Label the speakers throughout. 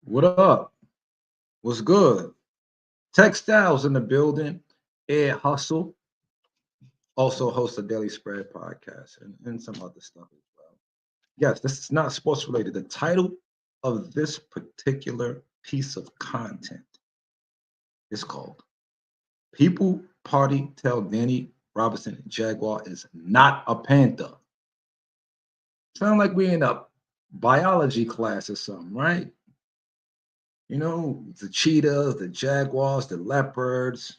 Speaker 1: What up? What's good? Textiles in the building. Ed Hustle also hosts a Daily Spread podcast and some other stuff as well. Yes, this is not sports related. The title of this particular piece of content is called People Party Tell Dani Robertson Jaguar is not a Panther. Sound like we're in a biology class or something, right? You know, the cheetahs, the jaguars, the leopards.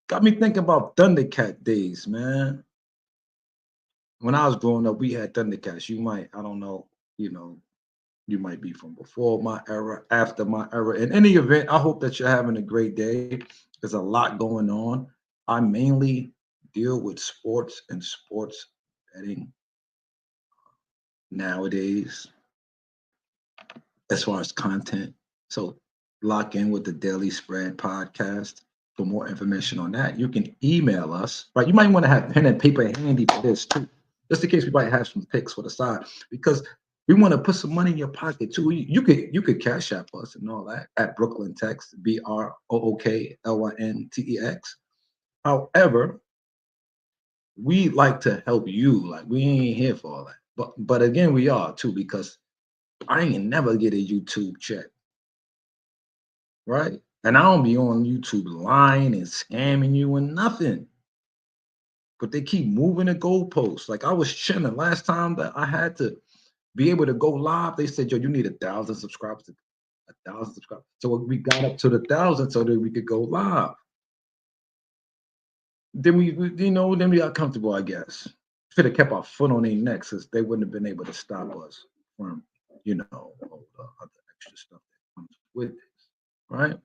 Speaker 1: Got me thinking about Thundercat days, man. When I was growing up, we had Thundercats. You might, I don't know, you know, you might be from before my era, after my era. In any event, I hope that you're having a great day. There's a lot going on. I mainly deal with sports and sports betting nowadays as far as content. So lock in with the Daily Spread podcast for more information on that. You can email us, right? You might want to have pen and paper handy for this too, just in case we might have some picks for the side, because we want to put some money in your pocket too. You could cash app us and all that at Brooklyn Text, BROOKLYNTEX. However, we like to help you. Like we ain't here for all that. But again, we are too, because I ain't never get a YouTube check, right? And I don't be on YouTube lying and scamming you and nothing. But they keep moving the goalposts. Like I was chilling last time that I had to be able to go live. They said, "Yo, you need 1,000 subscribers, 1,000 subscribers." So we got up to the 1,000 so that we could go live. Then then we got comfortable, I guess. Should have kept our foot on their necks, because they wouldn't have been able to stop us from, all the other extra stuff that comes with this, right?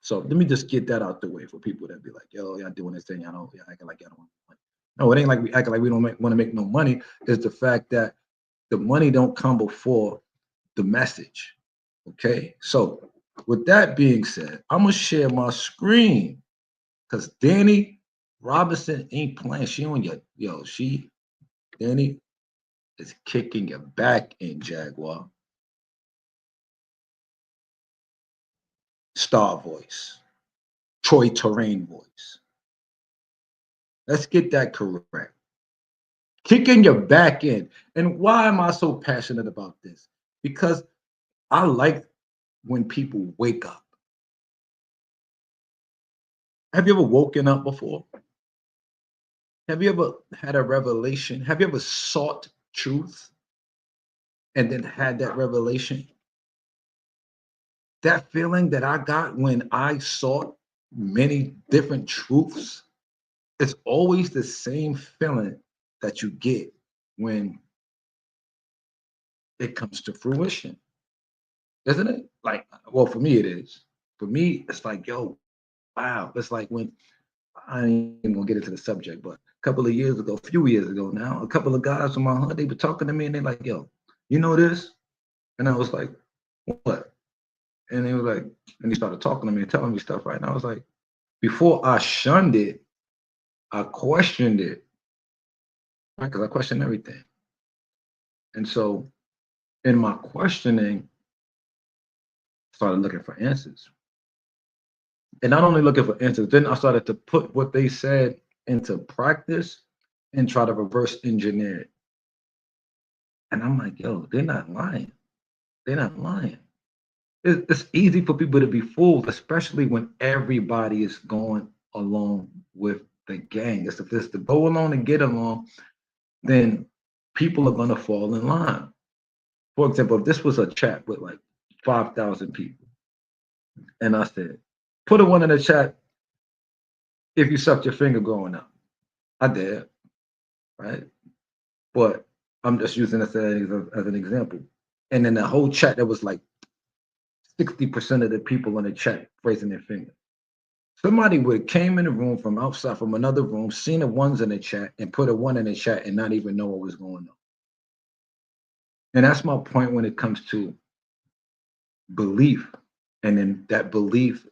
Speaker 1: So let me just get that out the way for people that be like, "Yo, y'all doing this thing, y'all acting like y'all don't want money." No, it ain't like we acting like we don't want to make no money. It's the fact that the money don't come before the message. Okay, so with that being said, I'm gonna share my screen because Dani Robinson ain't playing. She on Dani is kicking your back in, Jaguar. Star voice, Troy Terrain voice. Let's get that correct. Kicking your back in. And why am I so passionate about this? Because I like when people wake up. Have you ever woken up before? Have you ever had a revelation? Have you ever sought truth and then had that revelation? That feeling that I got when I sought many different truths, it's always the same feeling that you get when it comes to fruition, isn't it? Like, well, for me, it is. For me, it's like, yo, wow. It's like when I ain't even gonna get into the subject, but a couple of years ago, a few years ago now, a couple of guys from my hood, they were talking to me and they're like, yo, you know this? And I was like, what? And they was like, and he started talking to me and telling me stuff, right? And I was like, before I shunned it, I questioned it, right? Because I question everything. And so in my questioning, I started looking for answers. And not only looking for answers, then I started to put what they said into practice and try to reverse engineer it. And I'm like, yo, they're not lying. They're not lying. It's easy for people to be fooled, especially when everybody is going along with the gang. If it's to go along and get along, then people are going to fall in line. For example, if this was a chat with like 5,000 people, and I said, put a one in the chat if you sucked your finger growing up. I did, right? But I'm just using this as an example. And then the whole chat, there was like 60% of the people in the chat raising their finger. Somebody would came in the room from outside, from another room, seen the ones in the chat and put a one in the chat and not even know what was going on. And that's my point when it comes to belief. And then that belief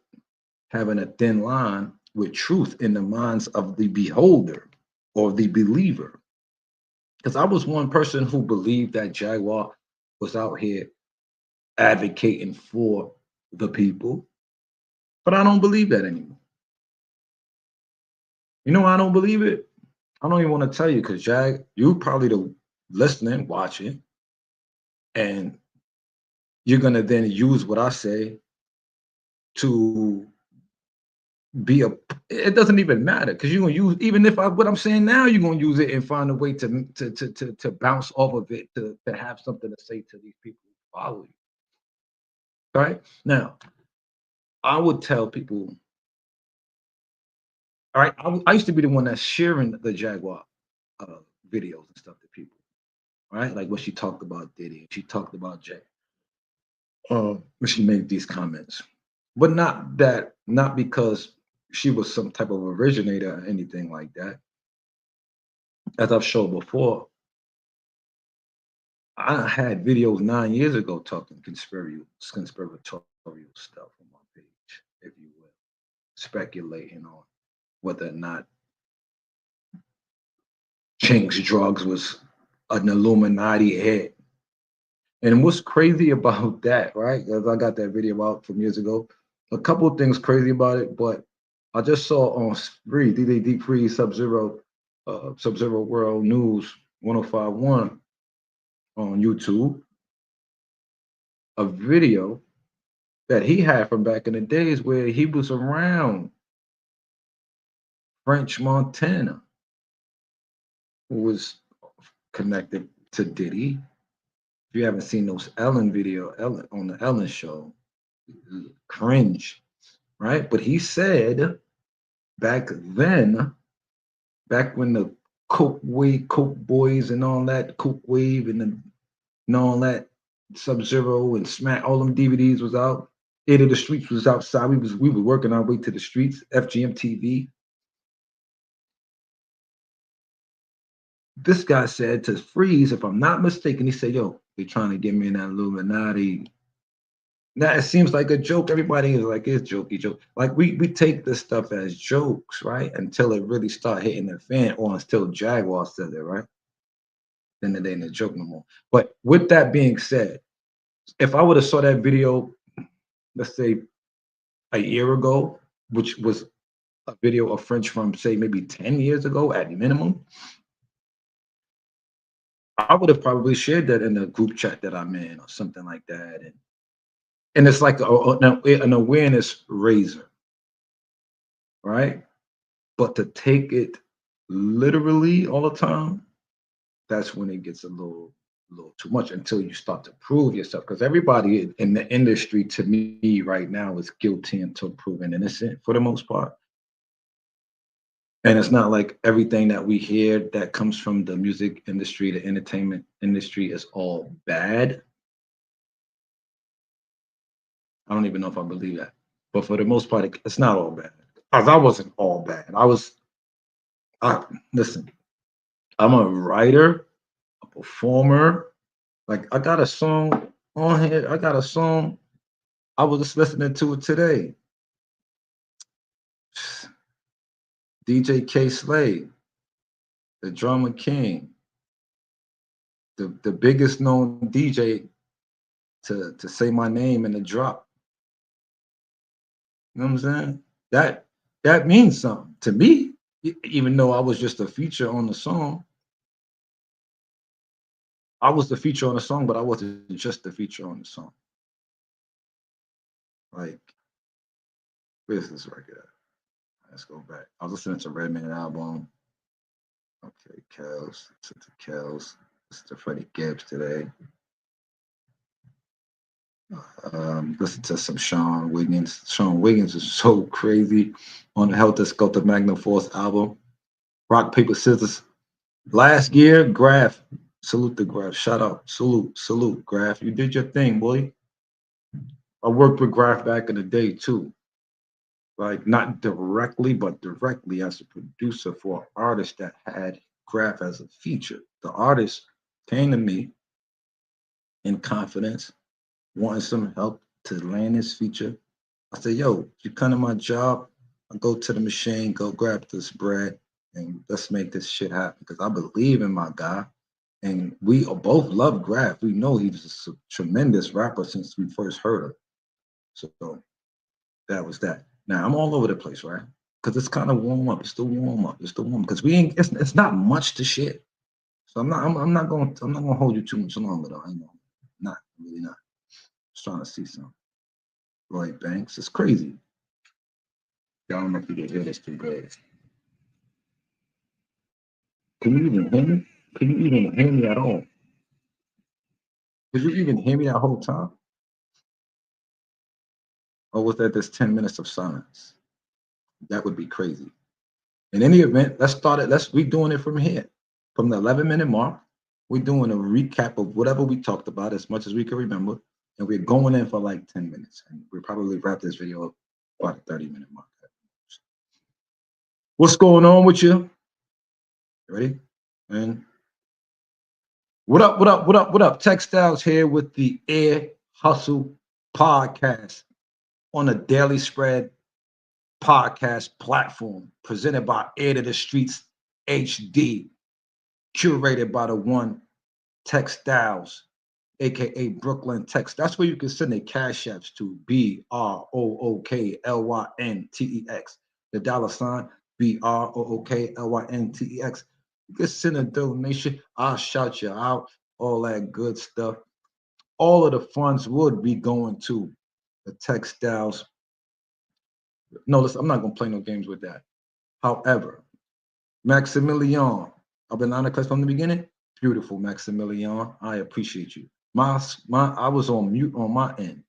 Speaker 1: having a thin line with truth in the minds of the beholder or the believer. Because I was one person who believed that Jaguar was out here advocating for the people. But I don't believe that anymore. You know why I don't believe it? I don't even want to tell you because Jag, you probably the listening, watching, and you're gonna then use what I say to be a. It doesn't even matter because you're gonna use even if I what I'm saying now, you're gonna use it and find a way to bounce off of it to have something to say to these people who follow you. Right now, I would tell people. All right, I used to be the one that's sharing the Jaguar uh, videos and stuff to people. Right, like what she talked about Diddy, she talked about Jay. When she made these comments, but not because she was some type of originator or anything like that. As I've showed before, I had videos 9 years ago talking conspiratorial stuff on my page, if you will, speculating on whether or not Chink's drugs was an Illuminati hit. And what's crazy about that, right? Because I got that video out from years ago. A couple of things crazy about it, but I just saw on Spree, DJ Deep Freeze Sub Zero World News 1051 on YouTube, a video that he had from back in the days where he was around French Montana, who was connected to Diddy. If you haven't seen those Ellen on the Ellen show, cringe, right? But he said back then, back when the Coke Wave, Coke Boys and all that, Coke Wave and all that, Sub Zero and Smack, all them DVDs was out. Eight of the Streets was outside. We were working our way to the streets. FGM TV. This guy said to Freeze, if I'm not mistaken, he said, "Yo, they're trying to get me in that Illuminati." Now it seems like a joke. Everybody is like, it's jokey joke. Like we take this stuff as jokes, right? Until it really start hitting the fan, or until Jaguar says it, right? Then it ain't a joke no more. But with that being said, if I would have saw that video, let's say a year ago, which was a video of French from say maybe 10 years ago at minimum, I would have probably shared that in the group chat that I'm in or something like that. And it's like an awareness raiser, right? But to take it literally all the time, that's when it gets a little too much until you start to prove yourself. Because everybody in the industry, to me, right now, is guilty until proven innocent for the most part. And it's not like everything that we hear that comes from the music industry, the entertainment industry is all bad. I don't even know if I believe that. But for the most part, it's not all bad. As I wasn't all bad. Listen, I'm a writer, a performer. Like I got a song on here. I got a song. I was just listening to it today. DJ K Slade, the drummer king, the biggest known DJ to say my name in the drop. You know what I'm saying? That means something to me, even though I was just a feature on the song. I was the feature on the song, but I wasn't just the feature on the song. Like, where's this record at? Let's go back. I was listening to Redman album. Okay, Kels. Listen to Kels. Listen to Freddie Gibbs today. Listen to some Sean Wiggins. Sean Wiggins is so crazy on the Helter Skelter Magnum Force album. Rock, Paper, Scissors. Last year, Graph. Salute the Graph. Shout out. Salute, Graph. You did your thing, boy. I worked with Graph back in the day, too. Like, not directly, but directly as a producer for an artist that had Graph as a feature. The artist came to me in confidence, wanting some help to land this feature. I said, yo, you come to my job, I go to the machine, go grab this bread, and let's make this shit happen. Because I believe in my guy. And we both love Graf. We know he's a tremendous rapper since we first heard him. So that was that. Now I'm all over the place, right? Because it's kind of warm up. It's still warm up. It's still warm because we ain't. It's not much to share. So I'm not gonna hold you too much longer though. I know, not really not. Just trying to see some. Roy Banks. It's crazy. Y'all don't know if you can hear this too good. Can you even hear me? Can you even hear me at all? Did you even hear me that whole time? Or was that just 10 minutes of silence? That would be crazy. In any event, let's start it. We doing it from here. From the 11-minute mark, we're doing a recap of whatever we talked about as much as we can remember. And we're going in for like 10 minutes. And we'll probably wrap this video up about the 30-minute mark. What's going on with you? You ready? And what up, what up, what up, what up? Textiles here with the Air Hustle Podcast on a Daily Spread podcast platform presented by Air to the Streets HD, curated by the one Textiles, aka Brooklyn Text. That's where you can send the cash apps to BROOKLYNTEX. The $ BROOKLYNTEX. You can send a donation. I'll shout you out. All that good stuff. All of the funds would be going to the textiles. No, listen, I'm not gonna play no games with that. However, Maximilian, I've been on the class from the beginning. Beautiful, Maximilian. I appreciate you. I was on mute on my end,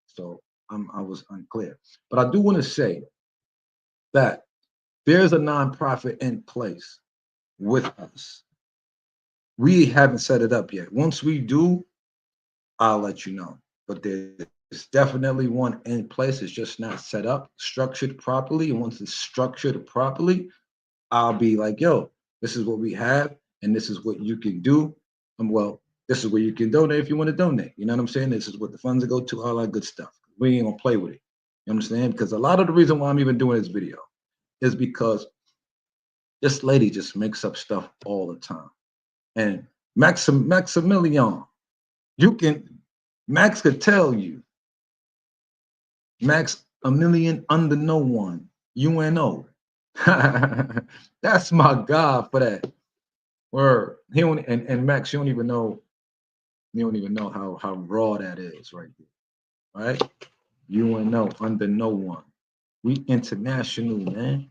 Speaker 1: so I was unclear. But I do want to say that there's a nonprofit in place with us. We haven't set it up yet. Once we do, I'll let you know. But there's definitely one in place. It's just not set up, structured properly. And once it's structured properly, I'll be like, yo, this is what we have, and this is what you can do. And well, this is where you can donate if you want to donate. You know what I'm saying? This is what the funds go to, all that good stuff. We ain't gonna play with it. You understand? Because a lot of the reason why I'm even doing this video is because this lady just makes up stuff all the time. And Maximilian, Max could tell you, Max a million under no one, UNO. That's my God for that. Word. He don't, and Max, you don't even know how raw that is right there. Right? UNO under no one. We international, man.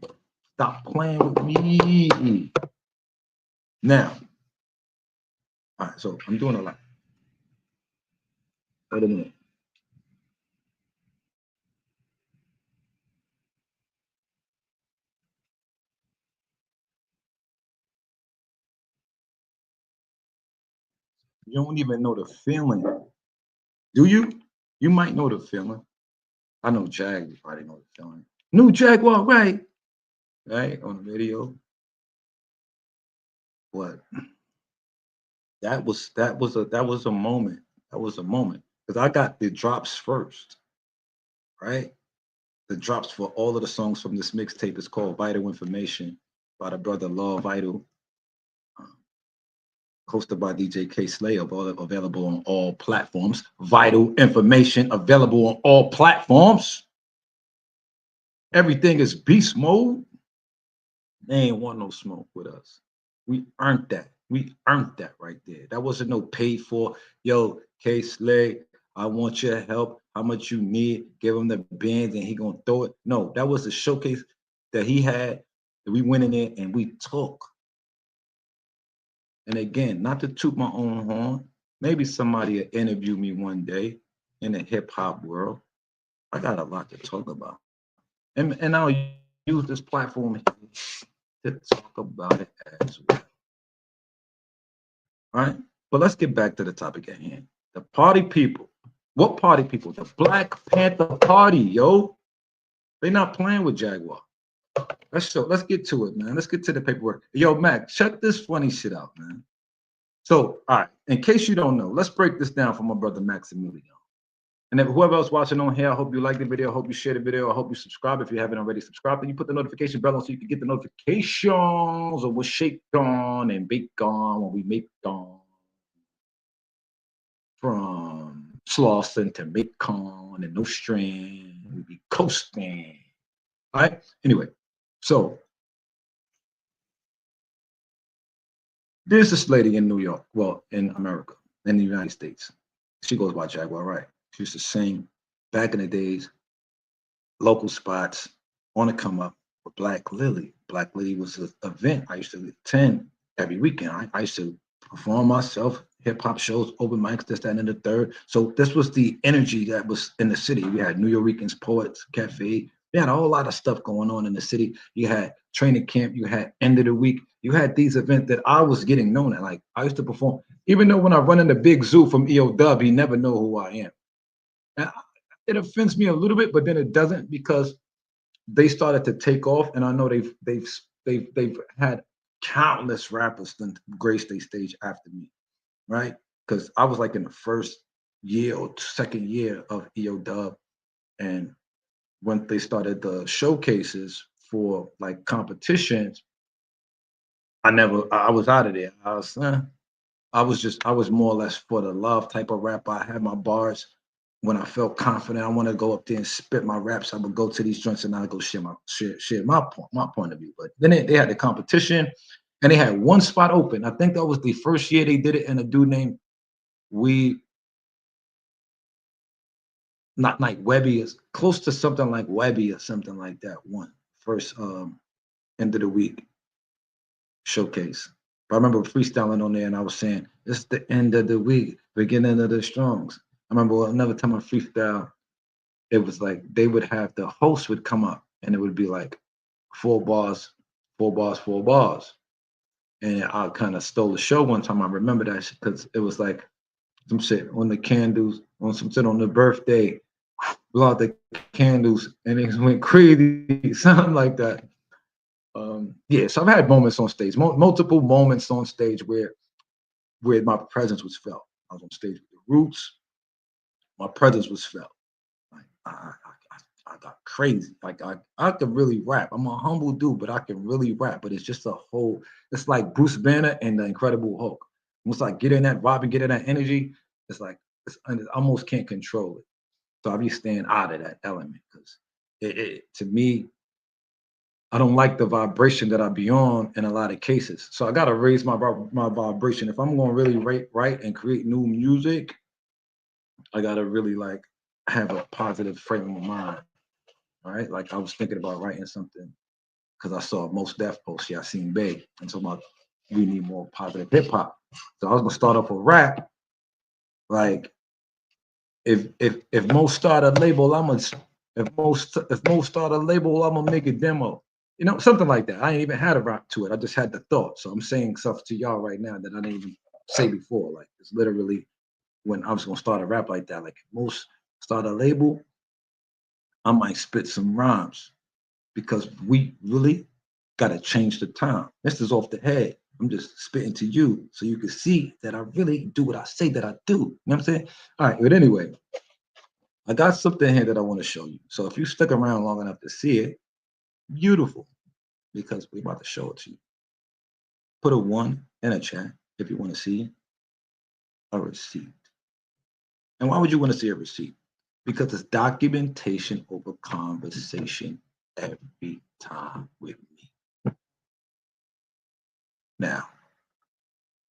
Speaker 1: Stop playing with me. Now, all right, so I'm doing a lot. Wait a minute. You don't even know the feeling. Do you? You might know the feeling. I know Jag, you probably know the feeling. New Jaguar, right? Right? On the video. What? That was a moment. That was a moment. Because I got the drops first, right? The drops for all of the songs from this mixtape is called Vital Information by the brother Law Vital, hosted by DJ K Slay, available on all platforms. Vital Information available on all platforms. Everything is beast mode. They ain't want no smoke with us. We earned that. We earned that right there. That wasn't no paid for. Yo, K Slay, I want your help. How much you need? Give him the bands and he gonna throw it. No, that was a showcase that he had. That we went in there and we took. And again, not to toot my own horn. Maybe somebody will interview me one day in the hip hop world. I got a lot to talk about, and I'll use this platform to talk about it as well. All right, but let's get back to the topic at hand. The party people. What party people? The Black Panther Party, yo. They not playing with Jaguar. Let's get to it, man. Let's get to the paperwork. Yo, Mac, check this funny shit out, man. So, all right, in case you don't know, let's break this down for my brother Maximilian. And then whoever else watching on here, I hope you like the video. I hope you share the video. I hope you subscribe if you haven't already subscribed. And you put the notification bell on so you can get the notifications of what's shaped on and baked on when we make on. from Slauson to Macon and No Strand. We'd be coasting. All right. Anyway, so there's this lady in New York, well, in America, in the United States. She goes by Jaguar, right? She used to sing back in the days, local spots on the come up with Black Lily. Black Lily was an event I used to attend every weekend. I used to perform myself, hip hop shows, open mics, this, that, and the third. So this was the energy that was in the city. We had New Yorkers, Poets Cafe. We had a whole lot of stuff going on in the city. You had training camp. You had end of the week. You had these events that I was getting known at. Like I used to perform, even though when I run in the big zoo from EO Dub, he never know who I am. And it offends me a little bit, but then it doesn't because they started to take off, and I know they've had countless rappers then grace their stage after me, right? Because I was like in the first year or second year of EO Dub, and when they started the showcases for like competitions, I was out of there. I was more or less for the love type of rap. I had my bars when I felt confident. I want to go up there and spit my raps. I would go to these joints and I go share my point of view. But then they had the competition and they had one spot open. I think that was the first year they did it, and a dude named We not like Webby is close to something like Webby or something like that. One first end of the week showcase. But I remember freestyling on there and I was saying, it's the end of the week, beginning of the strongs. I remember another time I freestyle, it was like they would have the host would come up and it would be like 4 bars, 4 bars, 4 bars. And I kind of stole the show one time. I remember that because it was like some shit on the candles, on some shit on the birthday, blow out the candles, and it went crazy, something like that. Yeah, so I've had moments on stage, multiple moments on stage where my presence was felt. I was on stage with the Roots, my presence was felt. Like I got crazy. Like I could really rap. I'm a humble dude, but I can really rap. But it's just a whole. It's like Bruce Banner and the Incredible Hulk. Once I get in that vibe and get in that energy, it's like I almost can't control it. So I be staying out of that element because to me, I don't like the vibration that I be on in a lot of cases. So I gotta raise my vibration. If I'm gonna really write and create new music, I gotta really like have a positive frame of mind. All right. Like I was thinking about writing something because I saw Most Def post. Yeah, I seen Bay and so about we need more positive hip hop. So I was gonna start off with rap. Like if Mo start a label, if Mo start a label, I'm gonna make a demo. You know, something like that. I ain't even had a rap to it. I just had the thought. So I'm saying stuff to y'all right now that I didn't even say before. Like it's literally when I was gonna start a rap like that. Like if Most start a label, I might spit some rhymes because we really gotta change the time. This is off the head. I'm just spitting to you so you can see that I really do what I say that I do. You know what I'm saying? All right, but anyway, I got something here that I want to show you. So if you stick around long enough to see it, beautiful, because we're about to show it to you. Put a 1 in a chat if you want to see a receipt. And why would you want to see a receipt? Because it's documentation over conversation every time with me. Now,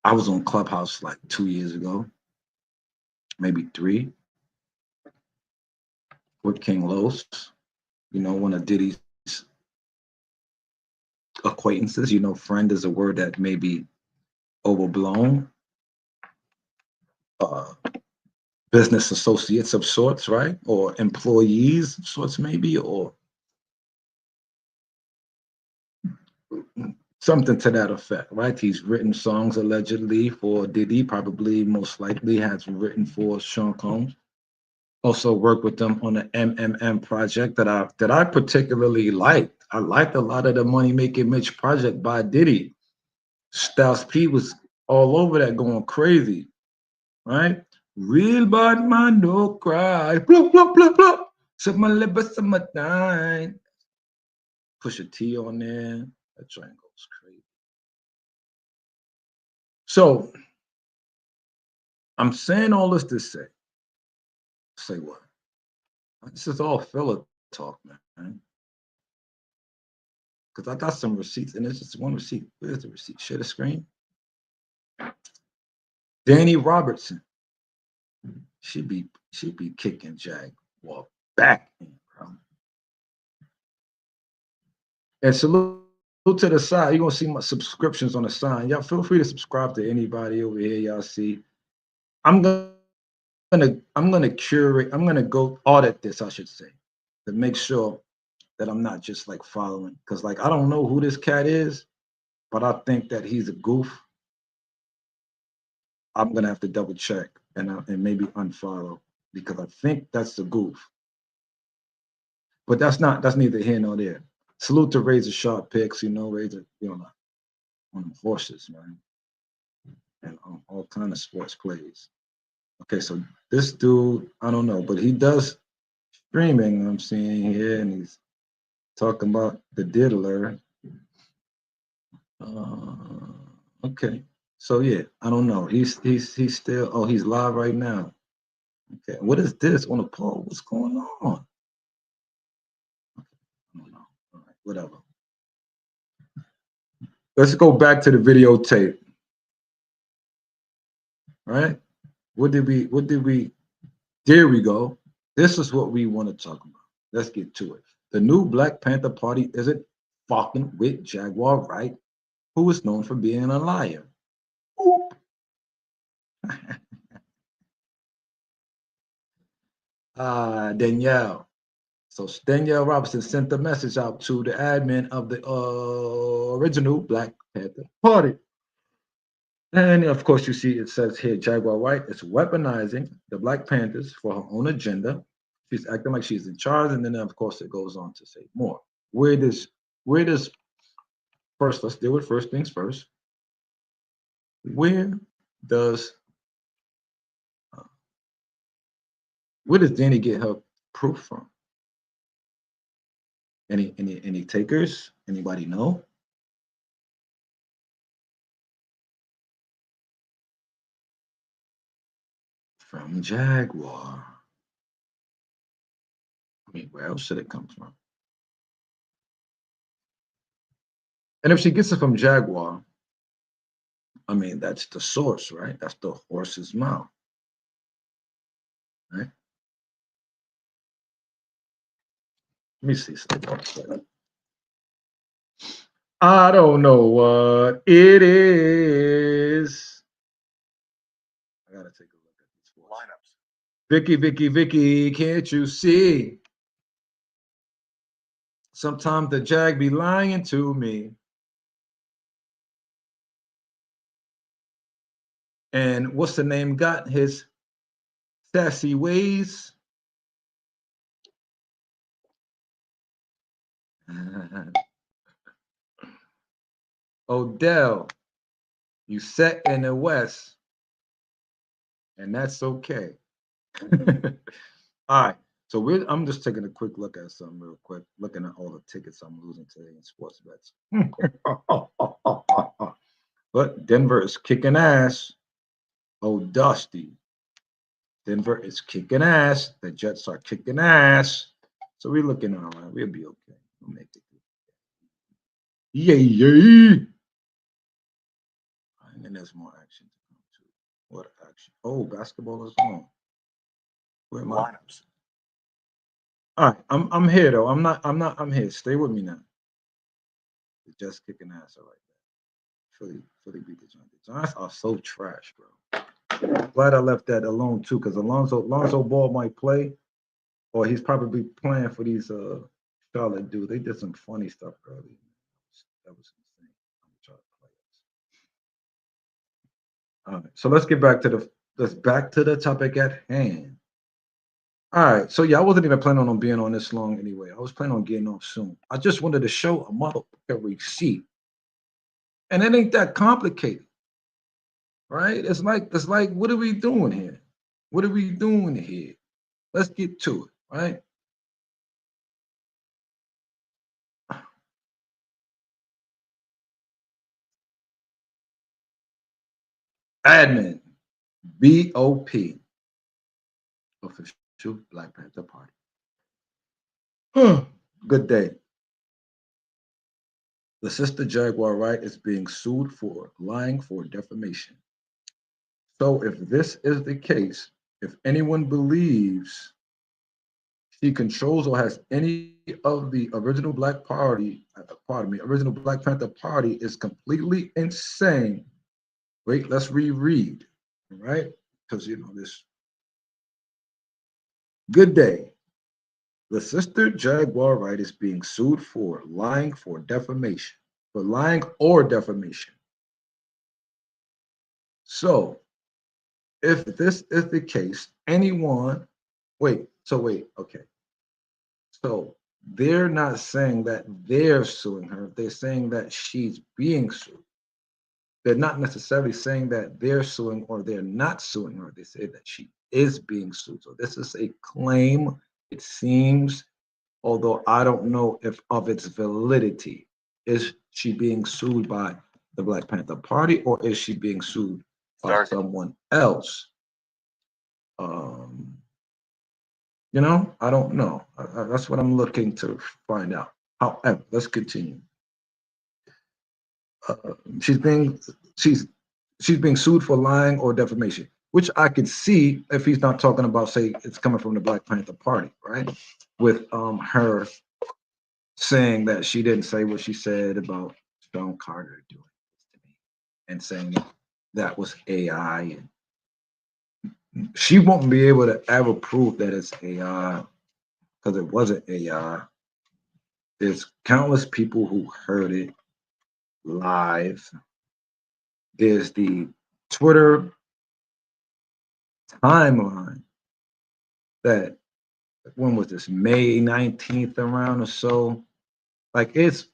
Speaker 1: I was on Clubhouse like 2 years ago, maybe 3, with King Los, one of Diddy's acquaintances. Friend is a word that may be overblown. Uh, Business associates of sorts, right? Or employees of sorts, maybe, or something to that effect, right? He's written songs allegedly for Diddy, probably most likely has written for Sean Combs. Also worked with them on the MMM project that I particularly liked. I liked a lot of the Money Making Mitch project by Diddy. Styles P was all over that, going crazy, right? Real bad man don't cry. Plop, plop, plop, plop. Set my lips on my thigh. Push a T on there. That joint goes crazy. So I'm saying all this to say what? This is all filler talk, man. Because I got some receipts, and it's just one receipt. Where's the receipt? Share the screen. Dani Robertson. She be kicking Jaguar back in, bro. And salute to the side. You're gonna see my subscriptions on the side. Y'all feel free to subscribe to anybody over here. Y'all see. I'm gonna curate. I'm gonna go audit this, I should say, to make sure that I'm not just like following. Because like I don't know who this cat is, but I think that he's a goof. I'm gonna have to double check and maybe unfollow because I think that's the goof. But that's neither here nor there. Salute to Razor Sharp Picks, Razor, on the horses, man, and all kind of sports plays. Okay, so this dude, I don't know, but he does streaming. I'm seeing here, and he's talking about the diddler. Okay, so yeah, I don't know. He's still. Oh, he's live right now. Okay, what is this on the poll? What's going on? I don't know. All right, whatever. Let's go back to the videotape. Right? What did we? There we go. This is what we want to talk about. Let's get to it. The new Black Panther Party isn't fucking with Jaguar Wright, who is known for being a liar. Danielle. So Danielle Robinson sent the message out to the admin of the original Black Panther Party. And of course, you see it says here Jaguar Wright is weaponizing the Black Panthers for her own agenda. She's acting like she's in charge, and then of course it goes on to say more. Where does first? Let's deal with first things first. Where does uh, where does Dani get her proof from? Any takers? Anybody know? From Jaguar. I mean, where else should it come from? And if she gets it from Jaguar, I mean, that's the source, right? That's the horse's mouth, right? Let me see something. I don't know what it is. I gotta take a look at these lineups. Vicky, can't you see? Sometimes the Jag be lying to me. And what's the name got his sassy ways? Odell, you set in the West, and that's okay. All right. So I'm just taking a quick look at something real quick, looking at all the tickets I'm losing today in sports bets. But Denver is kicking ass. Oh, Dusty. Denver is kicking ass. The Jets are kicking ass. So we're looking all right. We'll be okay. We'll make it. Yay. And then there's more action to come to. What action? Oh, basketball is on. Where am I? Lineups. All right, I'm here though. I'm here. Stay with me now. The Jets kicking ass all right there. Philly beat the Giants. The Giants are so trash, bro. Glad I left that alone too, because Alonzo Ball might play, or he's probably playing for these Charlotte dudes. They did some funny stuff early. That was insane. All right, so let's get back to the topic at hand. All right, so yeah, I wasn't even planning on being on this long anyway. I was planning on getting off soon. I just wanted to show a motherfucker receipt, and it ain't that complicated, right? It's like, what are we doing here? What are we doing here? Let's get to it, right? Admin. BOP, official Black Panther Party. Huh. Good day. The sister Jaguar Wright is being sued for lying for defamation. So if this is the case, if anyone believes she controls or has any of the original Black Party, pardon me, original Black Panther Party is completely insane. Wait, let's reread, right? Because this. Good day. The sister Jaguar Wright is being sued for lying for defamation, for lying or defamation. So if this is the case, anyone, wait, okay. So they're not saying that they're suing her, they're saying that she's being sued. They're not necessarily saying that they're suing or they're not suing her. They say that she is being sued. So this is a claim, it seems, although I don't know if of its validity. Is she being sued by the Black Panther Party or is she being sued by someone else? Um, I don't know. That's what I'm looking to find out. However, let's continue. Uh, she's being she's she's being sued for lying or defamation, which I could see if he's not talking about, say, it's coming from the Black Panther Party, right? With her saying that she didn't say what she said about John Carter doing this to me, and saying that that was AI, and she won't be able to ever prove that it's AI because it wasn't AI. There's countless people who heard it live. There's the Twitter timeline that, when was this, May 19th around or so? Like it's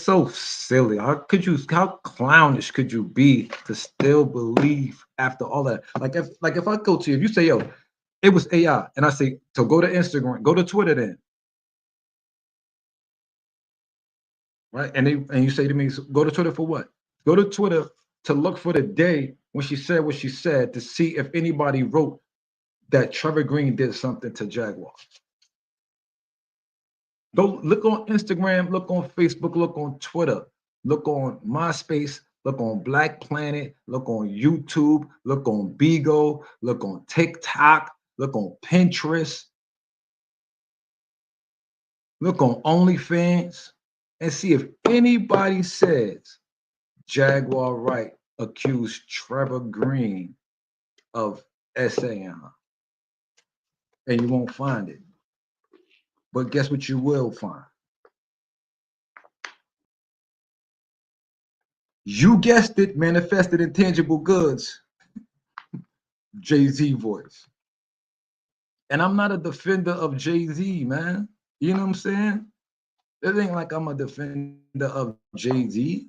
Speaker 1: so silly. How clownish could you be to still believe after all that? Like if I go to you, if you say, yo, it was AI, and I say, so go to Instagram, go to Twitter then, right? And you say to me, so go to Twitter for what? Go to Twitter to look for the day when she said what she said, to see if anybody wrote that Trevor Green did something to Jaguar. Go look on Instagram, look on Facebook, look on Twitter, look on MySpace, look on Black Planet, look on YouTube, look on Bigo, look on TikTok, look on Pinterest, look on OnlyFans, and see if anybody says Jaguar Wright accused Trevor Green of SAM, and you won't find it. But guess what you will find? You guessed it, manifested intangible goods. Jay-Z voice. And I'm not a defender of Jay-Z, man. You know what I'm saying? It ain't like I'm a defender of Jay-Z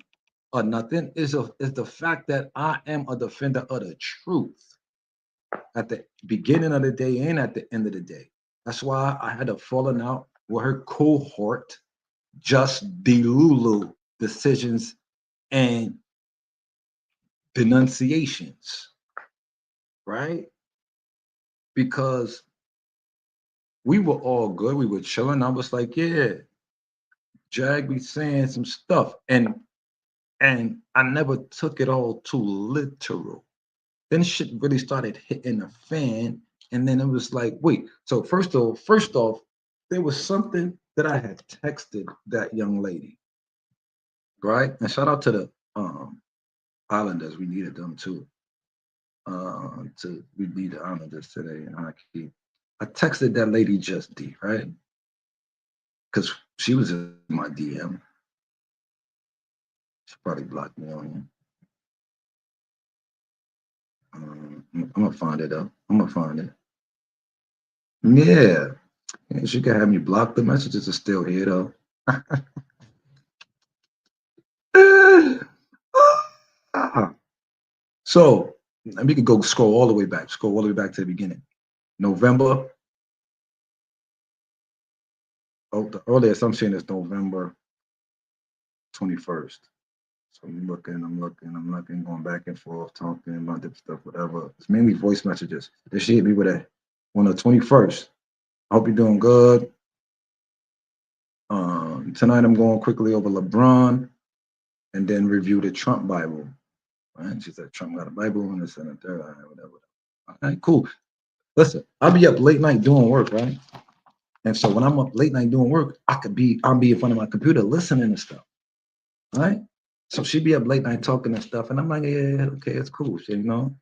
Speaker 1: or nothing. It's the fact that I am a defender of the truth at the beginning of the day and at the end of the day. That's why I had a falling out with her cohort, just Delulu decisions and denunciations, right? Because we were all good. We were chilling. I was like, yeah, Jag be saying some stuff. And I never took it all too literal. Then shit really started hitting the fan. And then it was like, wait, so first off, there was something that I had texted that young lady, right? And shout out to the Islanders. We needed them too. We need the Islanders today in hockey. I texted that lady Just D, right? Because she was in my DM. She probably blocked me on. I'm gonna find it though. I'm gonna find it. Yeah. Yeah, she could have me block. The messages are still here though. So, and we could go scroll all the way back. Scroll all the way back to the beginning. November. Oh, the earliest I'm seeing is November 21st. So I'm looking, going back and forth, talking about different stuff, whatever. It's mainly voice messages. Then she hit me with a on the 21st. I hope you're doing good. Tonight I'm going quickly over LeBron and then review the Trump Bible. Right? She said Trump got a Bible and this and the third, whatever. All right, cool. Listen, I'll be up late night doing work, right? And so when I'm up late night doing work, I'll be in front of my computer listening to stuff, right? So she'd be up late night talking and stuff, and I'm like, yeah, okay, it's cool, shit, you know.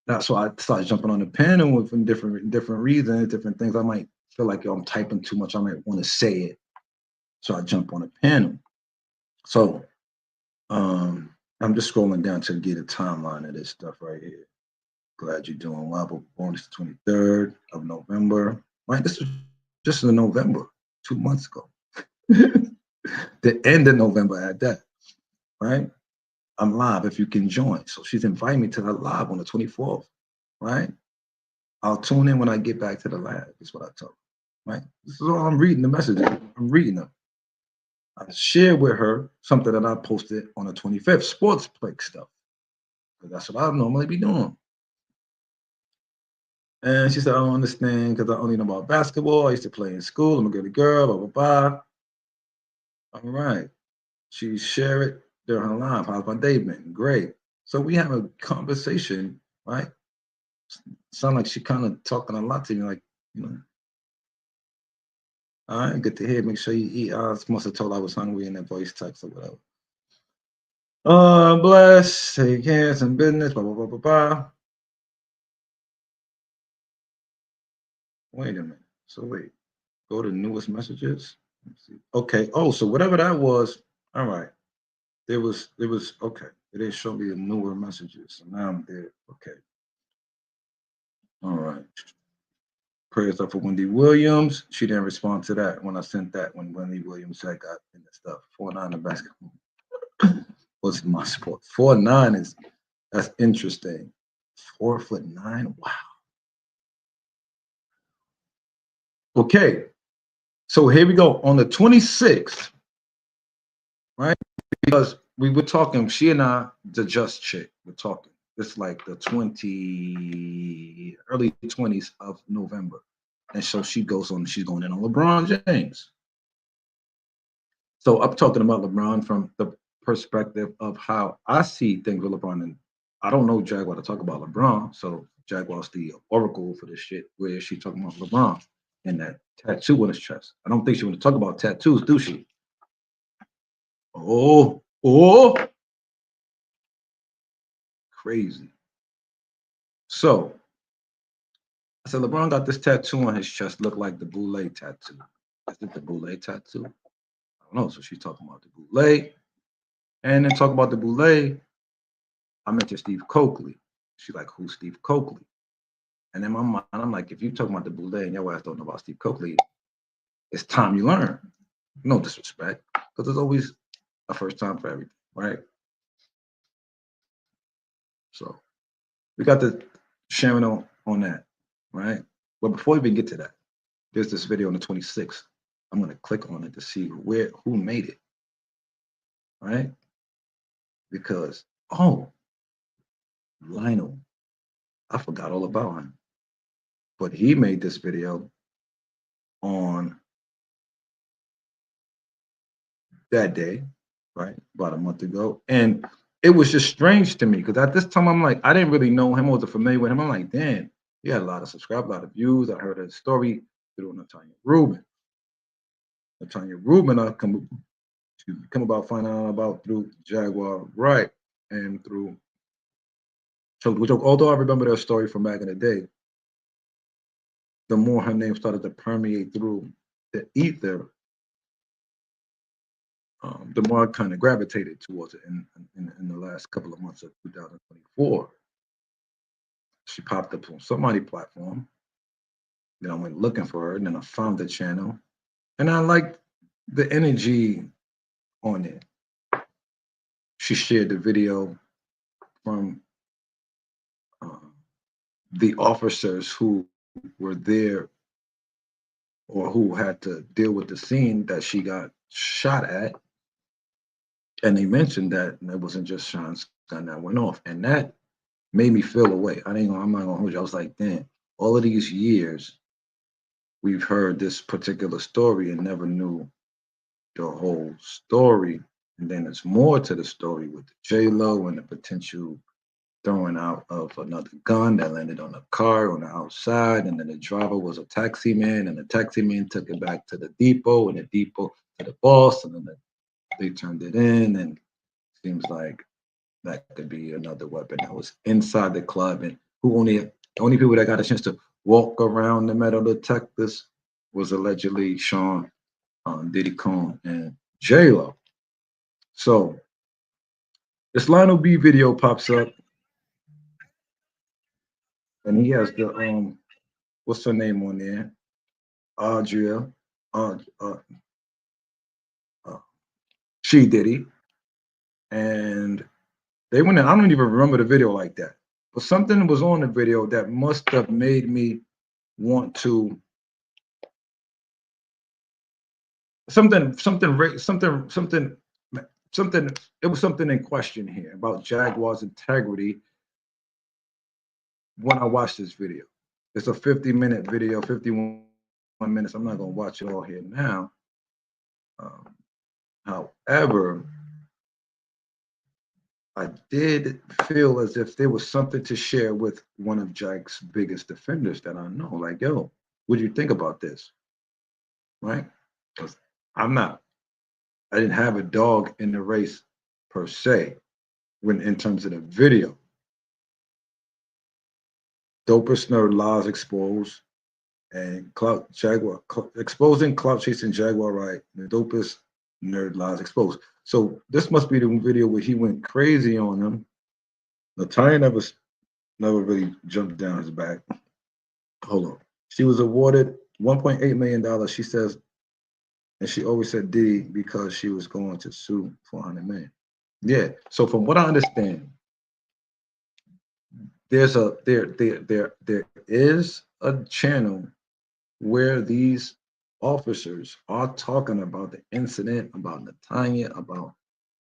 Speaker 1: That's why I started jumping on the panel with different reasons, different things. I might feel like, yo, I'm typing too much. I might want to say it, so I jump on the panel. So I'm just scrolling down to get a timeline of this stuff right here. Glad you're doing well. But born is the 23rd of November. Right, this was just in November, 2 months ago. The end of November at that. Right, I'm live if you can join. So she's inviting me to the live on the 24th. Right, I'll tune in when I get back to the lab. Is what I told her. Right, this is all I'm reading the messages. I'm reading them. I shared with her something that I posted on the 25th, sports play stuff. Because that's what I normally be doing. And she said, I don't understand because I only know about basketball. I used to play in school. I'm a good girl, blah, blah, blah. All right. She shared it during her live. How's my day been? Great. So we have a conversation, right? Sound like she kind of talking a lot to me, like, you know. All right, good to hear. Make sure you eat. I must have told I was hungry in that voice text or whatever. Bless. Take care. Some business. Blah, blah, blah, blah, blah. Wait a minute. So wait. Go to newest messages. Let's see. Okay. Oh, so whatever that was. All right. It was okay. It didn't show me the newer messages. So now I'm there. Okay. All right. Prayers up for Wendy Williams. She didn't respond to that when I sent that when Wendy Williams said got in the stuff. 4'9" in basketball. What's my sport? 4'9" is that's interesting. 4'9". Wow. Okay. So here we go. On the 26th, right? Because we were talking, she and I, the just chick, we're talking. It's like the early 20s of November. And so she's going in on LeBron James. So I'm talking about LeBron from the perspective of how I see things with LeBron. And I don't know Jaguar to talk about LeBron. So Jaguar's the oracle for this shit, where she talking about LeBron and that tattoo on his chest. I don't think she want to talk about tattoos, do she? Oh, crazy. So I said, LeBron got this tattoo on his chest, look like the Boule tattoo. Is it the Boule tattoo? I don't know. So she's talking about the Boule. And then talk about the Boule, I mentioned Steve Coakley. She's like, who's Steve Coakley? And in my mind, I'm like, if you talking about the Boule and your ass don't know about Steve Coakley, it's time you learn. No disrespect, because there's always a first time for everything, right? So we got the sharing on that, right? But before we even get to that, there's this video on the 26th. I'm gonna click on it to see who made it, right? Because Lionel, I forgot all about him, but he made this video on that day, right? About a month ago. And it was just strange to me because at this time I'm like, I didn't really know him, I wasn't familiar with him. I'm like, damn, he had a lot of subscribers, a lot of views. I heard his story through Natanya Rubin. Natanya Rubin, I come about finding out about through Jaguar Wright and through so which although I remember their story from back in the day, the more her name started to permeate through the ether, the more I kind of gravitated towards it in the last couple of months of 2024. She popped up on somebody platform. Then I went looking for her, and then I found the channel, and I liked the energy on it. She shared the video from the officers who were there or who had to deal with the scene that she got shot at. And they mentioned that it wasn't just Sean's gun that went off, and that made me feel away. I'm not gonna hold you. I was like, damn, all of these years we've heard this particular story and never knew the whole story. And then there's more to the story with the J Lo and the potential throwing out of another gun that landed on a car on the outside, and then the driver was a taxi man, and the taxi man took it back to the depot, and the depot to the boss, and then they turned it in, and seems like that could be another weapon that was inside the club, and who only the only people that got a chance to walk around the metal detectors was allegedly Sean, Diddy Cohn, and J Lo. So this Lionel B video pops up, and he has the what's her name on there? Audria, uh, uh, uh, she Diddy, and they went in. I don't even remember the video like that, but something was on the video that must have made me want to something. It was something in question here about Jaguar's integrity when I watched this video. It's a 50-minute video, 51 minutes. I'm not gonna watch it all here now. Um, However, I did feel as if there was something to share with one of Jack's biggest defenders that I know. Like, yo, what do you think about this? Right? Because I'm not, I didn't have a dog in the race per se when in terms of the video. Dopest nerd lies exposed and clout Jaguar exposing clout chasing Jaguar right. The dopest nerd lies exposed. So this must be the video where he went crazy on him. Natalia never really jumped down his back. Hold on. She was awarded $1.8 million. She says, and she always said Diddy because she was going to sue for 100 million. Yeah. So from what I understand, there is a channel where these officers are talking about the incident, about Natalia, about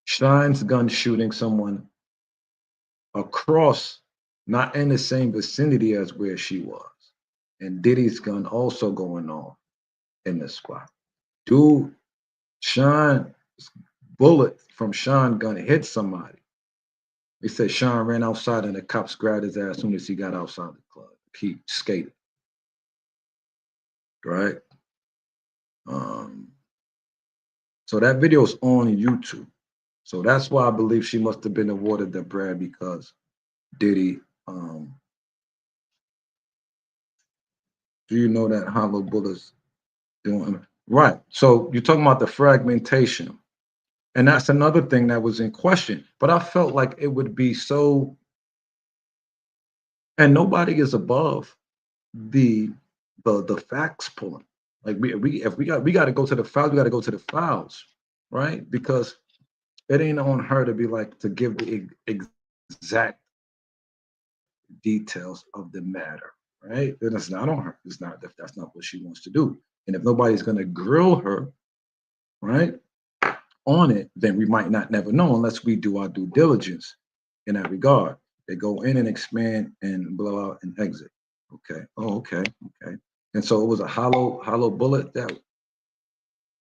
Speaker 1: Shine's gun shooting someone across, not in the same vicinity as where she was, and Diddy's gun also going off in the spot. Dude, Sean bullet from Sean gun hit somebody. They said Sean ran outside and the cops grabbed his ass as soon as he got outside the club. He skated, right? Um, so that video is on YouTube. So that's why I believe she must have been awarded the bread because Diddy. Do you know that hollow bullets doing right? So you're talking about the fragmentation, and that's another thing that was in question. But I felt like it would be so, and nobody is above the the facts pulling. Like we if we got to go to the files, we got to go to the files, right? Because it ain't on her to be like to give the exact details of the matter, right? Then it's not on her. It's not if that's not what she wants to do. And if nobody's gonna grill her, right, on it, then we might not never know unless we do our due diligence in that regard. They go in and expand and blow out and exit. Okay. Oh, okay. Okay. And so it was a hollow bullet that,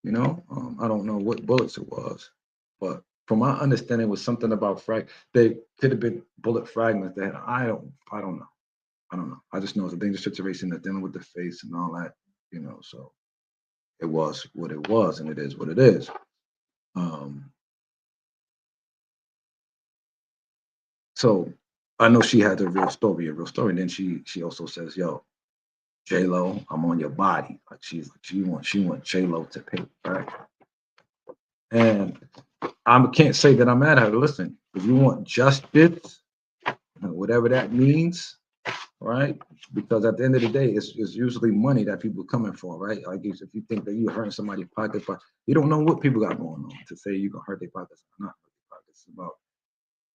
Speaker 1: I don't know what bullets it was, but from my understanding, it was something about they could have been bullet fragments that I don't know. I don't know. I just know it's a dangerous situation that dealing with the face and all that, so it was what it was and it is what it is. Um, so I know she had a real story. And then she also says, yo, J Lo, I'm on your body. Like she wants J Lo to pay, right? And I can't say that I'm mad at her. Listen, if you want justice, whatever that means, right? Because at the end of the day, it's usually money that people are coming for, right? Like if you think that you're hurting somebody's pocket, but you don't know what people got going on to say you can hurt their pockets or not hurt their pockets. It's about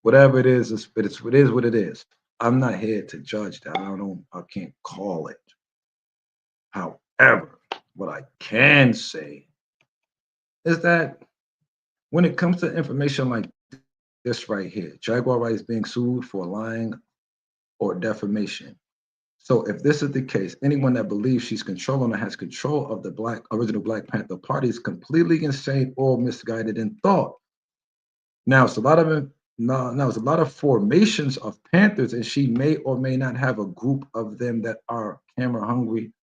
Speaker 1: whatever it is, it is what it is. I'm not here to judge that. I can't call it. However, what I can say is that when it comes to information like this right here, Jaguar Wright is being sued for lying or defamation. So if this is the case, anyone that believes she's controlling or has control of the original Black Panther Party is completely insane or misguided in thought. Now it's a lot of now it's a lot of formations of Panthers, and she may or may not have a group of them that are camera hungry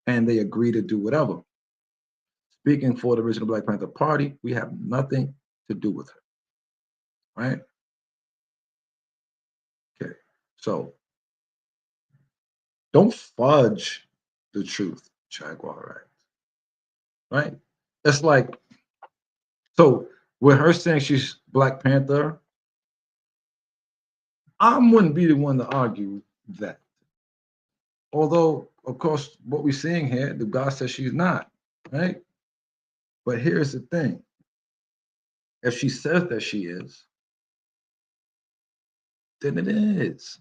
Speaker 1: and they agree to do whatever. Speaking for the original Black Panther Party, we have nothing to do with her, right? Okay, so don't fudge the truth, Jaguar, right? It's like, so with her saying she's Black Panther, I wouldn't be the one to argue that. Although, of course, what we're seeing here, the God says she's not, right? But here's the thing: if she says that she is, then it is.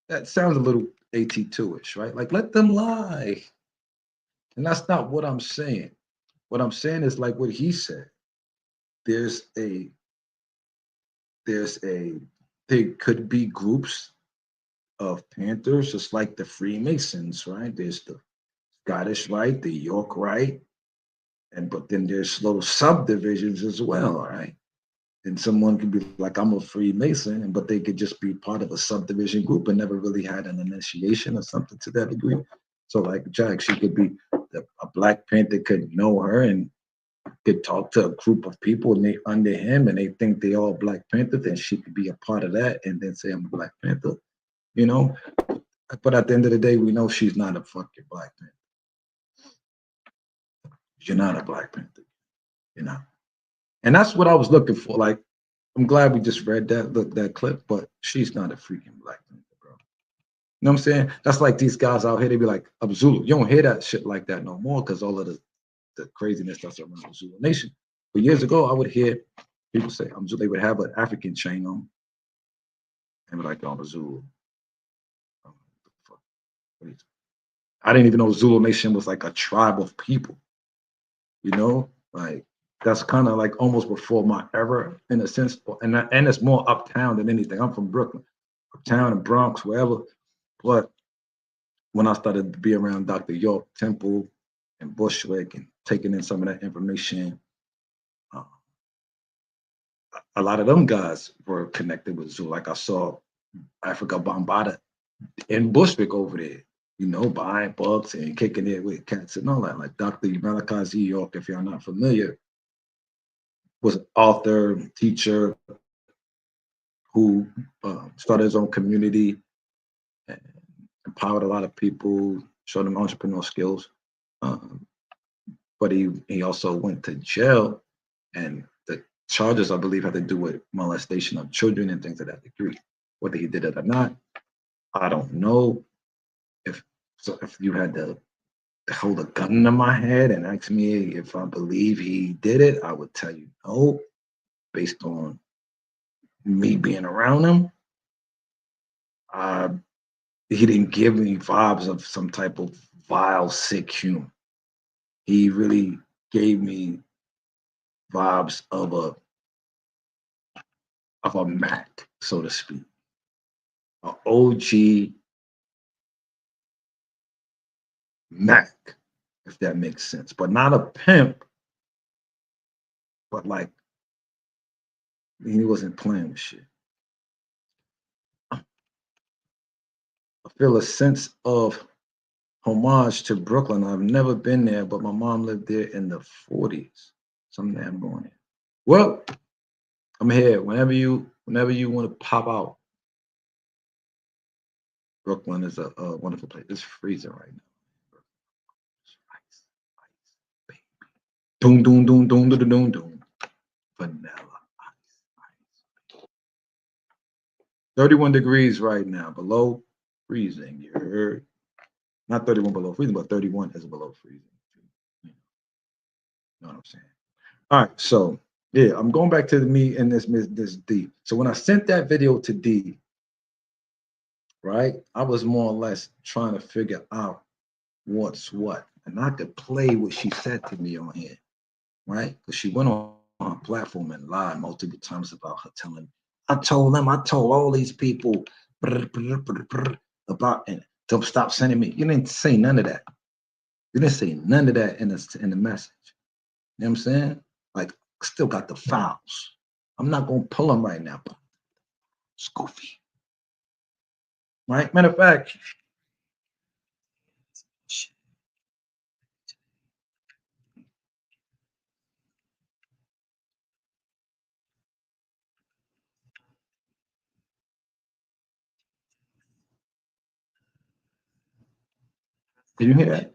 Speaker 1: That sounds a little AT2-ish, right? Like, let them lie. And that's not what I'm saying. What I'm saying is like what he said. There's a, there's a, there could be groups of Panthers, just like the Freemasons, right? There's the Scottish Rite, the York Rite, and but then there's little subdivisions as well, right? And someone could be like, I'm a Freemason, but they could just be part of a subdivision group and never really had an initiation or something to that degree. So, like Jack, she could be a Black Panther could know her and could talk to a group of people and they under him and they think they all Black Panther, then she could be a part of that and then say I'm a Black Panther, you know. But at the end of the day, we know she's not a fucking Black Panther. You're not a Black Panther, you know. And that's what I was looking for. Like, I'm glad we just read that clip, but she's not a freaking Black Panther, bro. You know what I'm saying? That's like these guys out here, they be like, Zulu. You don't hear that shit like that no more because all of the craziness that's around the Zulu Nation. But years ago, I would hear people say, Zulu. They would have an African chain on and be like, I'm a Zulu. I didn't even know Zulu Nation was like a tribe of people, you know? Like, that's kind of like almost before my era in a sense. And it's more uptown than anything. I'm from Brooklyn, uptown and Bronx, wherever. But when I started to be around Dr. York Temple and Bushwick and taking in some of that information, uh, a lot of them guys were connected with Zulu. Like I saw Africa Bambaataa in Bushwick over there, you know, buying books and kicking it with cats and all that. Like Dr. Malachi Z. York, if you're not familiar, was an author, teacher who started his own community and empowered a lot of people, showed them entrepreneurial skills. Um, but he also went to jail, and the charges, I believe, had to do with molestation of children and things of that degree. Whether he did it or not, I don't know. If so, if you had to hold a gun to my head and ask me if I believe he did it, I would tell you no, based on me being around him. Uh, he didn't give me vibes of some type of vile, sick human. He really gave me vibes of a Mac, so to speak, an OG Mac, if that makes sense, but not a pimp, but like he wasn't playing with shit. I feel a sense of homage to Brooklyn. I've never been there, but my mom lived there in the 40s. Someday I'm going there. Well, I'm here. Whenever you want to pop out, Brooklyn is a wonderful place. It's freezing right now. Ice, ice, baby. Doom, doom, doom, doom, doom, doom, doom. Vanilla ice. 31 degrees right now, below freezing. You heard? Not 31 below freezing, but 31 is below freezing. You know what I'm saying? All right, so yeah, I'm going back to me and this D. So when I sent that video to D, right, I was more or less trying to figure out what's what, and I could play what she said to me on here. right? Because she went on her platform and lied multiple times about her telling, I told them, I told all these people about and to stop sending me. You didn't say none of that. You didn't say none of that in the message. You know what I'm saying? Like, still got the files. I'm not gonna pull them right now, but it's goofy. Right? Matter of fact, did you hear that?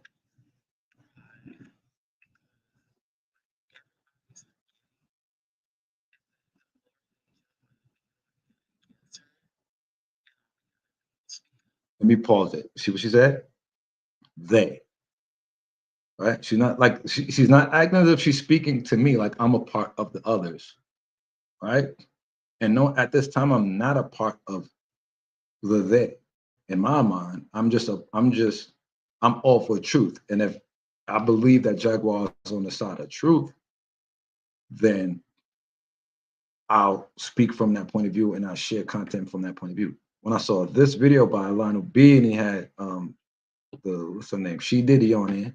Speaker 1: Let me pause it. See what she said? They. Right? She's not like she's not acting as if she's speaking to me like I'm a part of the others. Right? And no, at this time, I'm not a part of the they. In my mind, I'm all for truth. And if I believe that Jaguar is on the side of truth, then I'll speak from that point of view and I'll share content from that point of view. When I saw this video by Lionel B and he had the what's her name? She Diddy on it.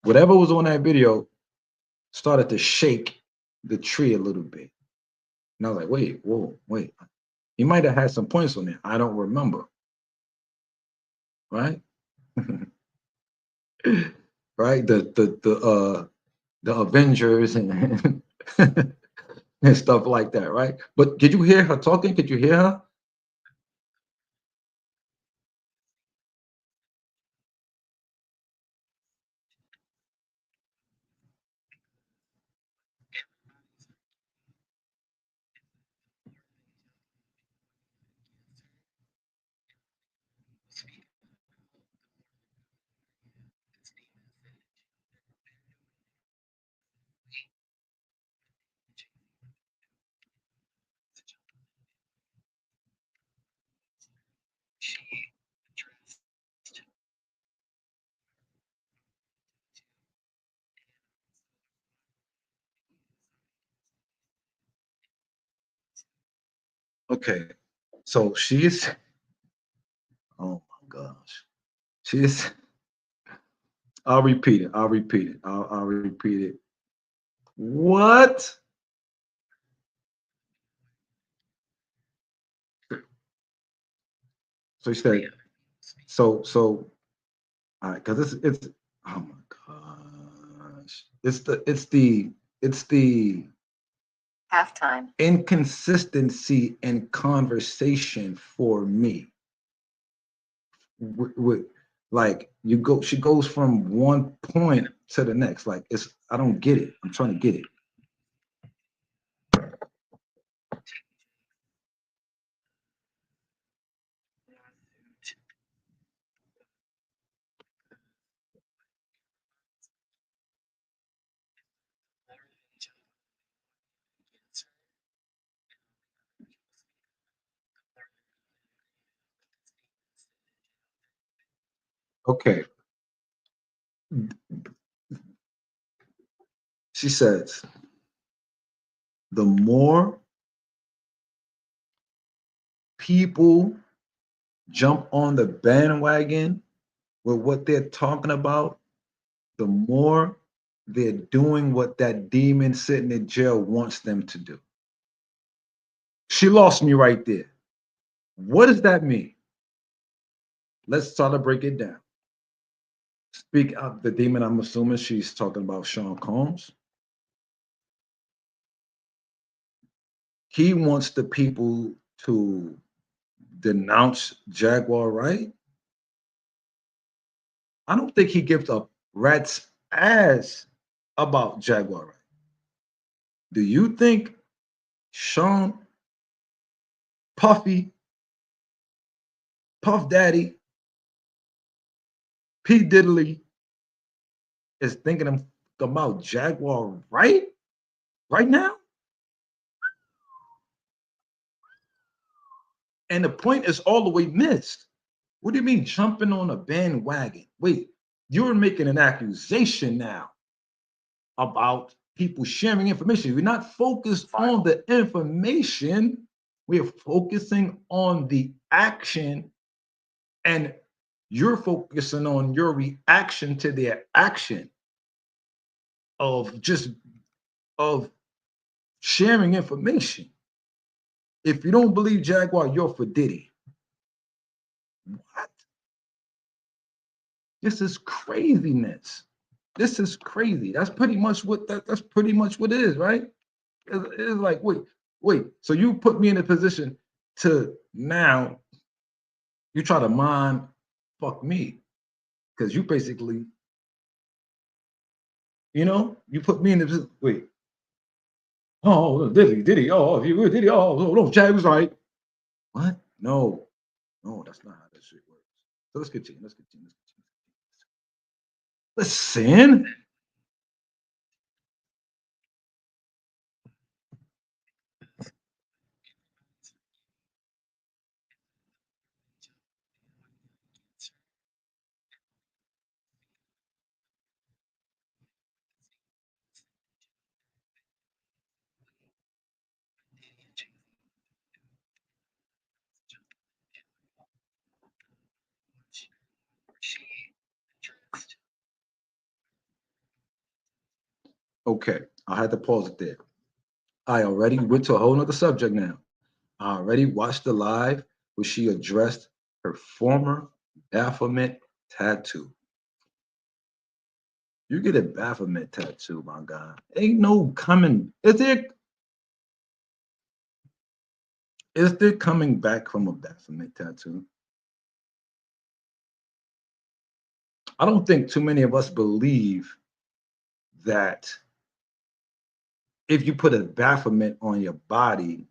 Speaker 1: Whatever was on that video started to shake the tree a little bit. And I was like, wait, whoa, wait. He might have had some points on there. I don't remember. Right? Right? The Avengers and and stuff like that, right? But did you hear her talking? Did you hear her? Okay. So she's oh my gosh. She's I'll repeat it. I'll repeat it. I'll repeat it. What? So she said, so because it's oh my gosh. It's the halftime inconsistency in conversation for me. With like she goes from one point to the next. Like it's I don't get it. I'm trying to get it. Okay. She says the more people jump on the bandwagon with what they're talking about, the more they're doing what that demon sitting in jail wants them to do. She lost me right there. What does that mean? Let's try to break it down. Speak of the demon, I'm assuming she's talking about Sean Combs. He wants the people to denounce Jaguar, right? I don't think he gives a rat's ass about Jaguar, right? Do you think Sean, Puffy, Puff Daddy, P. Diddley is thinking about Jaguar right now? And the point is all the way missed. What do you mean jumping on a bandwagon? Wait, you're making an accusation now about people sharing information. We're not focused on the information. We are focusing on the action, and you're focusing on your reaction to their action of just of sharing information. If you don't believe Jaguar, you're for Diddy. What? This is craziness. This is crazy. That's pretty much what that's pretty much what it is, right? It's like, wait. So you put me in a position to now you try to mind fuck me because you basically, you put me in the position. Wait. Oh, Diddy. Oh, if you were Diddy. Oh, no, Chad was right. What? No, that's not how that shit works. So let's continue. Listen. Okay, I had to pause it there. I already went to a whole nother subject now. I already watched the live where she addressed her former Baphomet tattoo. You get a Baphomet tattoo, my God. Ain't no coming. Is there coming back from a Baphomet tattoo? I don't think too many of us believe that if you put a Baphomet on your body,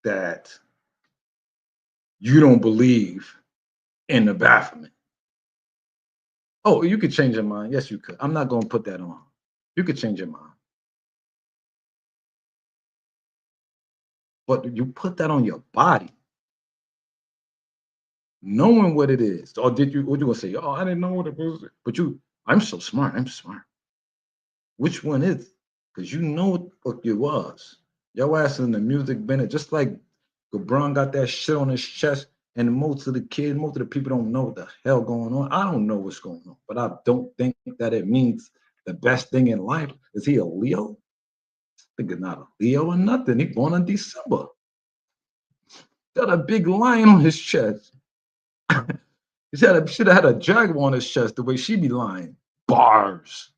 Speaker 1: that you don't believe in the Baphomet. Oh, you could change your mind. Yes, you could. I'm not going to put that on. You could change your mind. But you put that on your body, knowing what it is. Or did you, what you gonna say? Oh, I didn't know what it was. But I'm so smart. I'm smart. Which one is it? Because you know what the fuck it was. Your ass in the music Bennett, just like LeBron got that shit on his chest, and most of the people don't know what the hell going on. I don't know what's going on, but I don't think that it means the best thing in life. Is he a Leo? I think it's not a Leo or nothing. He born in December. Got a big lion on his chest. He should have had a Jaguar on his chest the way she be lying. Bars.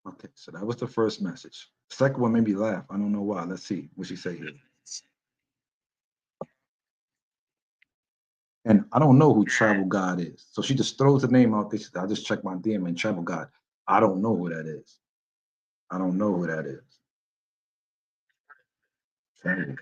Speaker 1: Okay, so that was the first message. Second one made me laugh. I don't know why. Let's see what she say here. And I don't know who Travel God is. So she just throws the name out there. She said, I just checked my DM and Travel God. I don't know who that is. I don't know who that is. Travel.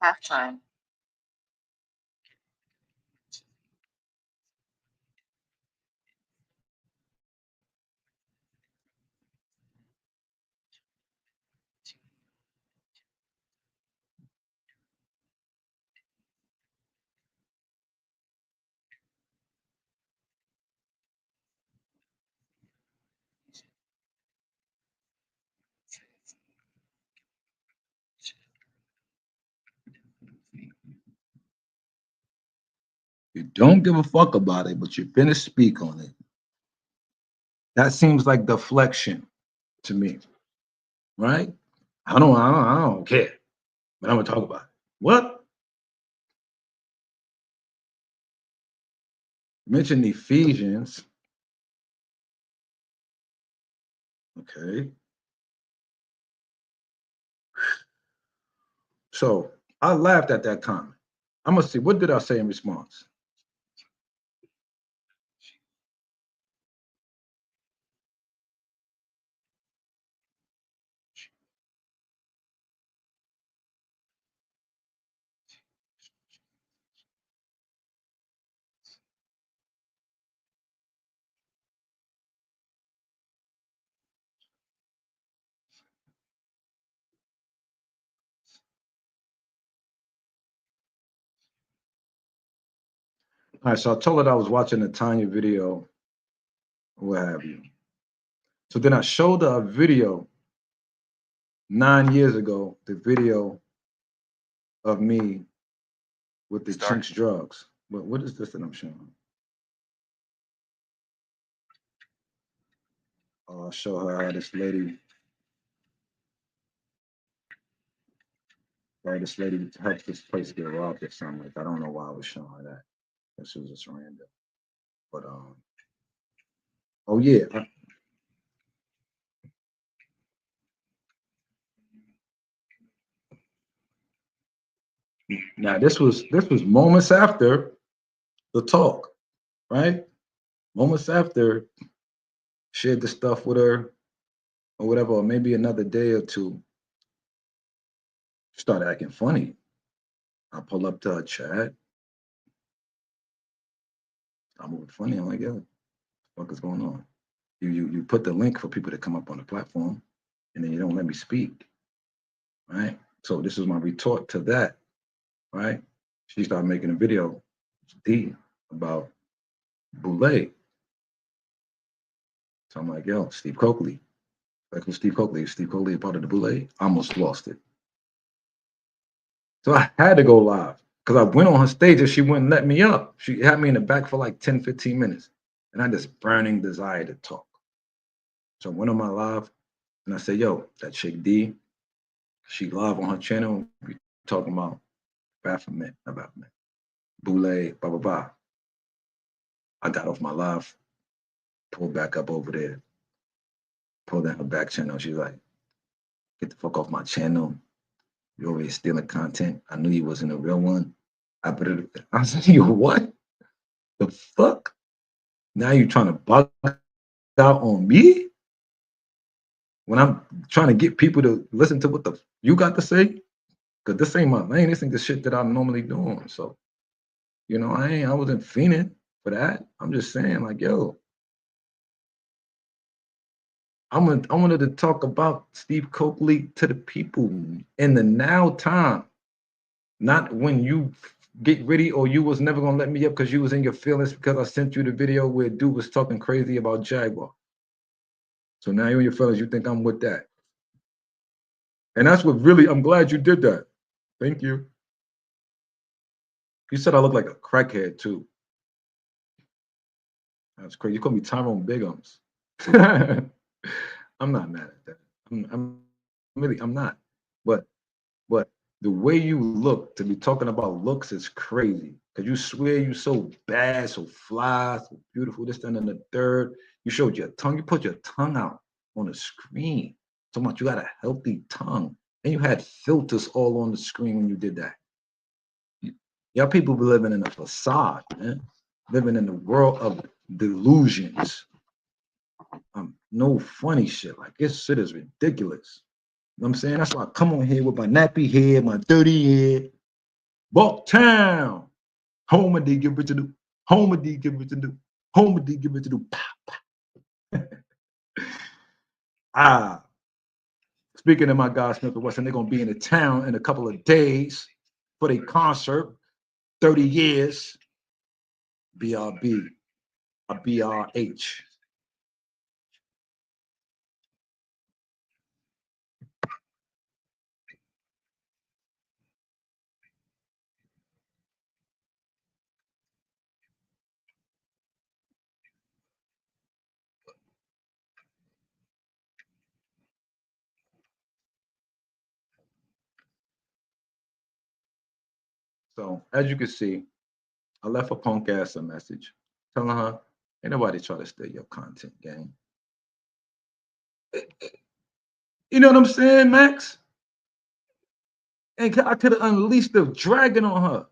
Speaker 2: Halftime.
Speaker 1: You don't give a fuck about it, but you're gonna speak on it. That seems like deflection to me, right? I don't care, but I'm gonna talk about it. What? Mention Ephesians. Okay. So I laughed at that comment. I'm gonna see. What did I say in response? All right, so I told her that I was watching the Tanya video, or what have you. So then I showed her a video 9 years ago, the video of me with the Chinks drugs. But what is this that I'm showing? I'll show her how this lady helped this place get robbed or something. Like I don't know why I was showing her that. This was just random. But oh yeah. Now this was moments after the talk, right? Moments after shared the stuff with her or whatever, or maybe another day or two, started acting funny. I pull up to her chat. I'm moving funny. I'm like, yo, what is going on? You put the link for people to come up on the platform, and then you don't let me speak, right? So this is my retort to that, right? She started making a video, D, about Boulay. So I'm like, yo, Steve Coakley. Like, who's Steve Coakley? Is Steve Coakley a part of the Boulay? I almost lost it. So I had to go live because I went on her stage and she wouldn't let me up. She had me in the back for like 10, 15 minutes. And I had this burning desire to talk. So I went on my live and I said, yo, that chick D, she live on her channel. We talking about Baphomet, not Baphomet, Boulay, blah, blah, blah. I got off my live, pulled back up over there, pulled in her back channel. She's like, get the fuck off my channel. You're always stealing content. I knew you wasn't a real one. I said, yo, what the fuck? Now you trying to bug out on me when I'm trying to get people to listen to what the you got to say? Because this ain't my lane. This ain't the shit that I'm normally doing. So, I wasn't fiending for that. I'm just saying, like, yo, I wanted to talk about Steve Coakley to the people in the now time, not when you get ready or you was never gonna let me up because you was in your feelings because I sent you the video where dude was talking crazy about Jaguar. So now you're in your feelings, you think I'm with that. And that's what really, I'm glad you did that. Thank you. You said I look like a crackhead too. That's crazy. You call me Tyrone Bigums. I'm not mad at that. I'm not. But the way you look to be talking about looks is crazy. Cause you swear you so bad, so fly, so beautiful, this, that, and the third. You showed your tongue, you put your tongue out on the screen. Talking about you got a healthy tongue. And you had filters all on the screen when you did that. Y'all people be living in a facade, man. Living in the world of delusions. No funny shit. Like this shit is ridiculous. You know what I'm saying? That's why I come on here with my nappy head, my dirty head. Bucktown. Home of D give it to do. Home of D give it to do. Home of D give it to do. Ah. Speaking of my guy Smith and Wesson, they're gonna be in the town in a couple of days for their concert. 30 years. BRB. A BRH. So as you can see, I left a punk ass a message telling her, ain't nobody try to steal your content, gang. You know what I'm saying, Max? And I could have unleashed the dragon on her.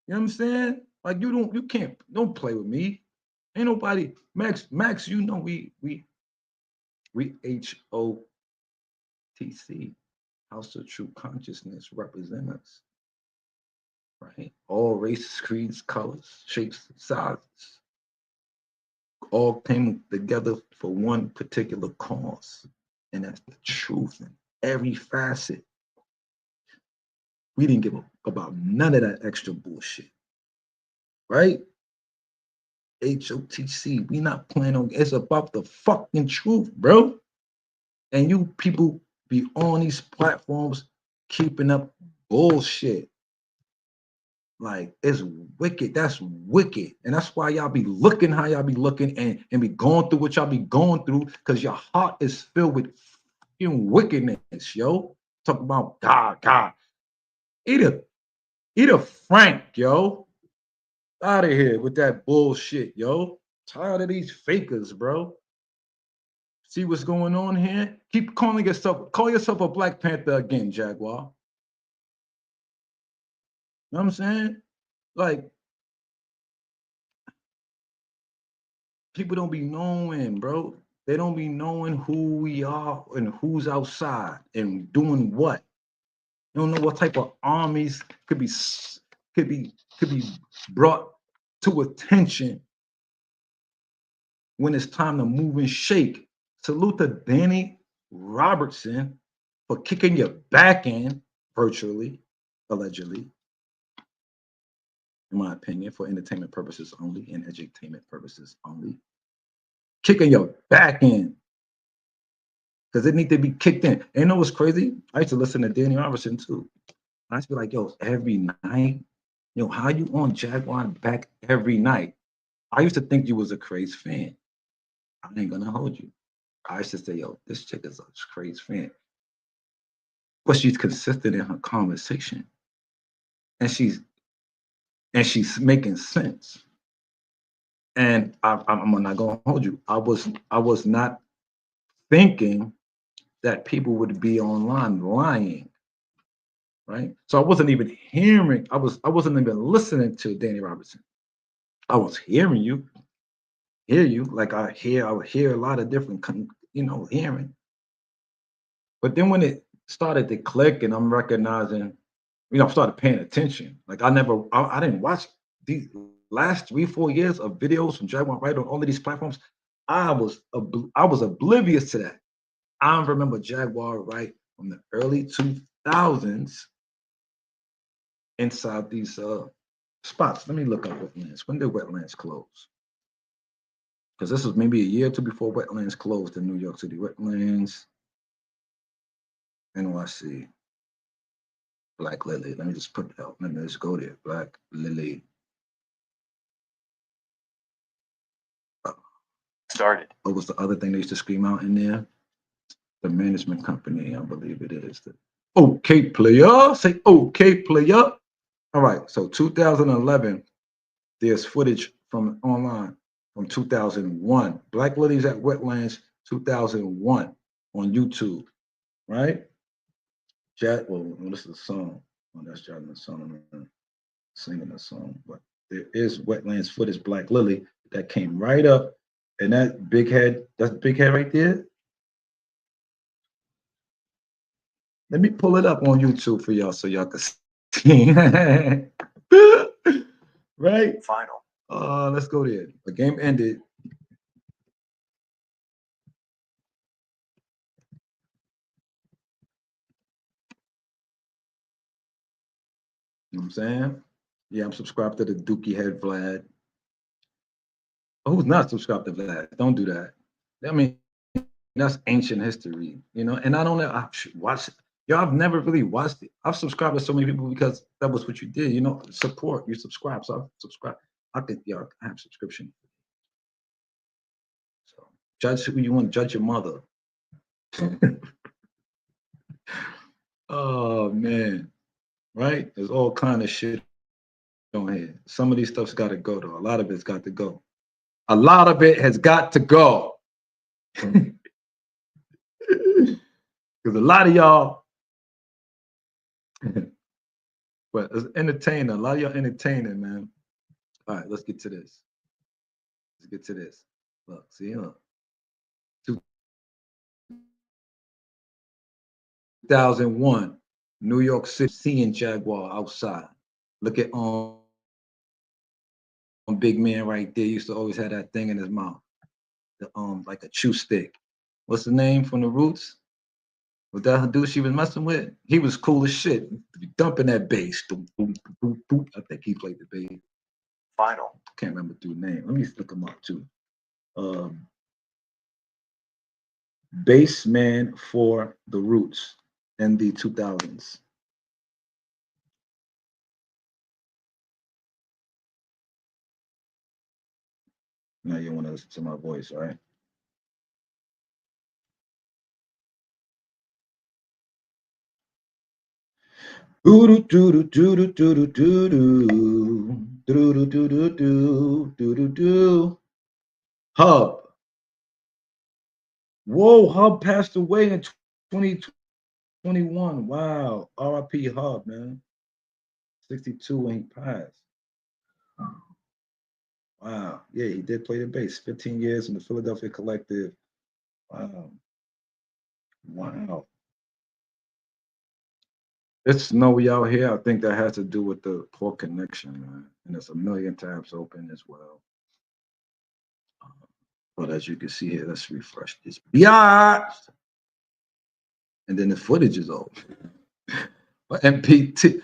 Speaker 1: You know what I'm saying? Like you can't don't play with me. Ain't nobody Max. You know we HOTC House of True Consciousness represent us, right? All races, creeds, colors, shapes, sizes, all came together for one particular cause, and that's the truth in every facet. We didn't give a about none of that extra bullshit, right? HOTC, we not playing on. It's about the fucking truth, bro. And you people be on these platforms keeping up bullshit. Like it's wicked. That's wicked. And that's why y'all be looking how y'all be looking and be going through what y'all be going through because your heart is filled with fucking wickedness, yo. Talk about God. Eat a Frank, yo. Out of here with that bullshit, yo. Tired of these fakers, bro. See what's going on here? Keep calling yourself, call yourself a Black Panther again, Jaguar. You know what I'm saying? Like, people don't be knowing, bro. They don't be knowing who we are and who's outside and doing what. You don't know what type of armies could be brought to attention when it's time to move and shake. Salute to Dani Robertson for kicking your back in virtually, allegedly, in my opinion, for entertainment purposes only and edutainment purposes only. Kicking your back in because it need to be kicked in. And you know what's crazy? I used to listen to Dani Robertson too. I used to be like, yo, every night, yo, how you on Jaguar back every night? I used to think you was a crazy fan. I ain't gonna hold you. I used to say, yo, this chick is a crazy fan. But she's consistent in her conversation. And she's making sense. And I'm not gonna hold you. I was not thinking that people would be online lying, right? So I wasn't even hearing. I wasn't even listening to Dani Robertson. I was hearing you, hear you, like I would hear a lot of different, hearing. But then when it started to click, and I'm recognizing, I started paying attention. Like I didn't watch these last 3-4 years of videos from Jaguar Wright on all of these platforms. I was oblivious to that. I remember Jaguar Wright from the early 2000s inside these spots. Let me look up Wetlands. When did Wetlands close? Because this was maybe a year or two before Wetlands closed in New York City. Wetlands, NYC, Black Lily. Let me just put it out. Let me just go there. Black Lily.
Speaker 2: Started.
Speaker 1: What was the other thing they used to scream out in there? The management company, I believe it is. The OK Player. Say OK Player. All right. So 2011, there's footage from online from 2001. Black Lilies at Wetlands 2001 on YouTube, right? This is a song. Oh, that's jotting the song. I'm singing the song, but there is Wetlands footage, Black Lily, that came right up, and that big head, that's big head right there. Let me pull it up on YouTube for y'all so y'all can see. Right?
Speaker 2: Final.
Speaker 1: Let's go there. The game ended. You know what I'm saying? Yeah, I'm subscribed to the Dookie Head Vlad. Who's not subscribed to Vlad? Don't do that. I mean, that's ancient history, and I don't know. I watch it. Y'all have never really watched it. I've subscribed to so many people because that was what you did, support. You subscribe. So I subscribe. I have subscription. So judge who you want, judge your mother. Oh man. Right? There's all kind of shit on here. Some of these stuff's got to go though. A lot of it's got to go. A lot of it has got to go. Because a lot of y'all But it's entertaining. A lot of y'all entertaining, man. All right, let's get to this. Let's get to this. Look, see, look. 2001, New York City, seeing Jaguar outside. Look at big man right there. Used to always have that thing in his mouth, the like a chew stick. What's the name from the Roots? Was that the dude she was messing with? He was cool as shit. Dumping that bass. Boom, boom, boom, boom. I think he played the bass. Final. Can't remember the name. Let me look him up too. Bass man for the Roots in the 2000s. Now you want to listen to my voice, right? Do do do do do do do do do do do do do do. Hub. Whoa, Hub passed away in 2021. Wow. R.I.P. Hub, man. 62 when he passed. Wow. Yeah, he did play the bass. 15 years in the Philadelphia Collective. Wow. Wow. It's snowy out here. I think that has to do with the poor connection, man. And it's a million tabs open as well. But as you can see here, let's refresh this. Yeah. And then the footage is off. But MPG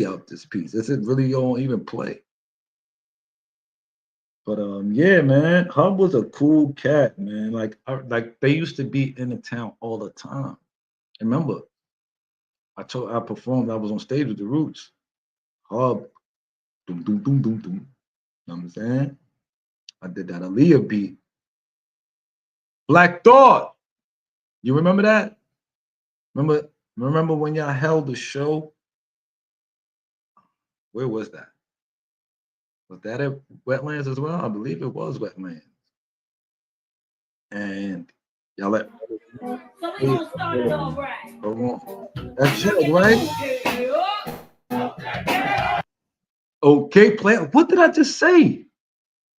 Speaker 1: out this piece. Is it really don't even play? But yeah, man, Hub was a cool cat, man. Like they used to be in the town all the time. Remember, I performed. I was on stage with the Roots. Hub, doom doom doom doom doom. You know what I'm saying? I did that Aaliyah beat. Black Thought. You remember that? Remember when y'all held the show? Where was that? Was that at Wetlands as well? I believe it was Wetlands. And y'all let. So we gonna start it off right. That's it, right? Okay, player. What did I just say?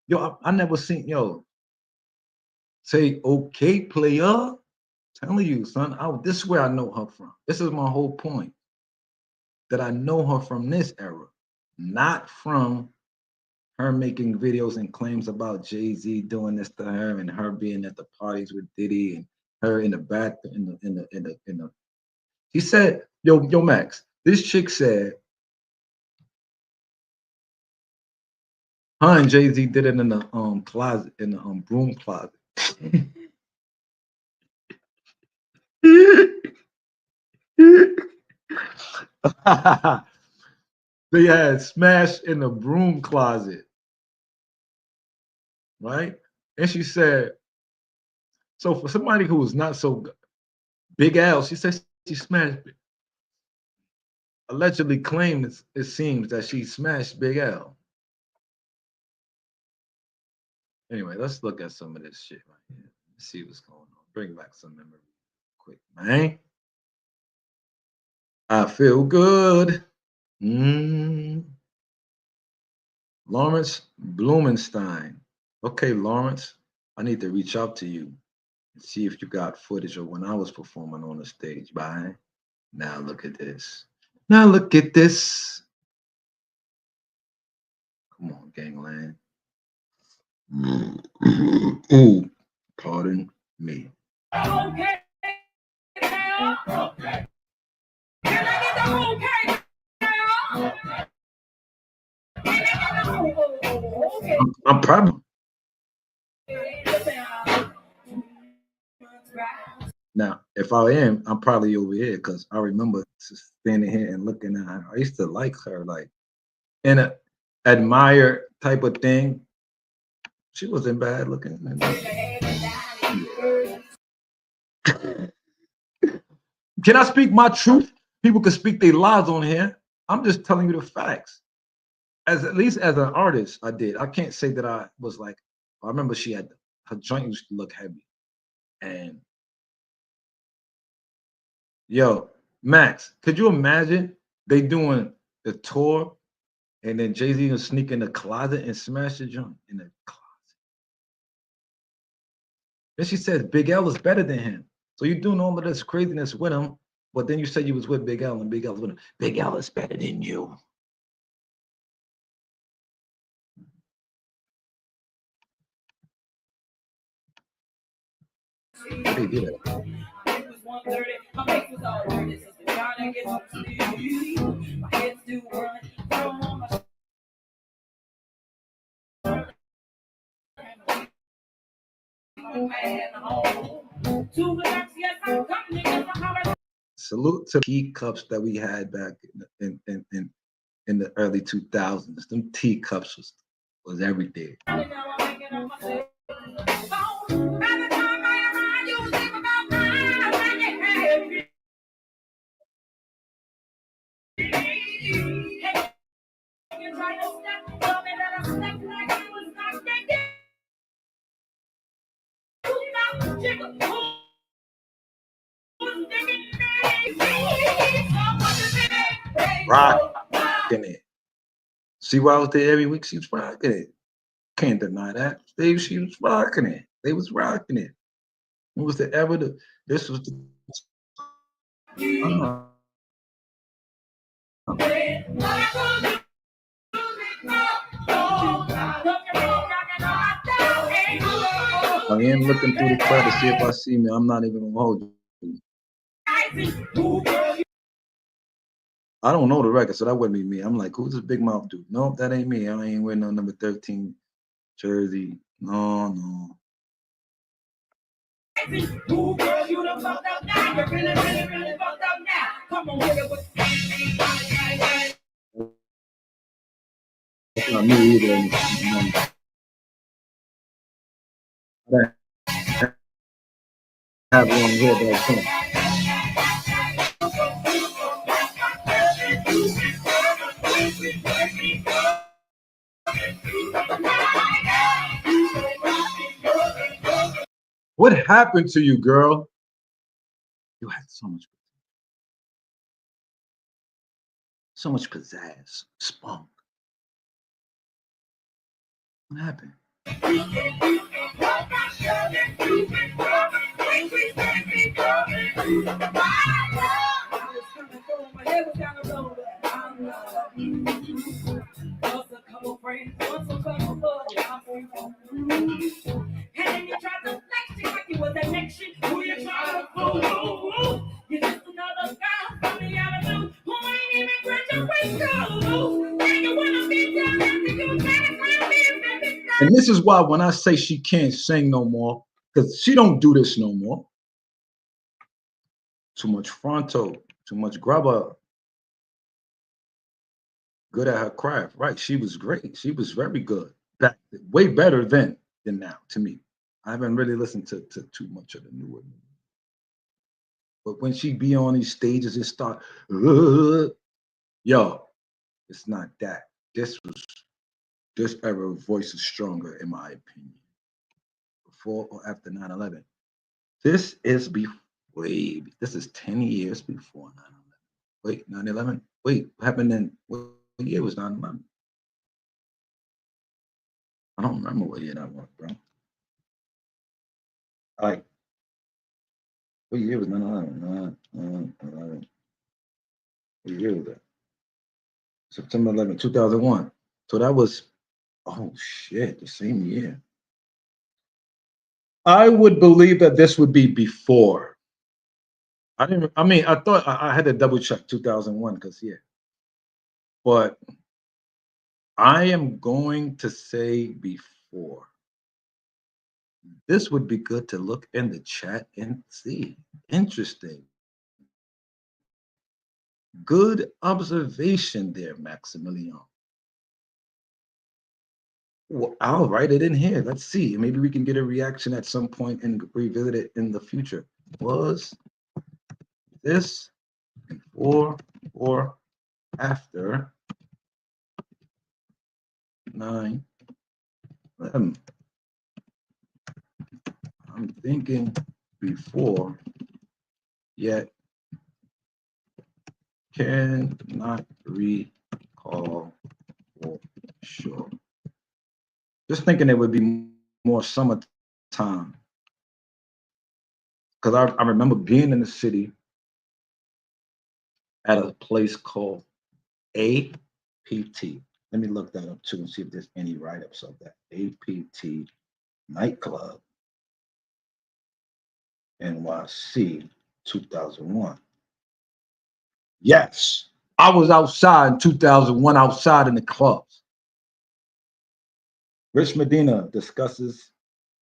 Speaker 1: Yo, I never seen say okay, player. Telling you, son. This is where I know her from. This is my whole point. That I know her from this era, not from her making videos and claims about Jay-Z doing this to her and her being at the parties with Diddy and her in the back in the. She said, yo Max, this chick said her and Jay-Z did it in the closet, in the broom closet. They had smashed in the broom closet, right? And she said, so for somebody who was not so Big Al, she said she smashed, allegedly claimed it seems that she smashed Big Al. Anyway, let's look at some of this shit right here. Let's see what's going on. Bring back some memory quick, man. I feel good. Lawrence Blumenstein. Okay, Lawrence, I need to reach out to you and see if you got footage of when I was performing on the stage. Bye. Now look at this. Now look at this. Come on, gangland. Ooh, pardon me. Okay. Okay. Can I get the okay? I'm probably. Now, if I am, I'm probably over here because I remember standing here and looking at her. I used to like her, like in a admire type of thing. She wasn't bad looking. Can I speak my truth? People can speak their lies on here. I'm just telling you the facts. At least as an artist, I did. I can't say that I was like. I remember she had her joint used to look heavy, and yo, Max, could you imagine they doing the tour, and then Jay-Z gonna sneak in the closet and smash the joint in the closet. Then she says Big L is better than him. So you're doing all of this craziness with him, but then you said you was with Big L and Big L was with him. Big L is better than you. How they do that? Salute to the teacups that we had back in the early 2000s. Them teacups was everything. Rocking it. See why I was there every week? She was rocking it. Can't deny that. She was rocking it. They was rocking it. What was the ever the this was the I am looking through the crowd to see if I see me. I'm not even gonna hold you. I don't know the record, so that wouldn't be me. I'm like, who's this big mouth dude? Nope, that ain't me. I ain't wearing no number 13 jersey. No. Ooh, girl, you done fucked up now. You're really fucked up now. Come on, hit it with that's not me either. I have long hair, but I can't. What happened to you, girl? You had so much pizzazz, spunk. What happened? And this is why when I say she can't sing no more, because she don't do this no more. Too much fronto, too much grubber. Good at her craft, right? She was great. She was very good. That way better than now to me. I haven't really listened to too much of the newer. But when she be on these stages and start, yo, it's not that. This era of voice is stronger, in my opinion. Before or after 9/11. This is this is 10 years before 9/11. Wait, 9/11? Wait, what happened then? What year was 9/11? I don't remember what year that was, bro. Like, what year was 9/11? 9/11. What year was that? September 11, 2001. So that was, oh shit, the same year. I would believe that this would be before. I thought I had to double check 2001 because, yeah. But I am going to say before. This would be good to look in the chat and see. Interesting. Good observation there, Maximilian. Well, I'll write it in here. Let's see. Maybe we can get a reaction at some point and revisit it in the future. Was this before or after 9/11? I'm thinking before, yet Cannot recall for sure. Just thinking it would be more summertime. Because I remember being in the city at a place called APT. Let me look that up too and see if there's any write-ups of that. APT nightclub, NYC, 2001. Yes, I was outside in 2001, outside in the clubs. Rich Medina discusses.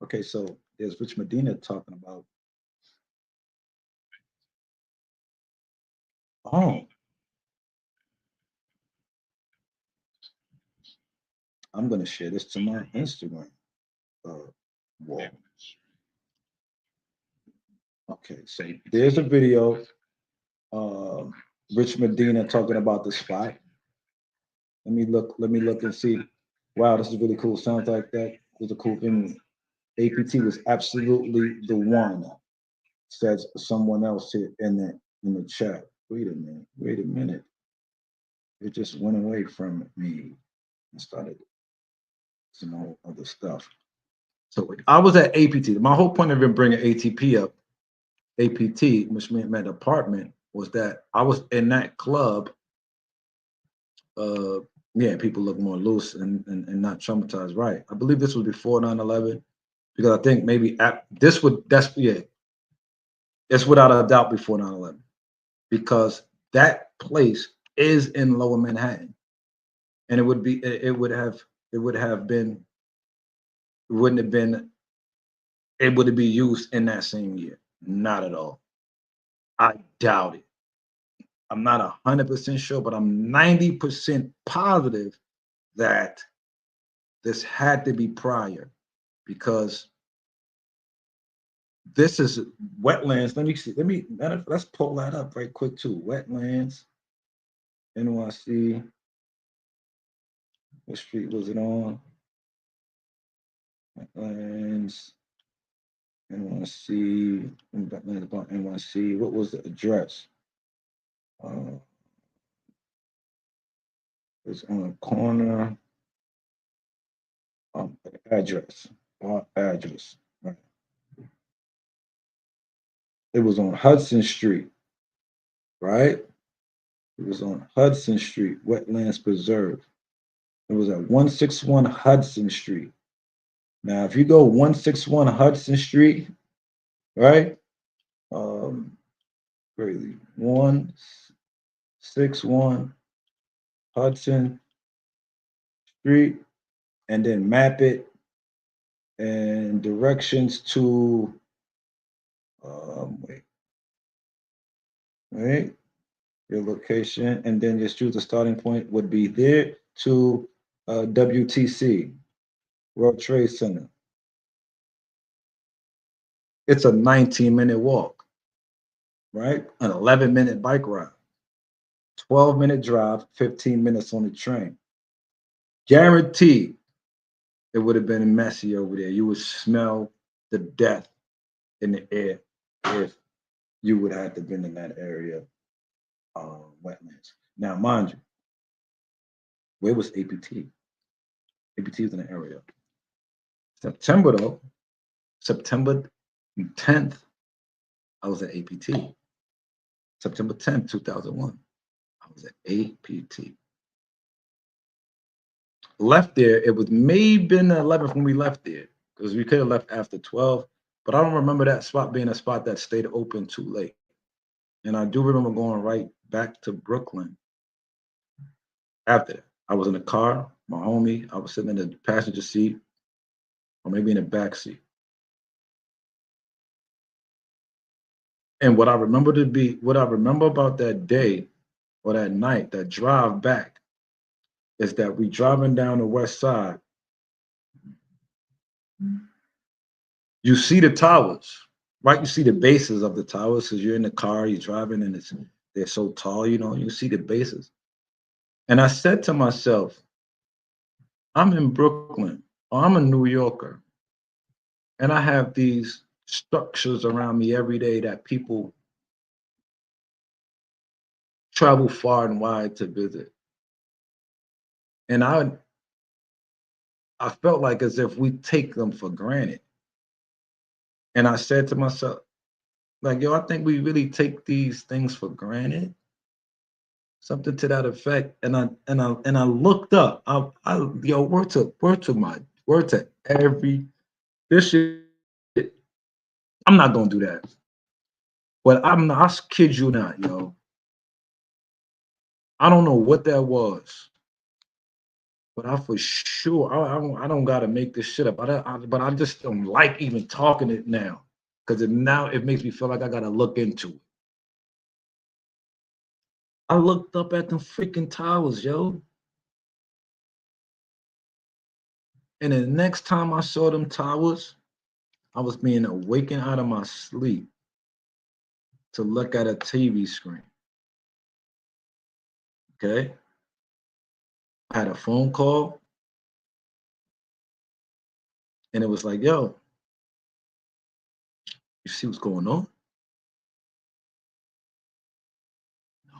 Speaker 1: Okay, so there's Rich Medina talking about. Oh, I'm gonna share this to my Instagram wall. Okay, so there's a video. Uh, Rich Medina talking about the spot. Let me look. Let me look and see. Wow, this is really cool. Sounds like that was a cool thing. APT was absolutely the one. Says someone else here in the chat. Wait a minute. Wait a minute. It just went away from me and started some whole other stuff. So I was at APT. My whole point of even bringing ATP up, APT, which meant apartment, was that I was in that club. Yeah, people look more loose and not traumatized. Right. I believe this was before 9/11 because I think maybe it's without a doubt before 9/11 because that place is in Lower Manhattan, and it would have been it wouldn't have been able to be used in that same year. Not at all. I doubt it. I'm not 100% sure, but I'm 90% positive that this had to be prior because this is wetlands. Let me see. Let's pull that up right quick too. Wetlands, NYC. What street was it on? Wetlands, NYC. Wetlands about NYC. What was the address? It's on a corner. Address. Address. Right. It was on Hudson Street, right? It was on Hudson Street, Wetlands Preserve. It was at 161 Hudson Street. Now, if you go 161 Hudson Street, right? Crazy. 161 Hudson Street, and then map it and directions to wait, your location, and then just choose the starting point would be there to WTC, World Trade Center. It's a 19-minute walk, right? An 11-minute bike ride, 12-minute drive, 15 minutes on the train. Guaranteed it would have been messy over there. You would smell the death in the air if you would have to been in that area, wetlands. Now, mind you, where was APT? APT was in the area. September though, September 10th, I was at APT. September 10th, 2001, I was at APT. Left there, it was maybe been the 11th when we left there because we could have left after 12, but I don't remember that spot being a spot that stayed open too late. And I do remember going right back to Brooklyn after that. I was in the car, my homie, I was sitting in the passenger seat or maybe in the back seat. And what I remember about that day or that night, that drive back, is that we driving down the west side. You see the towers, right? You see the bases of the towers because you're in the car, you're driving, and they're so tall, you see the bases. And I said to myself, I'm in Brooklyn, or I'm a New Yorker, and I have these structures around me every day that people travel far and wide to visit. And I felt like as if we take them for granted. And I said to myself, like, yo, I think we really take these things for granted. Something to that effect. And I looked up. Yo, word to every this shit. I'm not gonna do that. But I kid you not, yo. I don't know what that was, but I for sure I don't gotta make this shit up. But I just don't like even talking it now because now it makes me feel like I gotta look into it. I looked up at them freaking towers, yo. And the next time I saw them towers, I was being awakened out of my sleep to look at a TV screen. Okay. I had a phone call and it was like, yo, you see what's going on?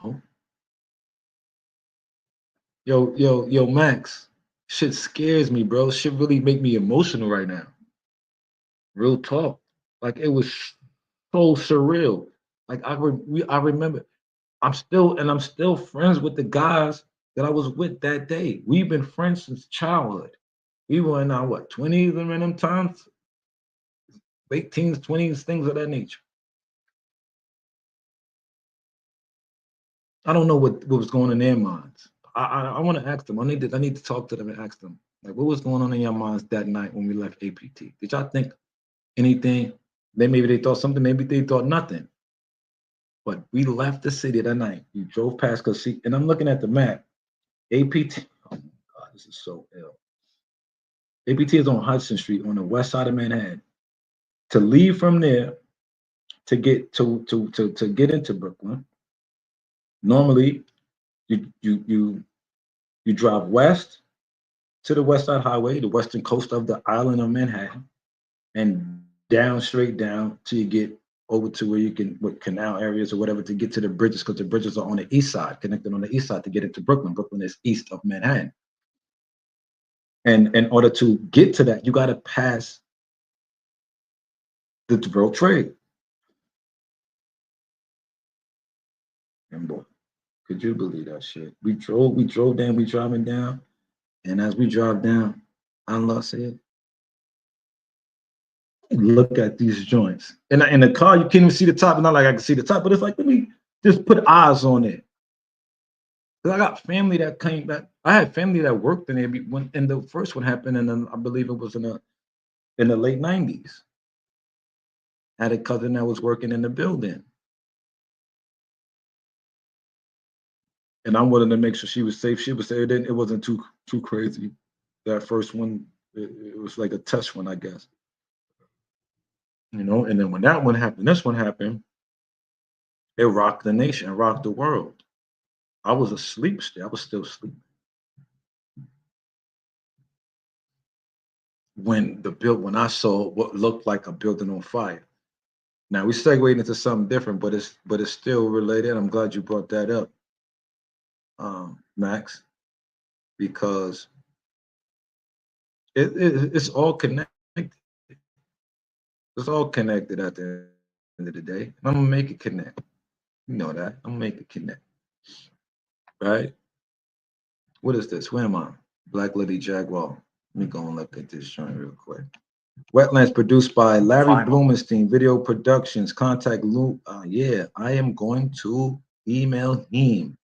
Speaker 1: No. Yo, Max, shit scares me, bro. Shit really make me emotional right now. Real talk. Like it was so surreal. Like I remember I'm still friends with the guys that I was with that day. We've been friends since childhood. We were in our what 20s and in them times, late teens, 20s, things of that nature. I don't know what was going on in their minds. I want to ask them. I need to talk to them and ask them like what was going on in your minds that night when we left APT. Did y'all think anything? Then maybe they thought something. Maybe they thought nothing. But we left the city that night. We drove past because see, and I'm looking at the map. APT. Oh my God, this is so ill. APT is on Hudson Street on the west side of Manhattan. To leave from there to get to get into Brooklyn, normally you drive west to the West Side Highway, the western coast of the island of Manhattan, and down straight down till you get over to where you can with canal areas or whatever to get to the bridges because the bridges are on the east side, connected on the east side to get into Brooklyn. Brooklyn is east of Manhattan. And in order to get to that, you got to pass the World Trade. And boy, could you believe that shit? We drove down, we driving down, and as we drive down, Allah said, look at these joints. And in the car, you can't even see the top. It's not like I can see the top, but it's like, let me just put eyes on it. Because I got family that came back. I had family that worked in there when and the first one happened, and then I believe it was in the late 90s. I had a cousin that was working in the building. And I wanted to make sure she was safe. She was safe. It wasn't too crazy. That first one, it was like a test one, I guess. And then when that one happened, this one happened, it rocked the nation, it rocked the world. I was asleep still. I was still asleep when I saw what looked like a building on fire. Now we segued into something different, but it's still related. I'm glad you brought that up, Max, because it's all connected. It's all connected at the end of the day. I'm gonna make it connect. You know that. I'm gonna make it connect. Right? What is this? Where am I? Black Lady Jaguar. Let me go and look at this joint real quick. Wetlands produced by Larry Blumenstein, Video Productions. Contact Lou. Yeah, I am going to email him.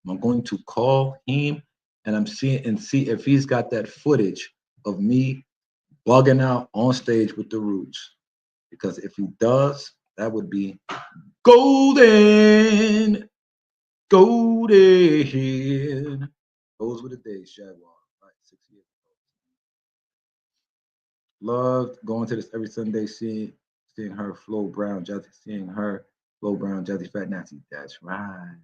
Speaker 1: I'm going to call him and see if he's got that footage of me bugging out on stage with the Roots. Because if he does, that would be golden. Golden. Those were the days, Jaguar. Right, 6 years ago. Loved going to this every Sunday, seeing her Flo Brown, Jazzy, seeing her Flo Brown, Jazzy Fat Nasty. That's right.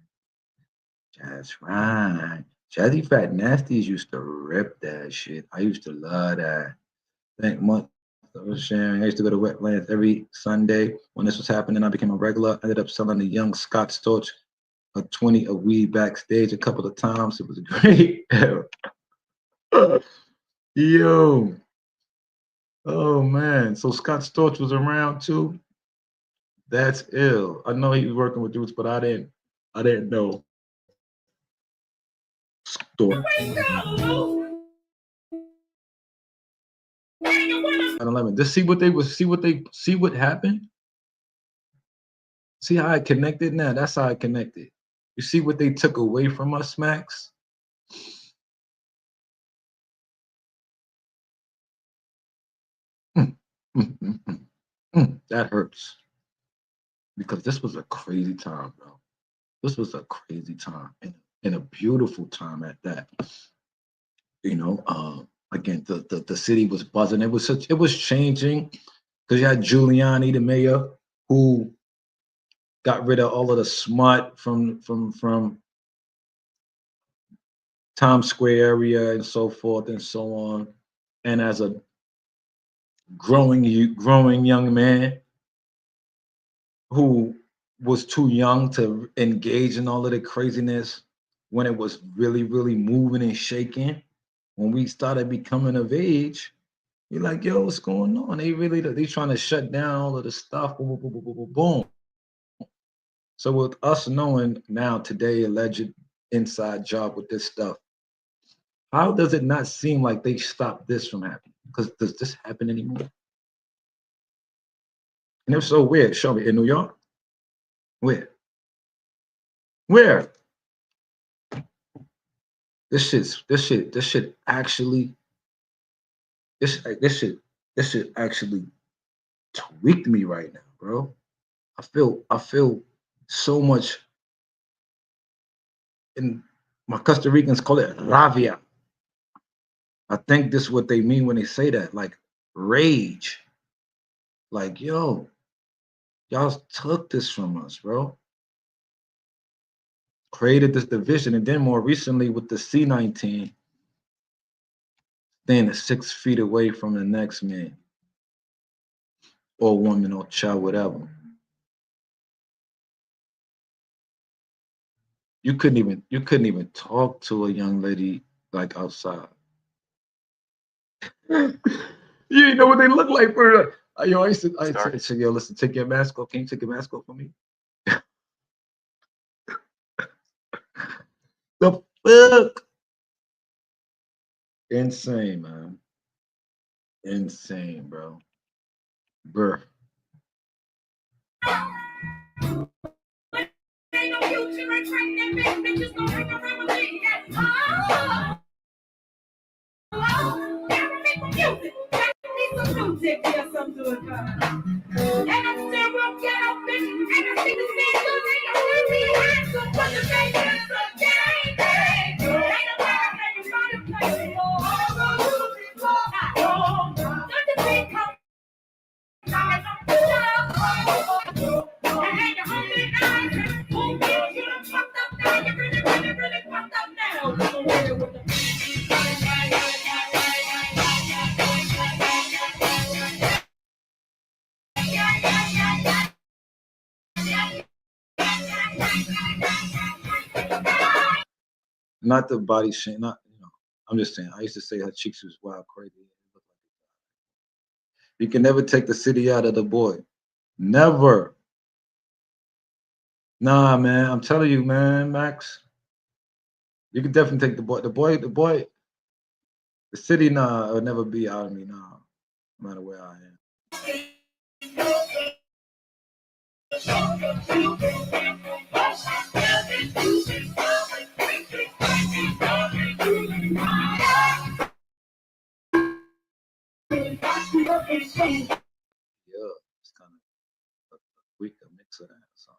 Speaker 1: That's right. Jazzy Fat Nasties used to rip that shit. I used to love that. Thank month I was sharing. I used to go to Wetlands every Sunday. When this was happening, I became a regular. I ended up selling the Young Scott's torch a weed backstage a couple of times. It was a great era. Yo. Oh man. So Scott Storch was around too. That's ill. I know he was working with dudes, but I didn't know Storch. 9/11. Just see what happened. See how I connected now? That's how I connected. You see what they took away from us, Max? Mm, mm, mm, mm, that hurts. Because this was a crazy time, bro. This was a crazy time and a beautiful time at that. You know, again, the city was buzzing. It was changing because you had Giuliani, the mayor, who got rid of all of the smut from Times Square area and so forth and so on. And as a growing young man who was too young to engage in all of the craziness when it was really, really moving and shaking. When we started becoming of age, you're like, yo, what's going on? They trying to shut down all of the stuff. Boom, boom, boom, boom, boom, boom. So with us knowing now today, alleged inside job with this stuff, how does it not seem like they stopped this from happening? Because does this happen anymore? And if so, where? Show me. In New York? Where? Where? This shit actually this shit actually tweaked me right now, bro. I feel so much, in my Costa Ricans call it rabia. I think this is what they mean when they say that, like rage. Like, yo, y'all took this from us, bro. Created this division, and then more recently with the C-19, staying 6 feet away from the next man or woman or child, whatever. You couldn't even talk to a young lady like outside. You didn't know what they look like for. Yo, I used to say, yo, listen, take your mask off. Can you take your mask off for me? The fuck? Insane, man. Insane, bro. Bruh. Ain't no future in training, bitches gonna hang around with me. Gotta make music. Gotta need some music. Yes, I'm doing fine. And I'm still gonna get up and I see the same thing. I'm gonna be handsome, but the baby is a game. Ain't nobody playing by the place anymore. Don't you think I'm not the body shame, not I'm just saying. I used to say her cheeks was wild crazy. You can never take the city out of the boy. Never. Nah, man. I'm telling you, man, Max. You can definitely take the boy. The boy. The city, nah, will never be out of me, nah. No matter where I am. Yeah, it's kind of a weaker mix of that. So.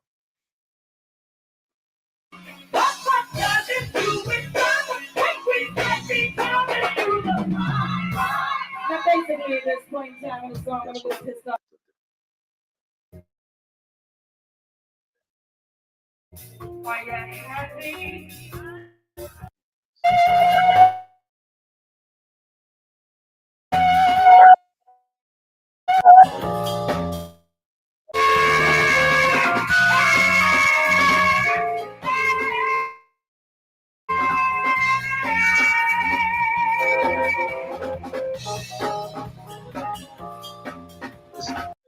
Speaker 2: Now, basically, at this point in time, the song was pissed off. Why you happy?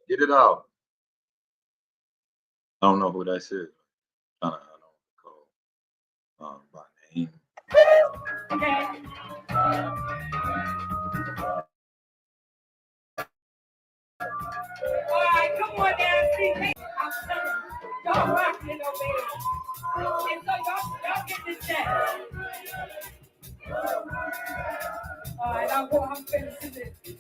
Speaker 1: Get it out. I don't know who that is. I don't call by name.
Speaker 2: Okay. All right, come on down, see. I'm telling you, y'all rocking over here. And so y'all get this down. All right, I'm finishing this.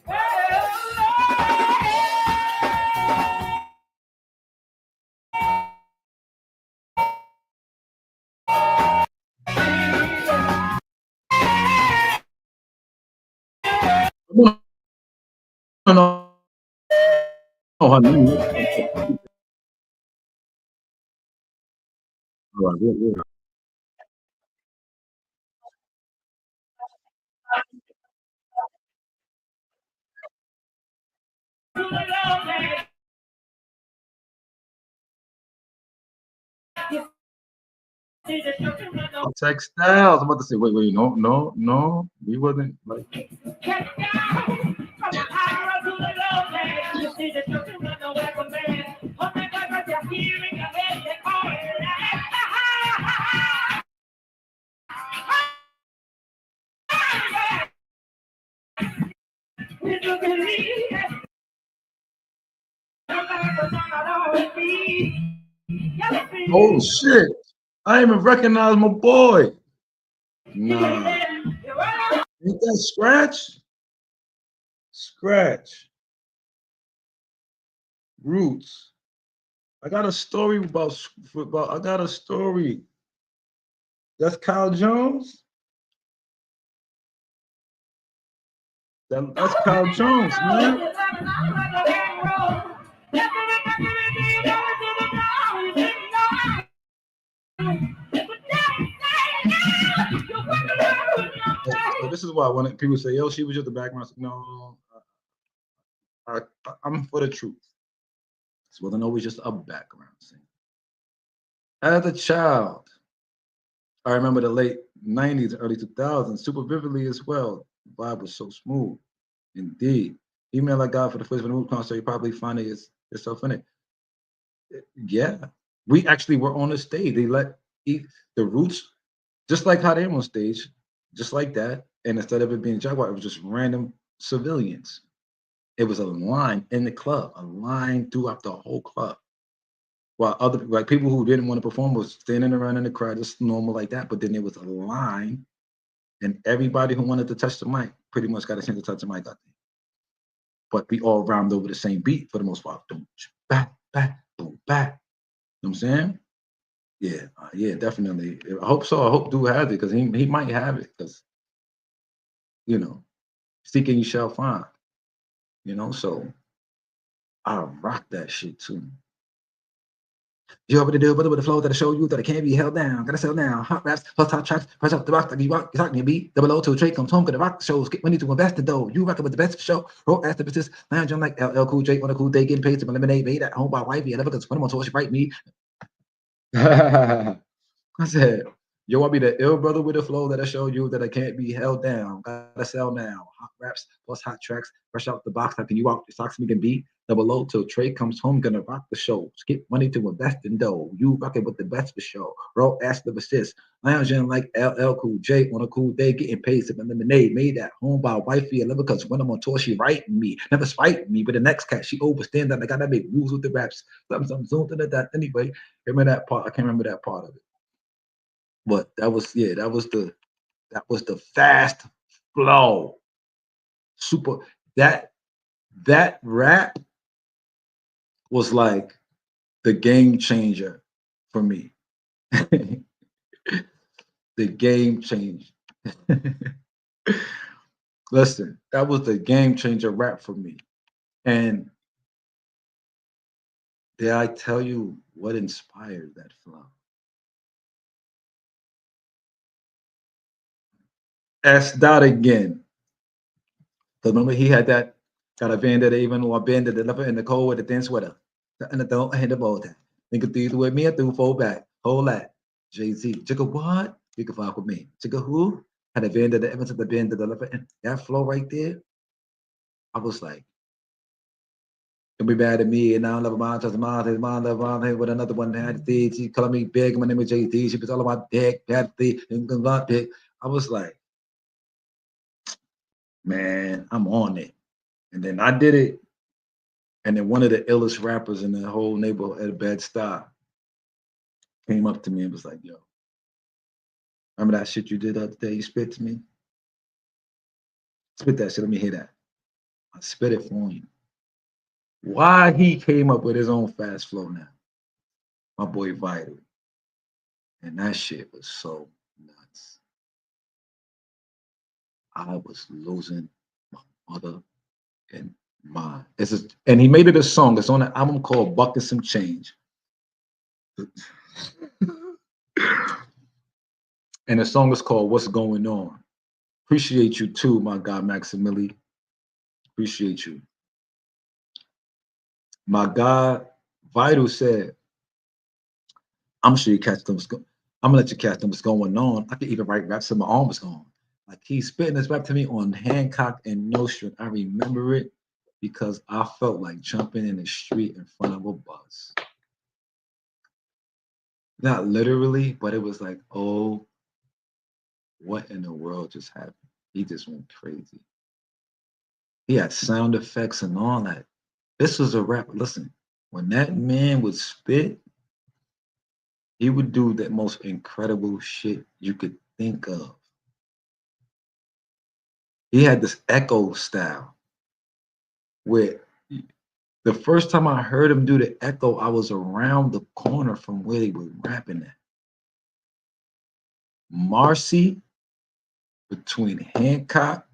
Speaker 1: No, honey. Textiles. I'm about to say, wait, no. We wasn't like. Oh shit! I even recognize my boy. Nah, ain't that Scratch? Scratch. Roots. I got a story about. I got a story. That's Kyle Jones. That's Kyle Jones, man. So this is why when people say, "Yo, she was just the background," no, I'm for the truth. This wasn't always just a background singer. As a child, I remember the late '90s, early 2000s, super vividly as well. The vibe was so smooth. Indeed. Email like God for the first Move concert, you probably find yourself in it. Yeah. We actually were on the stage. They let the Roots, just like how they were on stage, just like that. And instead of it being Jaguar, it was just random civilians. It was a line in the club, a line throughout the whole club. While other like people who didn't want to perform was standing around in the crowd, just normal like that. But then there was a line, and everybody who wanted to touch the mic pretty much got a chance to touch the mic, I think. But we all rhymed over the same beat for the most part. Boom, back, boom, back. You know what I'm saying? Yeah, definitely. I hope so. I hope Dude has it because he might have it because seeking you shall find. So I rock that shit too. You over to do with the flow that'll show you that it can't be held down. Gotta sell now. Hot raps, plus hot tracks, press up the rock like you rock, you're talking to beat. Double O to a trade comes home, gonna rock the shows. Get money to invest in dough. You rockin' with the best for show. Roll ass emphasis. Lounge on like LL Cool J on a cool day, getting paid to my lemonade made at home by wifey. I never could swim on tour, she write me. I said, yo, I'll be the ill brother with the flow that'll show you that I can't be held down. Gotta sell now. Hot raps plus hot tracks. Fresh out the box. How can you walk your socks? Me can be double O till Trey comes home. Gonna rock the show. Skip money to invest in dough. You rockin' with the best for show. Roll ass to assist. Lounging like LL Cool J on a cool day, getting paid. Sipping lemonade. Made at home by wifey. I love her because when I'm on tour, she writing me. Never spiting me. But the next cat, she overstand that. I gotta make rules with the raps. Something, that. Anyway, remember that part? I can't remember that part of it. But that was the fast flow. Super that rap was like the game changer for me. The game changer. Listen, that was the game changer rap for me. And did I tell you what inspired that flow? S dot again. Remember he had that got a band that even or band that left in the cold with a thin sweater. And the don't and the bow tie. Think of these with me and through fold back. Whole lot. Jay-Z. Chicka what? You can fuck with me. Chicka who? Had a band that ever to the band that left in that flow right there. I was like, Don't be mad at me, and I don't love mine, just mine, his mom, love mine, with another one had the she calling me big, my name is JD, she was all about dick, that the and dick. I was like, man, I'm on it. And then I did it, and then one of the illest rappers in the whole neighborhood at Bed-Stuy came up to me and was like, yo, remember that shit you did the other day? You spit to me? Spit that shit, let me hear that. I spit it for you. Why he came up with his own fast flow now? My boy Vital. And that shit was so nuts. I was losing my mother and mind. And he made it a song. It's on an album called Bucket Some Change. And the song is called What's Going On. Appreciate you too, my guy Maximili. Appreciate you. My guy Vital said, I'm sure you catch them. I'm gonna let you catch them what's going on. I can even write raps in my arm was gone. Like he's spitting this rap to me on Hancock and Nostrand. I remember it because I felt like jumping in the street in front of a bus. Not literally, but it was like, oh, what in the world just happened? He just went crazy. He had sound effects and all that. This was a rap. Listen, when that man would spit, he would do the most incredible shit you could think of. He had this echo style where the first time I heard him do the echo, I was around the corner from where he was rapping at. Marcy, between Hancock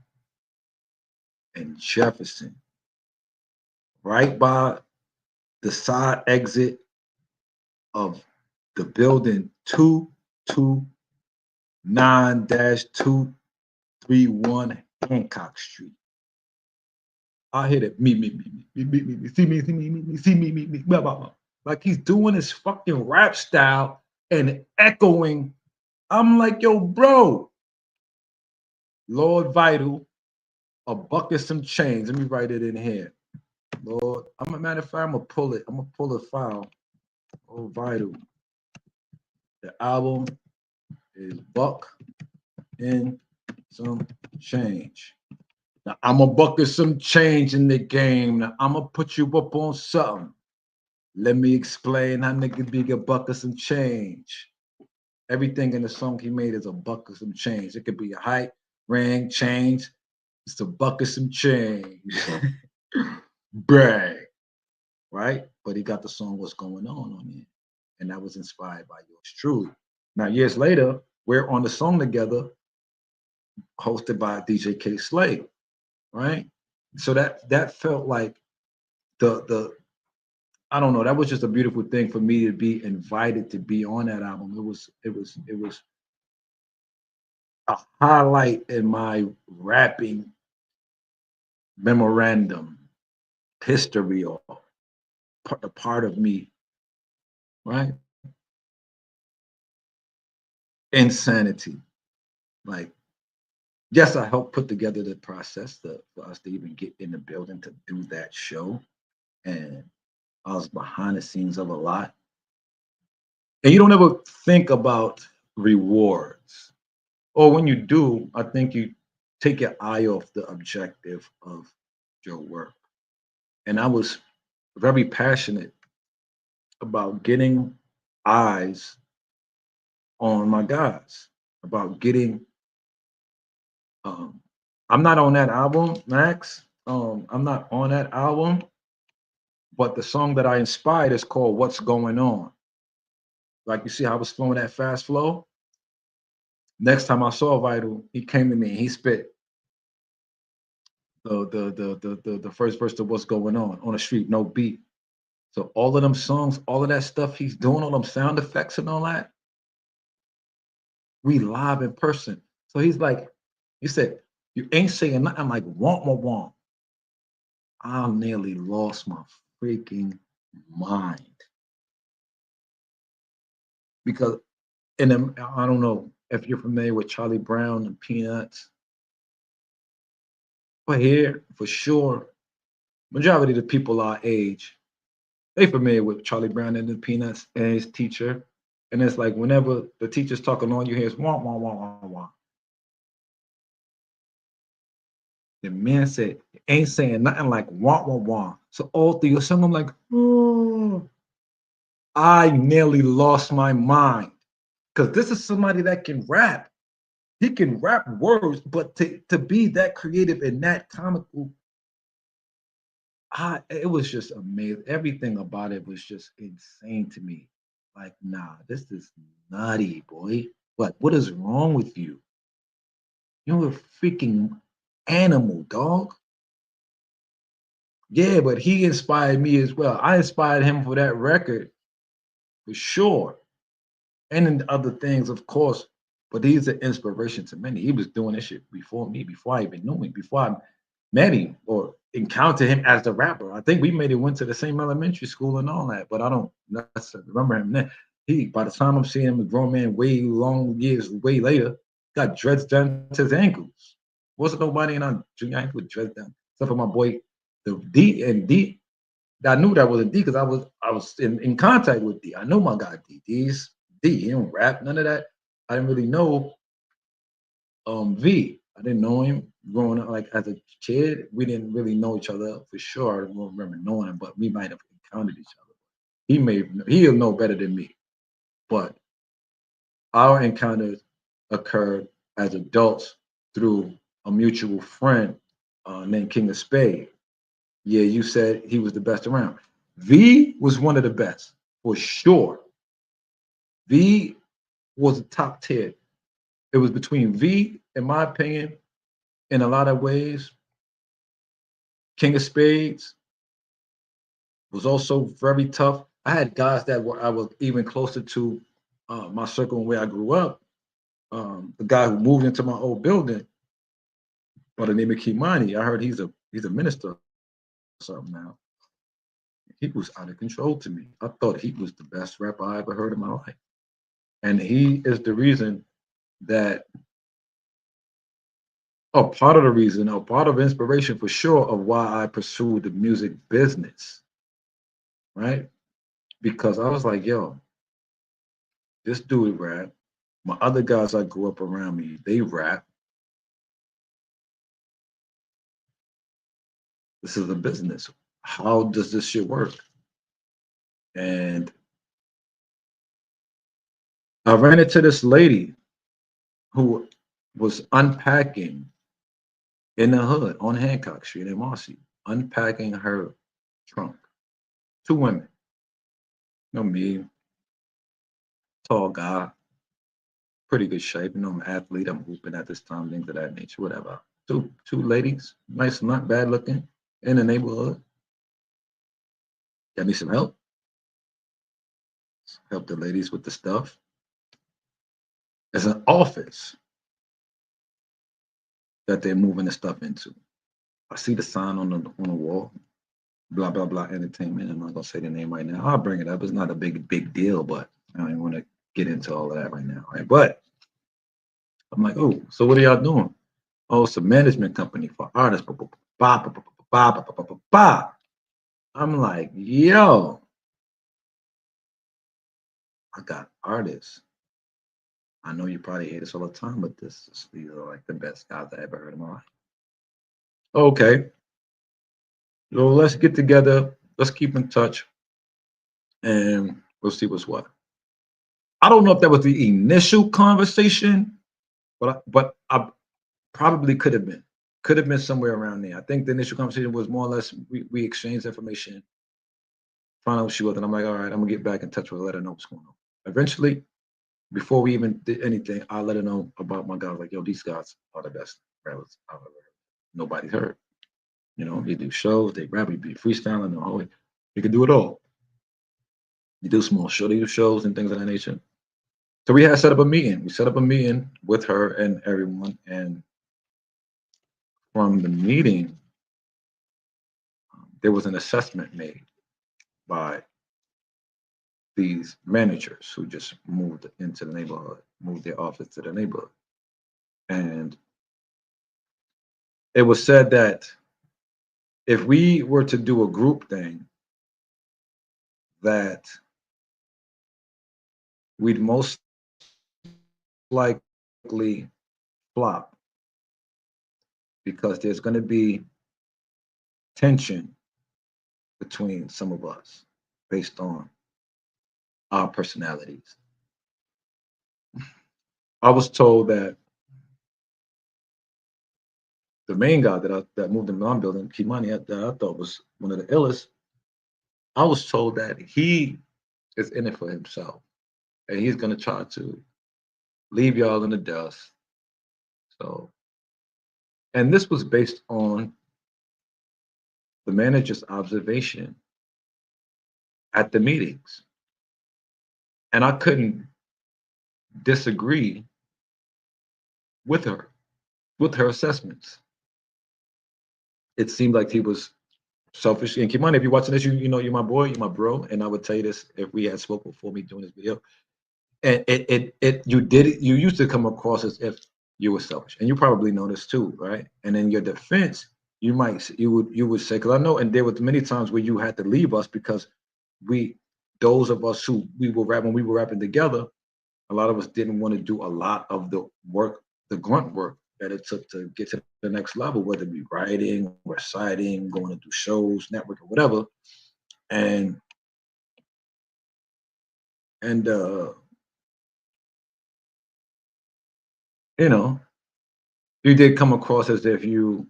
Speaker 1: and Jefferson, right by the side exit of the building 229-231 Hancock Street. I hit it, me, see me, see me, blah, blah, blah. Like he's doing his fucking rap style and echoing. I'm like, yo, bro, Lord Vital, a bucket, some chains. Let me write it in here. Lord, I'm a matter of fact, I'm gonna pull it. I'm gonna pull a file. Oh, Vital. The album is Buck in Some Change. Now I'm gonna bucket some change in the game. Now I'm gonna put you up on something. Let me explain how nigga be a bucket some change. Everything in the song he made is a bucket some change. It could be a height, ring, change. It's a bucket some change. Brag. Right? But he got the song What's Going On it. And that was inspired by yours truly. Now, years later, we're on the song together, hosted by DJ K Slade, right? So that felt like the I don't know, that was just a beautiful thing for me to be invited to be on that album. It was a highlight in my rapping memorandum history or part of me, right? Insanity. Like, yes, I helped put together the process for us to even get in the building to do that show. And I was behind the scenes of a lot. And you don't ever think about rewards. Or when you do, I think you take your eye off the objective of your work. And I was very passionate about getting eyes on my guys, about getting I'm not on that album, Max. I'm not on that album, but the song that I inspired is called What's Going On. Like you see how I was flowing that fast flow? Next time I saw Vital, he came to me and he spit the first verse of What's Going On the street, no beat. So all of them songs, all of that stuff he's doing, all them sound effects and all that, we live in person. So he's like, he said, you ain't saying nothing. I'm like, womp. I nearly lost my freaking mind. Because I don't know if you're familiar with Charlie Brown and Peanuts, but here for sure, majority of the people our age, they familiar with Charlie Brown and the Peanuts and his teacher. And it's like whenever the teacher's talking on, you hear it's wah, wah, wah, wah, wah. The man said, ain't saying nothing like wah, wah, wah. So all through your song, I'm like, oh, I nearly lost my mind. Because this is somebody that can rap. He can rap words, but to be that creative and that comical, it was just amazing. Everything about it was just insane to me. Like, nah, this is nutty, boy. What is wrong with you? You're a freaking animal, dog. Yeah, but he inspired me as well. I inspired him for that record, for sure. And in other things, of course. But he's an inspiration to many. He was doing this shit before me, before I even knew him, before I met him or encountered him as the rapper. I think we maybe went to the same elementary school and all that, but I don't necessarily remember him then. He, by the time I'm seeing him, a grown man, way long years, way later, got dreads down to his ankles. Wasn't nobody in our junior high with dreads down, except for my boy, the D and D. I knew that was a D because I was in contact with D. I know my guy D. D's D. He don't rap, none of that. I didn't really know V. I didn't know him growing up. Like as a kid, we didn't really know each other for sure. I don't remember knowing him, but we might have encountered each other. He'll know better than me. But our encounters occurred as adults through a mutual friend named King of Spade. Yeah, you said he was the best around. V was one of the best for sure. V was a top tier. It was between V, in my opinion, in a lot of ways. King of Spades was also very tough. I had guys that were I was even closer to my circle and where I grew up. The guy who moved into my old building by the name of Kimani, I heard he's a minister or something now. He was out of control to me. I thought he was the best rapper I ever heard in my life. And he is the reason that, part of the reason, or part of inspiration for sure of why I pursued the music business, right? Because I was like, yo, this dude rap. My other guys I grew up around me, they rap. This is a business. How does this shit work? And I ran into this lady who was unpacking in the hood on Hancock Street in Marcy, unpacking her trunk. Two women. You know me, tall guy, pretty good shape. You know, I'm an athlete. I'm hooping at this time, things of that nature, whatever. Two ladies, nice, not bad looking, in the neighborhood. Got me some help. Help the ladies with the stuff. There's an office that they're moving the stuff into. I see the sign on the wall, blah blah blah entertainment. I'm not gonna say the name right now. I'll bring it up. It's not a big deal, but I don't even want to get into all of that right now. Right? But I'm like, oh, so what are y'all doing? Oh, it's a management company for artists. I'm like, yo, I got artists. I know you probably hear this all the time, but these are like the best guys I ever heard in my life. Okay, so let's get together. Let's keep in touch, and we'll see what's what. I don't know if that was the initial conversation, but I probably could have been somewhere around there. I think the initial conversation was more or less we exchanged information, found out what she was, and I'm like, all right, I'm gonna get back in touch with her, let her know what's going on. Eventually, before we even did anything, I let her know about my guys. Like, yo, these guys are the best rappers I've ever heard. Nobody's heard. You know, they do shows, they rap, they be freestyling, the whole. They can do it all. They do small show, they do shows and things of that nature. So we had set up a meeting. We set up a meeting with her and everyone, and from the meeting, there was an assessment made by these managers who just moved into the neighborhood, moved their office to the neighborhood. And it was said that if we were to do a group thing, that we'd most likely flop because there's going to be tension between some of us based on our personalities. I was told that the main guy that moved in my building, Kimani, that I thought was one of the illest, I was told that he is in it for himself and he's going to try to leave y'all in the dust. So, and this was based on the manager's observation at the meetings. And I couldn't disagree with her assessments. It seemed like he was selfish. And Kimani, if you're watching this, you know you're my boy, you're my bro. And I would tell you this if we had spoken before me doing this video. And you used to come across as if you were selfish. And you probably know this too, right? And in your defense, you would say, because I know, and there were many times where you had to leave us because those of us who we were rapping together, a lot of us didn't want to do a lot of the work, the grunt work that it took to get to the next level, whether it be writing, reciting, going to do shows, network, or whatever. And you know, you did come across as if you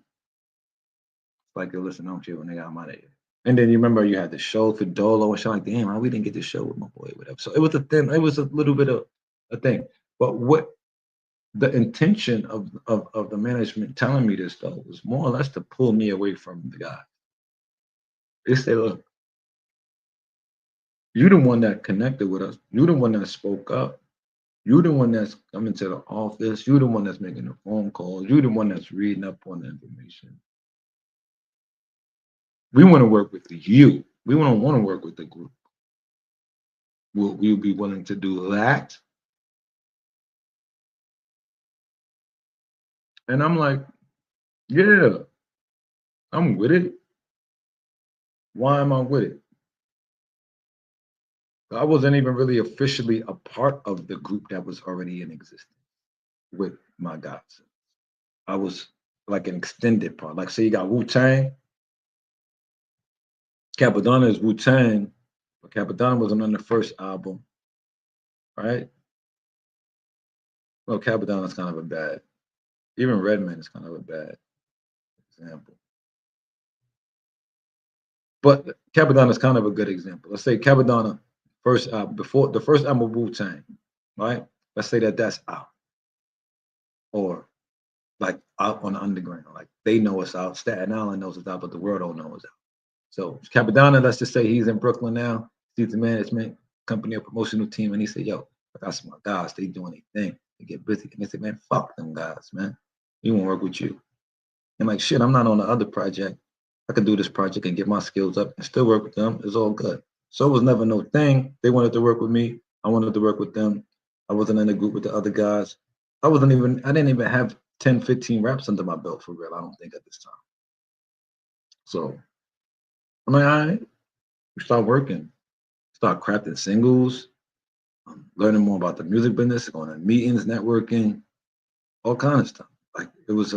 Speaker 1: like, yo, listen, I don't care when they got my name. And then you remember you had the show for Dolo and shit like, damn, we didn't get the show with my boy, whatever. So it was a little bit of a thing. But what the intention of the management telling me this though was more or less to pull me away from the guy. They say, look, you're the one that connected with us. You're the one that spoke up. You're the one that's coming to the office. You're the one that's making the phone calls. You're the one that's reading up on the information. We want to work with you. We don't want to work with the group. Will we be willing to do that? And I'm like, yeah, I'm with it. Why am I with it? I wasn't even really officially a part of the group that was already in existence with my gods. I was like an extended part. Like, say you got Wu Tang, Capadonna is Wu Tang, but Capadonna wasn't on the first album, right? Well, Capadonna is kind of a bad, even Redman is kind of a bad example. But Capadonna is kind of a good example. Let's say Capadonna first album, before the first album of Wu Tang, right? Let's say that's out. Or like out on the underground. Like they know it's out. Staten Island knows it's out, but the world don't know it's out. So Capadonna, let's just say he's in Brooklyn now, sees the management company or promotional team, and he said, yo, I got some guys, they doing their thing. They get busy. And they said, man, fuck them guys, man. We won't work with you. And like, shit, I'm not on the other project. I can do this project and get my skills up and still work with them. It's all good. So it was never no thing. They wanted to work with me. I wanted to work with them. I wasn't in a group with the other guys. I didn't even have 10, 15 raps under my belt for real, I don't think at this time. So I'm like, all right, we start working, start crafting singles, learning more about the music business, going to meetings, networking, all kind of stuff. Like it was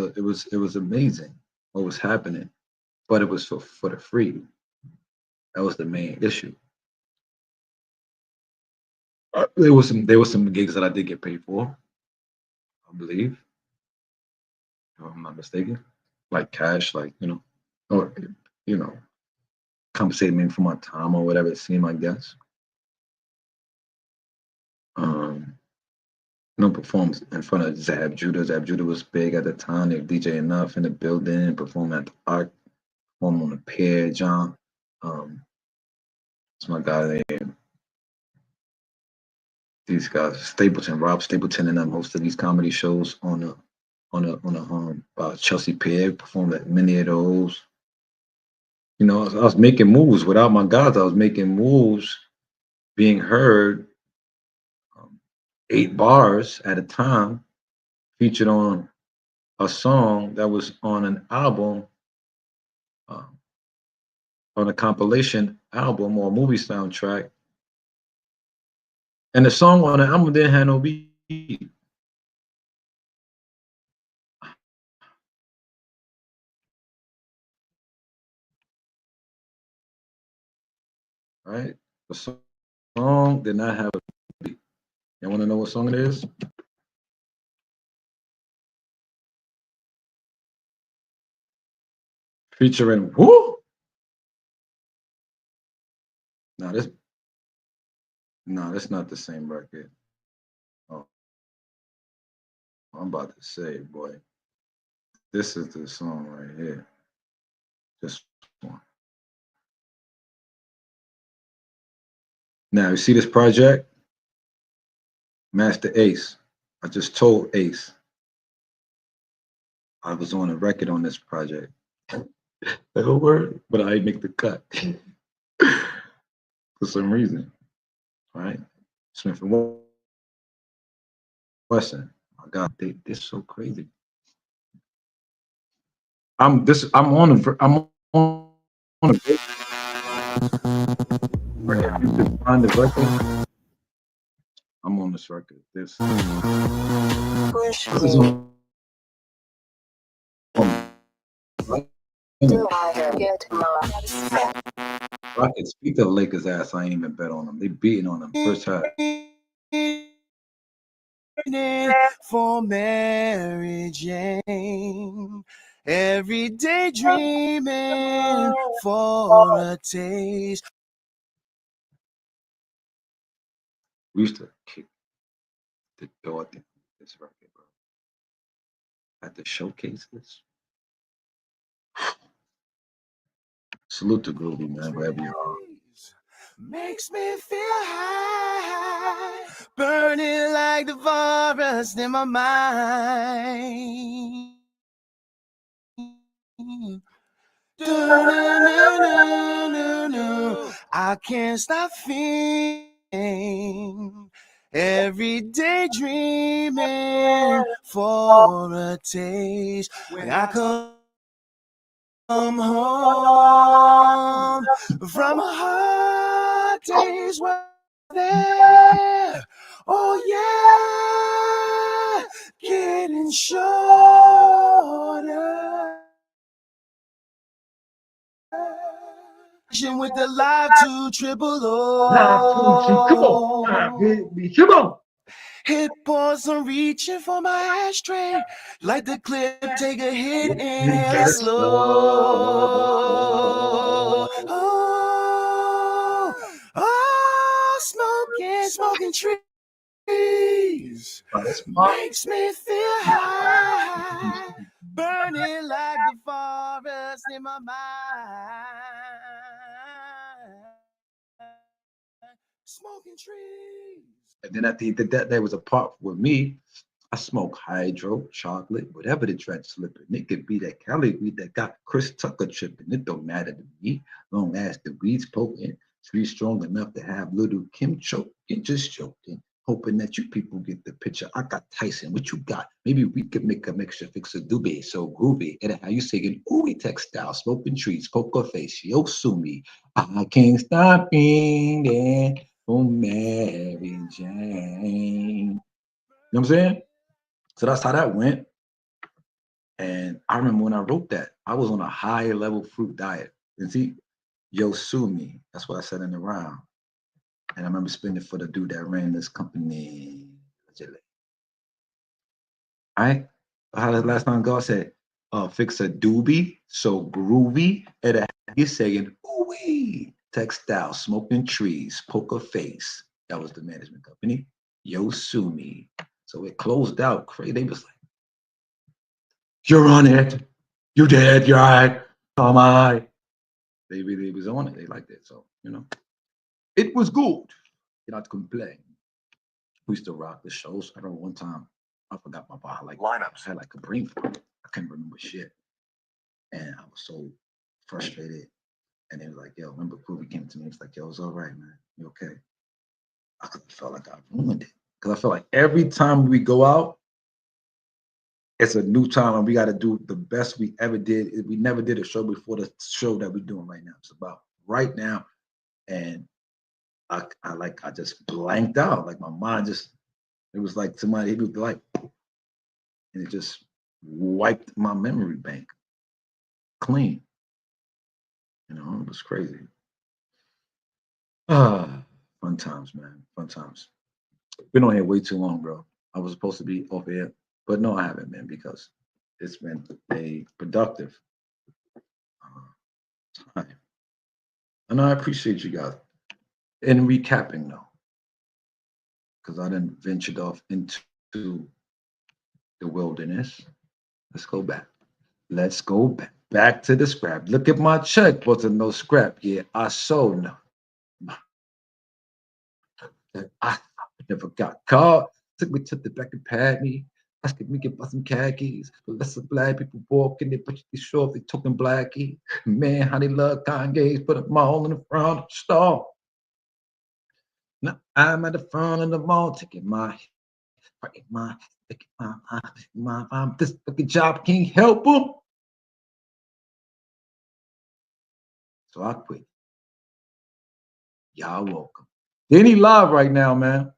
Speaker 1: amazing what was happening, but it was for the free. That was the main issue. There was some gigs that I did get paid for, I believe, if I'm not mistaken, like cash, like or you know, compensate me for my time or whatever it seemed, I guess. Um, no performance in front of Zab Judah. Zab Judah was big at the time. They were DJ Enough in the building, performing at the Arc, performing on the Pier, John. It's my guy there. These guys, Stapleton, Rob Stapleton, and them hosted these comedy shows on Chelsea Pier. Performed at many of those. I was making moves without my guys. I was making moves, being heard. 8 bars at a time, featured on a song that was on an album on a compilation album or movie soundtrack, and the song on the album didn't have no beat. Right? The song did not have a beat. You want to know what song it is? Featuring who? No, that's not the same record. Oh, I'm about to say, boy, this is the song right here. This one. Now you see this project, Master Ace. I just told Ace I was on a record on this project. The whole word, but I didn't make the cut for some reason. Right? Smith and Wesson. My God, they're so crazy. I'm on a find the record. I'm on this record. This is on Rockets beat the Lakers ass. I ain't even bet on them. They beating on them first half.
Speaker 3: For Mary Jane, every day dreaming for a taste.
Speaker 1: We used to kick the door at this record, bro. At the showcases. Salute to Groovy, man, wherever you are.
Speaker 3: Makes me feel high, burning like the forest in my mind. I can't stop feeling, every day dreaming for a taste. When I come home from a hard day's work there, oh yeah, getting shorter. With the live to triple O.
Speaker 1: Come on.
Speaker 3: Hit pause, I'm reaching for my ashtray. Like the clip, take a hit, inhale slow. Smoking trees makes me feel high, burning like the forest in my mind. Smoking trees.
Speaker 1: And then at the end of that, there was a part with me. I smoke hydro, chocolate, whatever the dread slipping. It could be that Cali weed that got Chris Tucker tripping. It don't matter to me, long as the weed's potent. Tree strong enough to have little Kim choking, just joking. Hoping that you people get the picture. I got Tyson. What you got? Maybe we could make a mixture, fix a doobie, so groovy. And how you singing? Ooey textile, smoking trees, poker face, yo sue me. I can't stop being for Mary Jane. You know what I'm saying? So that's how that went. And I remember when I wrote that, I was on a high level fruit diet. And see, yo sue me. That's what I said in the round. And I remember spending for the dude that ran this company. All right. How the last time God said, fix a doobie, so groovy. And you saying, ooh, textile, smoking trees, poker face. That was the management company. Yo sue me. So it closed out. Crazy. They was like, you're on it. You did. You're all right. Oh my. They was on it. They liked it. So, it was good. You not complain. We used to rock the shows. I remember one time I forgot my bar. Like lineups. I had like a brain fart. I couldn't remember shit. And I was so frustrated. And they was like, yo, remember Groovy came to me. It's like, yo, it's all right, man. You okay? I felt like I ruined it. Because I felt like every time we go out, it's a new time and we got to do the best we ever did. We never did a show before the show that we're doing right now. It's about right now, and I just blanked out. Like my mind just, it was like somebody, it was like, and it just wiped my memory bank clean. You know, it was crazy. Ah, fun times, man. Fun times. Been on here way too long, bro. I was supposed to be off air, but no, I haven't, man, because it's been a productive time. And I appreciate you guys. In recapping, though, because I didn't ventured off into the wilderness. Let's go back. Let's go back. Back to the scrap. Look at my check. Wasn't no scrap. Yeah, I so know. I never got caught. Took me to the back and pat me. Asking me to buy some khakis. But less of black people walking. They put you short. They talking blackie. Man, how they love Kanye's. Put them all in the front of the store. Now I'm at the front of the mall taking my this fucking job can't help them. So I quit. Y'all welcome. Dani live right now, man.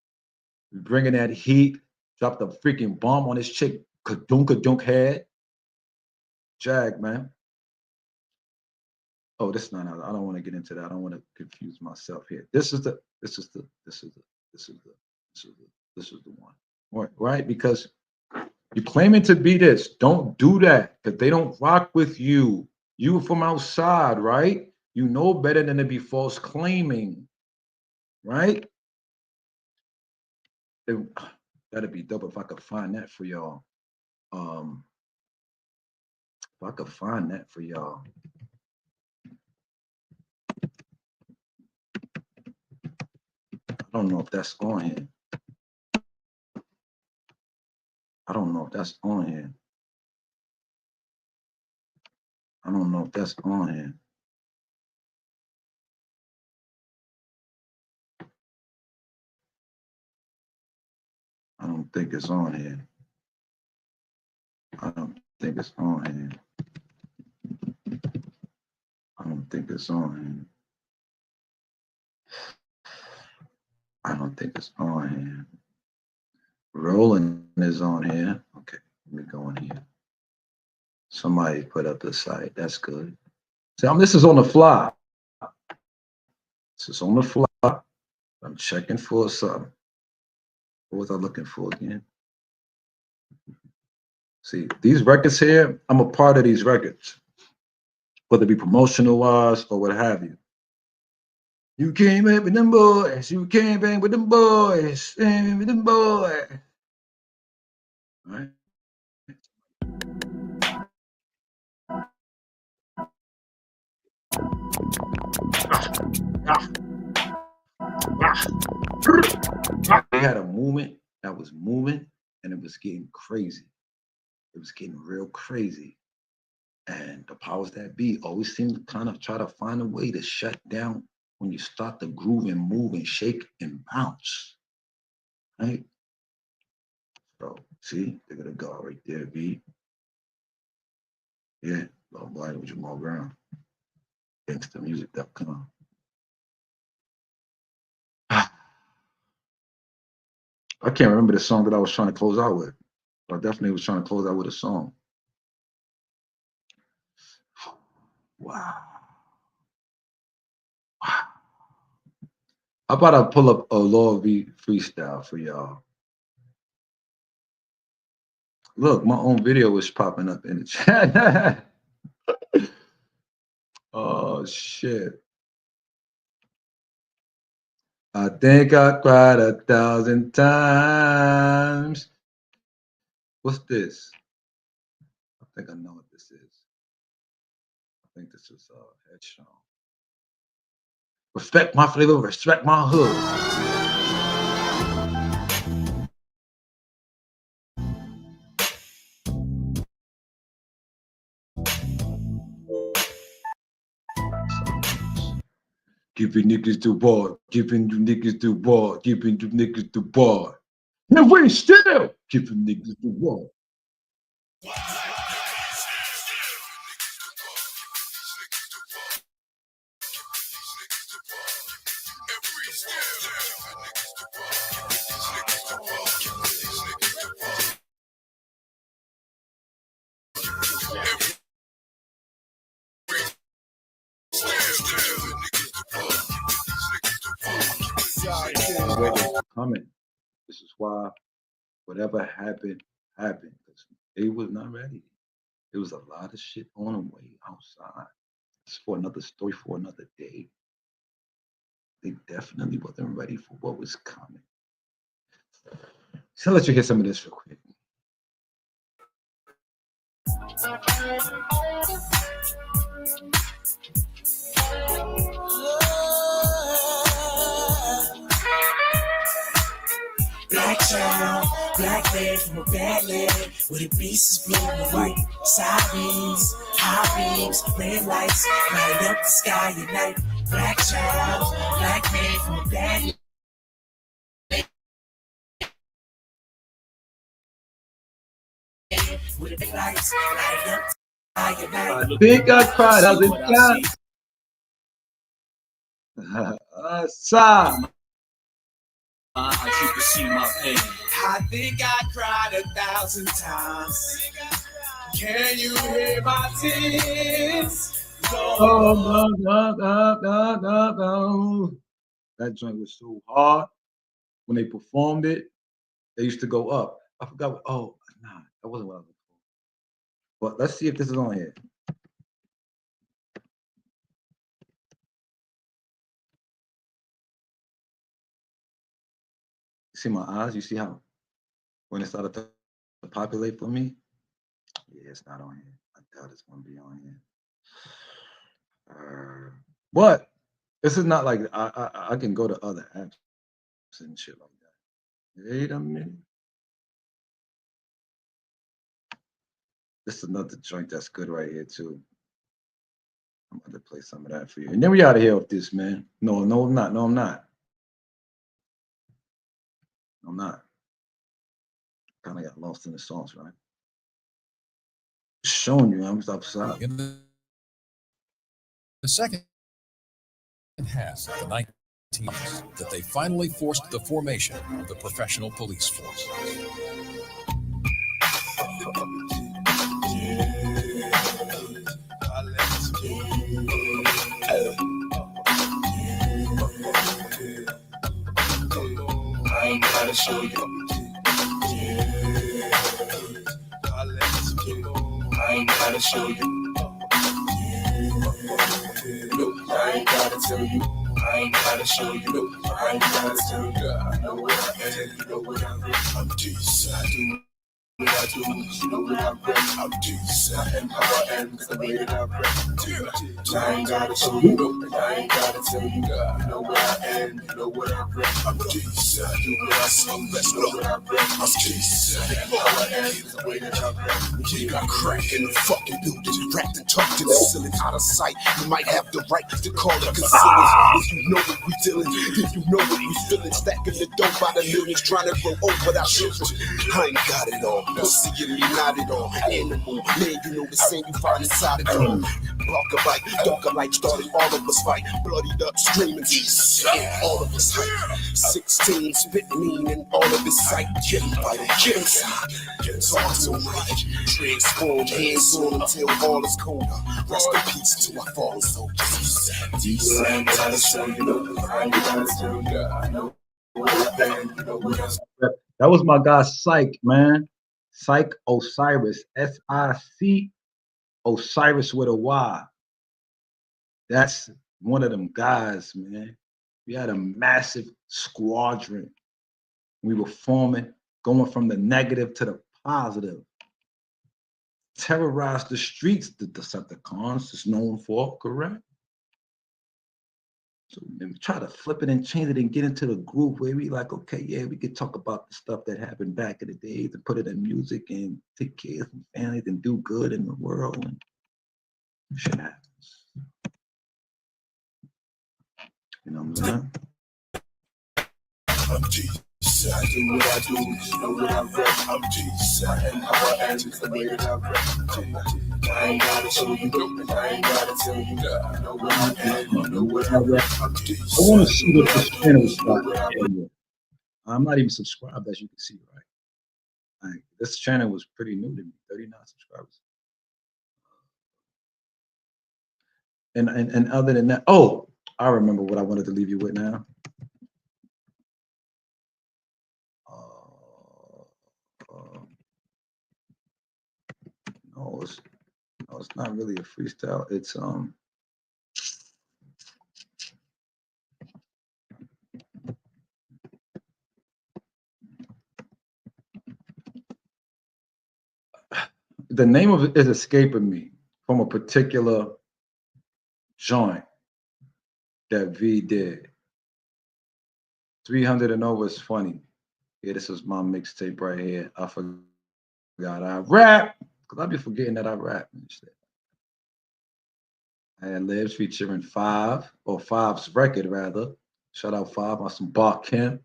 Speaker 1: We bringing that heat. Dropped a freaking bomb on this chick. Kadunk head. Jag, man. Oh, this is not. I don't want to get into that. I don't want to confuse myself here. This is the one. Right? Because you're claiming to be this. Don't do that. Because they don't rock with you. You from outside, right? You know better than to be false claiming. Right? That'd be dope if I could find that for y'all. If I could find that for y'all. I don't know if that's on here. I don't know if that's on here. I don't know if that's on here. I don't think it's on here. I don't think it's on here. I don't think it's on here. I don't think it's on here. Rolling is on here. Okay, let me go in here. Somebody put up the site. That's good. So this is on the fly. This is on the fly. I'm checking for something. What was I looking for again? See, these records here, I'm a part of these records, whether it be promotional wise or what have you. You came in with them boys. You came in with them boys. And with them boys. All right. They had a movement that was moving, and it was getting crazy. It was getting real crazy. And the powers that be always seem to kind of try to find a way to shut down when you start to groove and move and shake and bounce. Right? So, see, they're gonna go right there, B. Yeah, Low Blind with Jamal Brown. GangstaMusic.com. I can't remember the song that I was trying to close out with. But I definitely was trying to close out with a song. Wow. How about I pull up a Law V freestyle for y'all? Look, my own video is popping up in the chat. Oh, shit. I think I cried 1,000 times. What's this? I think I know what this is. I think this is Headstrong. Respect my flavor, respect my hood. Giving niggas the bar, giving you niggas the bar, giving you niggas the bar. And we still giving niggas the bar. Coming. This is why whatever happened, happened. Because they was not ready. There was a lot of shit on the way outside. It's for another story for another day. They definitely wasn't ready for what was coming. So I'll let you hear some of this real quick.
Speaker 3: Black child, black man from a bad land, where the beast is blue and white. Sirens, high beams, red lights, light up the sky at night. Black child, black man from a bad land. With the lights, light up the sky at night.
Speaker 1: I think I cried out in time.
Speaker 3: I keep to see my pain. I think I cried 1,000 times. Can you hear my tears?
Speaker 1: No. That joint was so hard. When they performed it, they used to go up. I forgot what, oh, nah, that wasn't what I was looking for. But let's see if this is on here. See my eyes? You see how when it started to populate for me? Yeah, it's not on here. I doubt it's gonna be on here. But this is not like I can go to other apps and shit like that. Wait a minute. This is another joint that's good right here too. I'm going to play some of that for you. And then we out of here with this, man. No, I'm not. No, I'm not. I'm not. Kind of got lost in the sauce, right? Showing you, I'm upside.
Speaker 4: In the second half of the 1990s, that they finally forced the formation of the professional police force.
Speaker 3: I ain't gotta show you. I ain't gotta show you. Look, I ain't gotta tell you. I ain't gotta show you. Look, I ain't gotta tell you. I know what I am, you know what I'm in. I'm decent, I do what I do. You know what I'm in. I'm decent, I am how I am, cause the way that I rap. I ain't gotta show you. Look, I ain't gotta tell you. You know what I am, you know what I'm in. I'm decent, I do what I say. Let's know what I'm in. I'm decent, I am how I am, cause the way that I rap. We got crack in the fucking building, wrapped and tucked in the ceiling, out of sight. You might have the right to call it concealing. If you know what we dealing, if you know what we feeling, stacking the dope by the millions, trying to grow old without children. I ain't got it all, no seeing me not at all. Animal, man, you know the same you find inside of them. Bark alike, dark alike, started all of us fight, bloodied up, screaming, and all of us hype. 16 spit mean and all of his sight, get him vital, get him side. Talk so much, transform, hands on until all is colder. Rest in peace till I fall so decent. I ain't gotta show you, I ain't gotta tell you, I know what I'm, you know what I'm.
Speaker 1: That was my guy Psych, man. Psych Osiris, S-I-C Osiris with a Y. That's one of them guys, man. We had a massive squadron. We were forming, going from the negative to the positive. Terrorized the streets, the Decepticons is known for, correct? So we try to flip it and change it and get into the groove where we like, okay, yeah, we could talk about the stuff that happened back in the days and put it in music and take care of some families and do good in the world and shit happens. You know what I'm saying?
Speaker 3: I'm Jesus. I do what I do, you know what I rap. I'm Jesus. I am how I am, it's the way that I rap. I I ain't gotta show you, I ain't gotta tell you. I know what I am, you know what I
Speaker 1: I
Speaker 3: rap.
Speaker 1: want to see what this channel is about. I'm not even subscribed, as you can see, right? Like, this channel was pretty new to me, 39 subscribers. And other than that, oh, I remember what I wanted to leave you with now. No, it's not really a freestyle. It's the name of it is escaping me from a particular joint that V did. 300 and over is funny. Yeah, this is my mixtape right here. I forgot I rap because I be forgetting that I rap and shit. And Libs featuring Five's record rather. Shout out Five on some Bart Kemp,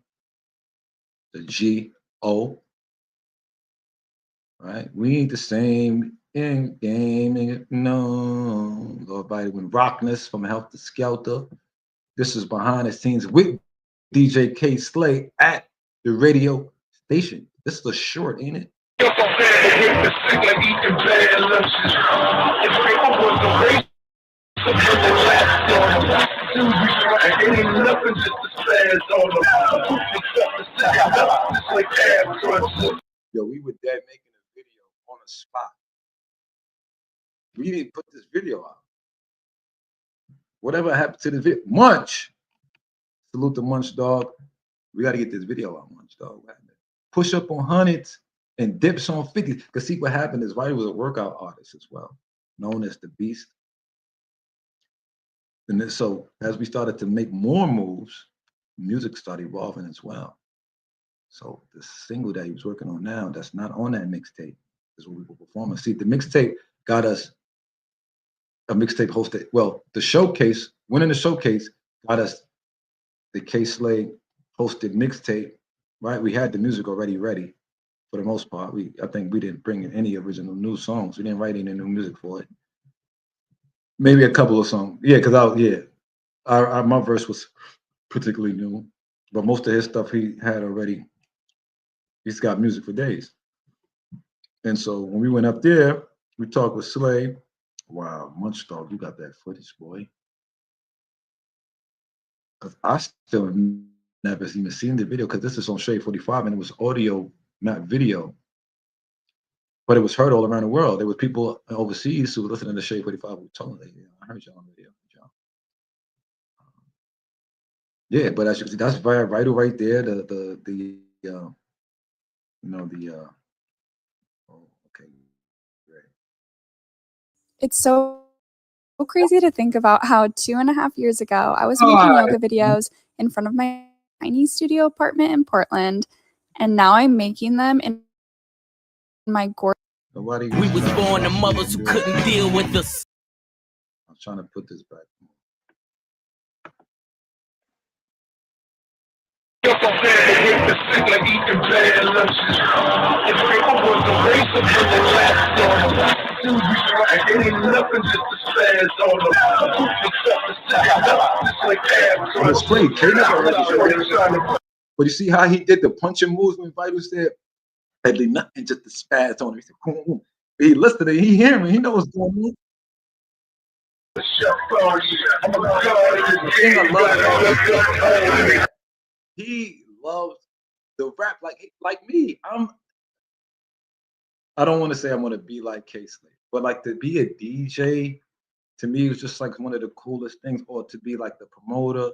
Speaker 1: the G.O. Right? We ain't the same in game, no. Everybody with Rockness from Help to Skelter. This is behind the scenes with DJ K Slay at the radio station. This is a short, ain't it? Yo, we were dead making a video on the spot. We didn't put this video out. Whatever happened to the video? Munch. Salute to Munch Dog. We got to get this video out, Munch Dog. Push up on hundreds and dips on 50s. Because see what happened is Wright was a workout artist as well, known as the Beast. And then, so as we started to make more moves, music started evolving as well. So the single that he was working on now, that's not on that mixtape, is what we were performing. See, the mixtape got us a mixtape hosted. Well, the showcase, winning the showcase, got us the K Slay hosted mixtape, right? We had the music already ready for the most part. I think we didn't bring in any original new songs. We didn't write any new music for it. Maybe a couple of songs. Yeah, because my verse was particularly new, but most of his stuff he had already. He's got music for days. And so when we went up there, we talked with Slay. Wow, Munch Dog, you got that footage, boy. Because I still have never even seen the video, because this is on Shade 45 and it was audio, not video. But it was heard all around the world. There were people overseas who were listening to Shade 45 who told me, I heard y'all on the video. Yeah, but as you can see, that's vital right there. Okay, great.
Speaker 5: It's so crazy to think about how 2.5 years ago, I was making yoga videos in front of my tiny studio apartment in Portland, and now I'm making them in my gorgeous.
Speaker 1: We
Speaker 6: was born to mothers who couldn't deal with us.
Speaker 1: I'm trying to put this back. It's great. But you see how he did the punching moves when Vital said, "I did nothing, just the spaz on him." He said, "Boom, boom." He listened, he hear me, he knows what's going on. He loves the rap like me. I don't want to say I want to be like K-Slay, but like to be a DJ, to me, it was just like one of the coolest things, or to be like the promoter,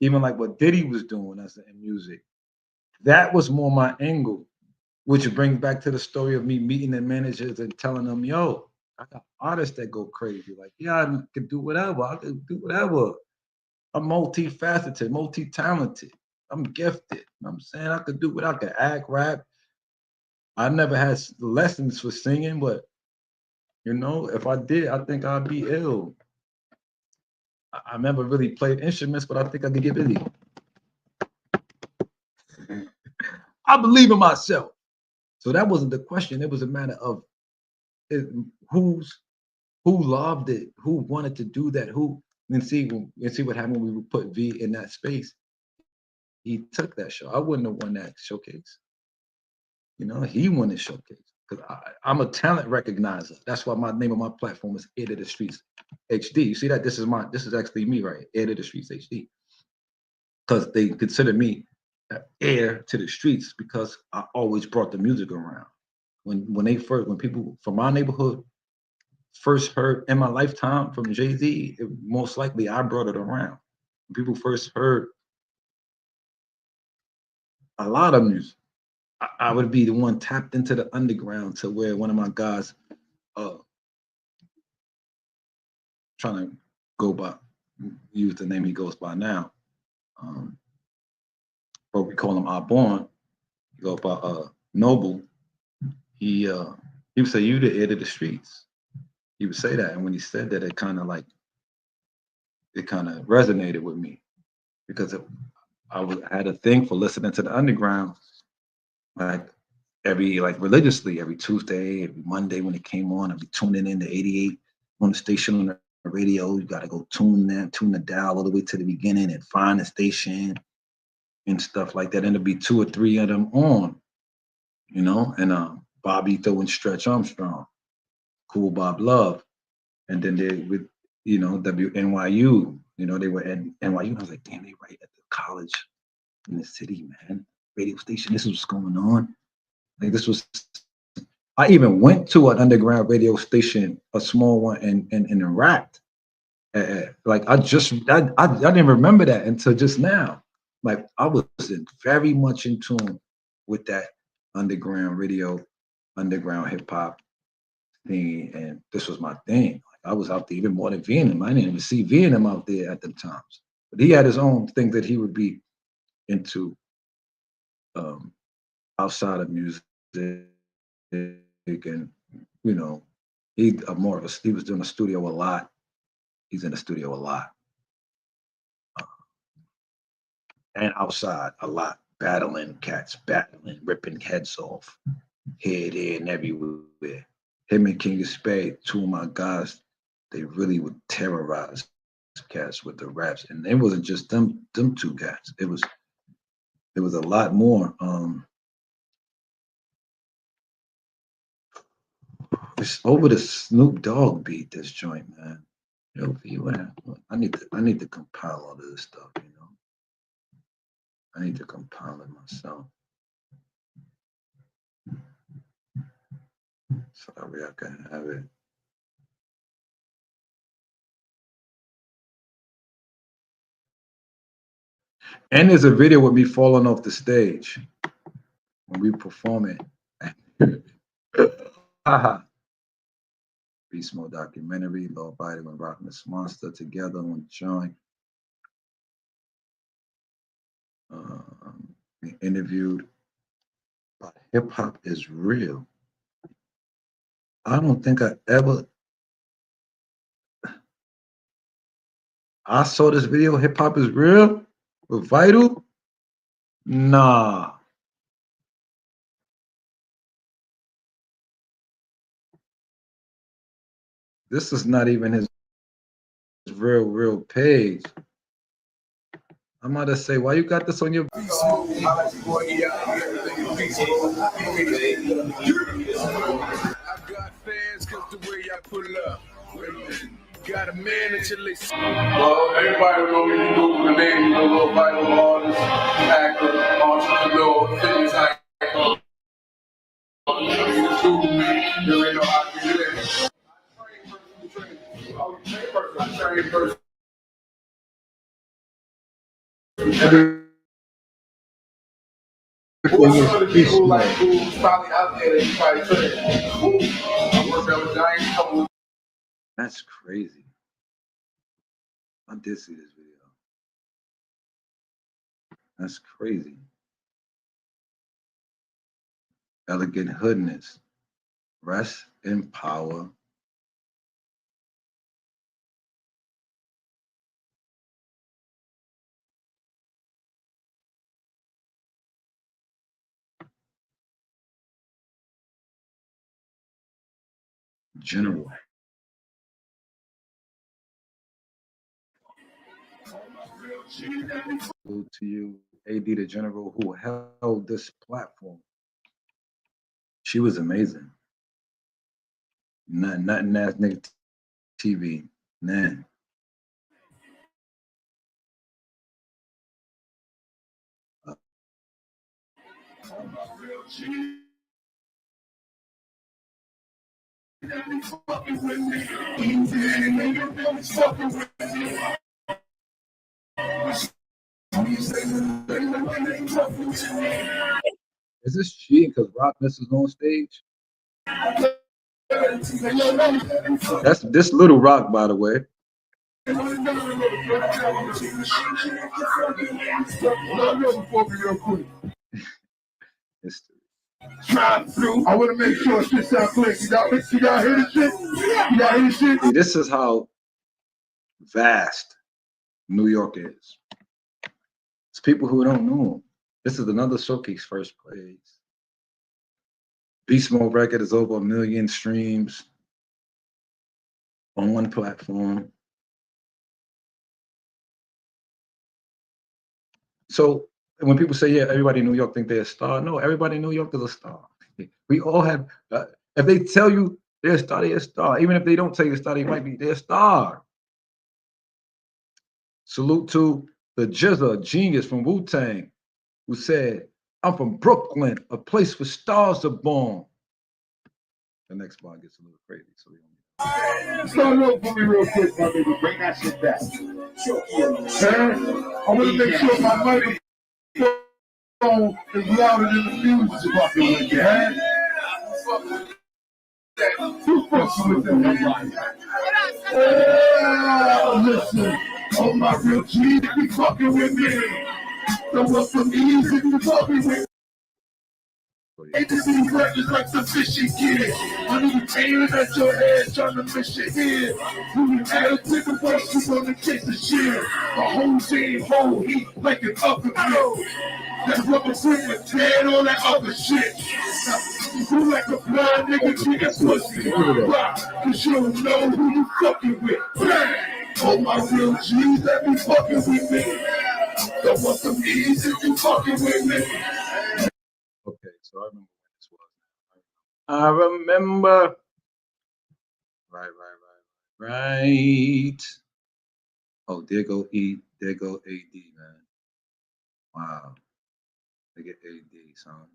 Speaker 1: even like what Diddy was doing in music. That was more my angle, which brings back to the story of me meeting the managers and telling them, yo, I got artists that go crazy. Like, yeah, I can do whatever. I can do whatever. I'm multifaceted, multi-talented. I'm gifted. You know what I'm saying? I could do what I could act, rap. I never had lessons for singing, but if I did, I think I'd be ill. I never really played instruments, but I think I could get busy. I believe in myself. So that wasn't the question. It was a matter of who's who loved it, who wanted to do that, who and see what happened when we put V in that space. He took that show. I wouldn't have won that showcase. You know, he won the showcase because I'm a talent recognizer. That's why my name of my platform is Heir to the Streets HD. You see that? This is actually me, right? Heir to the Streets HD. Because they consider me heir to the streets because I always brought the music around. When people from my neighborhood first heard in my lifetime from Jay-Z, most likely I brought it around. When people first heard a lot of music, I would be the one tapped into the underground to where one of my guys trying to go by use the name he goes by now. But we call him Born. He goes by Noble. He would say, "You the heir to the streets." He would say that, and when he said that, it kind of resonated with me because I had a thing for listening to the underground, like religiously every Tuesday, every Monday when it came on. I'd be tuning in to 88 on the station on the radio. You got to go tune the dial all the way to the beginning and find the station and stuff like that. And there'd be 2 or 3 of them on, you know, and Bobby throwing Stretch Armstrong, Cool Bob Love, and then they with WNYU, you know, they were at NYU. And I was like, damn, they right at the college in the city, man. Radio station. This is what's going on. Like this was. I even went to an underground radio station, a small one in Iraq. Like I didn't remember that until just now. Like I was very much in tune with that underground radio, underground hip hop thing, and this was my thing. Like I was out there even more than Vietnam. I didn't even see Vietnam out there at the times, but he had his own thing that he would be into outside of music, and you know, he was doing the studio a lot. He's in the studio a lot and outside a lot, battling cats, ripping heads off, here, there, and everywhere. Him and King of Spade, 2 of my guys, they really would terrorize cats with the raps, and it wasn't just them 2 cats. It was a lot more. It's over the Snoop Dogg beat. This joint, man. Yo, I need to compile all of this stuff. You know, I need to compile it myself so that way I can have it. And there's a video with me falling off the stage when we perform it. Haha. Beast Mode documentary, Low Body when rocking this monster together on joint. We interviewed about hip hop is real. I don't think I saw this video, Hip Hop is Real with Vital. Nah. This is not even his real page. I'm about to say, why you got this on your?
Speaker 3: I got fans cause the way I pull up. Got a man until they see. Well, everybody know me. You know the name. You know, little vital artist, actor, entrepreneur, fitness icon. You Google me. You ain't know how to do that. I train person. Who are some of the people like who's probably out there that you probably train? I worked out with Giants couple.
Speaker 1: That's crazy. I did see this video. That's crazy. Elegant hoodness. Rest in power. General. Salute to you, AD the General, who held this platform. She was amazing. Nothing ass nigga TV. Man. Is this cheating because Rock misses on stage? That's this little Rock, by the way.
Speaker 3: Drive through. I want to make sure shit sound clear. Y'all hear this shit? Y'all hear this shit?
Speaker 1: See, this is how vast New York is. It's people who don't know. This is another showcase first place. Beast Mode record is over 1 million streams on one platform. So when people say, yeah, everybody in New York think they're a star, no, everybody in New York is a star. We all have, if they tell you they're a star, they're a star. Even if they don't tell you a star, they might be, they're a star. Salute to the Jizza genius from Wu-Tang, who said, I'm from Brooklyn, a place where stars are born. The next bar gets a little crazy. So
Speaker 3: start over for me real quick, my baby. Bring that shit back. I want to make sure my money is louder than the music fucking with you, man. Who's fucking with them? Listen, all my real G's be fucking with me. Don't want some easy be fucking with me. Ain't this these records like the fishy kid? I need to aim at your head, trying to miss your head. Who you had a ticket first, you wanna chase the shit. The whole team, whole heat like an oven blow. That rubber with dead all that other shit. You like a blind nigga, treat that pussy. Why? Cause you don't know who you fucking with. Bang! All my real G's that be fucking with me. Don't want some easy you fucking with me.
Speaker 1: okay, so I remember when this was. I remember. Right. Oh, there go AD, man. Wow. They get AD, son.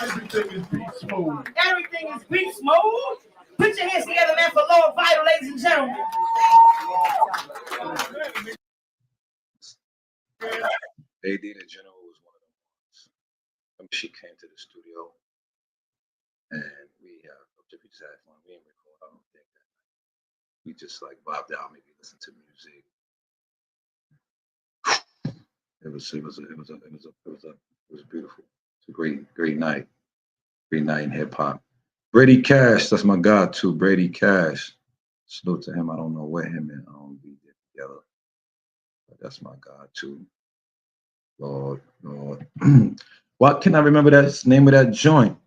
Speaker 3: Everything is beast mode.
Speaker 2: Everything is beast mode. Put your hands together, man, for Lord Vital, ladies and gentlemen.
Speaker 1: AD the General was one of them ones. I mean, she came to the studio and we just had fun. We didn't record, I don't think that night. We just like bobbed out, maybe listen to music. It was beautiful. It's a great night. Great night in hip hop. Brady Cash, that's my guy too. Brady Cash. Salute to him. I don't know where him and we did together. But that's my guy too. Lord. What can I remember that name of that joint?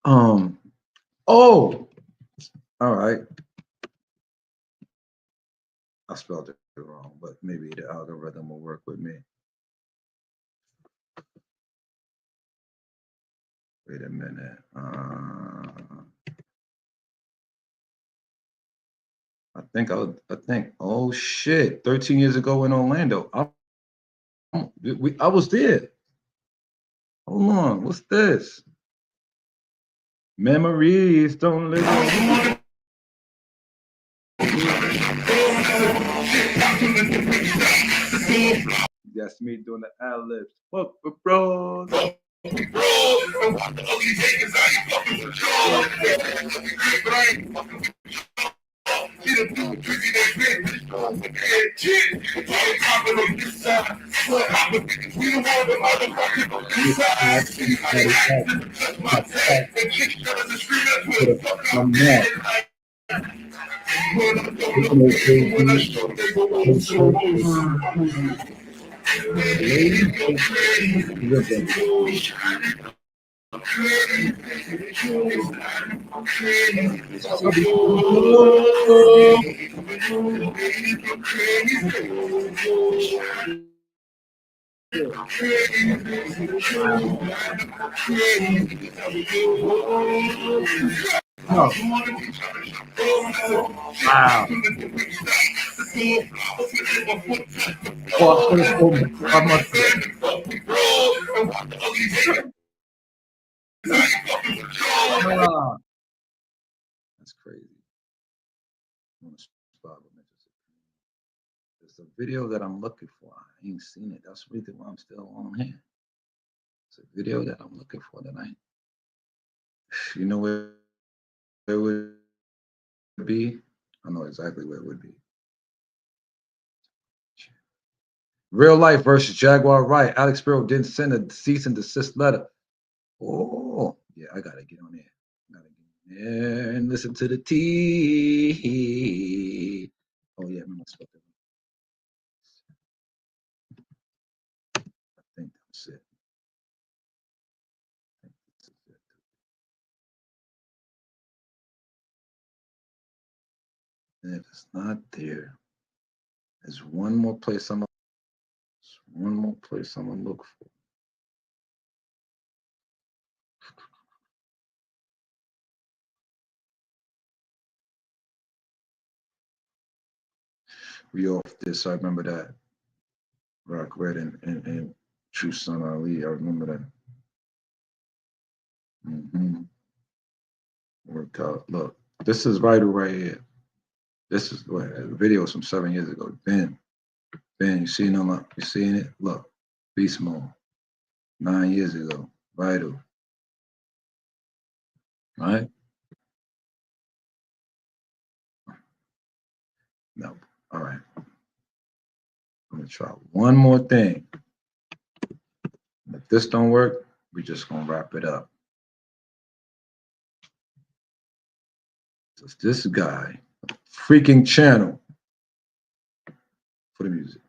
Speaker 1: Oh, all right. I spelled it wrong, but maybe the algorithm will work with me. Wait a minute. I think, oh shit, 13 years ago in Orlando. I was there. Hold on, what's this? Memories don't live on. That's me doing the ad-libs. Fuck for bros. No. Wow. Well, I must that's crazy. It's a video that I'm looking for. I ain't seen it. That's the reason why I'm still on here. It's a video that I'm looking for tonight. You know where it would be? I know exactly where it would be. Real life versus Jaguar Wright. Alex Sparrow didn't send a cease and desist letter. Oh, yeah, I gotta get on there. Gotta get on there and listen to the T. Oh yeah, I'm supposed to. I think that's it. And if it's not there, there's one more place I'm gonna look for. We off this. I remember that. Rock Red and True Son Ali. I remember that. Worked out. Look, this is Vital right here. This is what the video from 7 years ago. Ben, you seeing them? You seeing it? Look, Beast Mode. 9 years ago. Vital. Right? No. All right. I'm gonna try one more thing. If this don't work, we're just gonna wrap it up. So it's this guy, freaking channel for the music.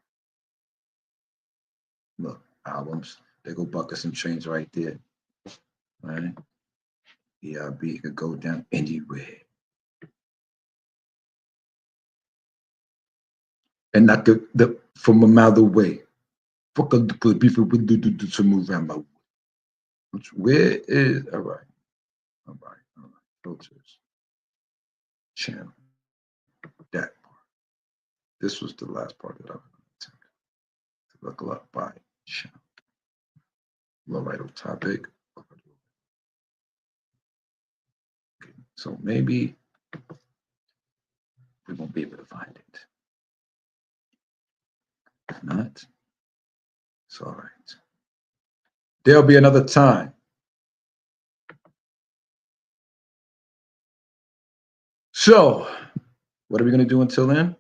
Speaker 1: Look, albums. They go buckets and chains right there. Right? EIB could go down anywhere. And I could from a mile away. Fuck up the good beef with to move around my way. Where is all right. Filters. Channel. That part. This was the last part that I was going to attempt to look up by channel. Low right on topic. Okay. So maybe we won't be able to find it. If not, it's all right. There'll be another time. So, what are we going to do until then?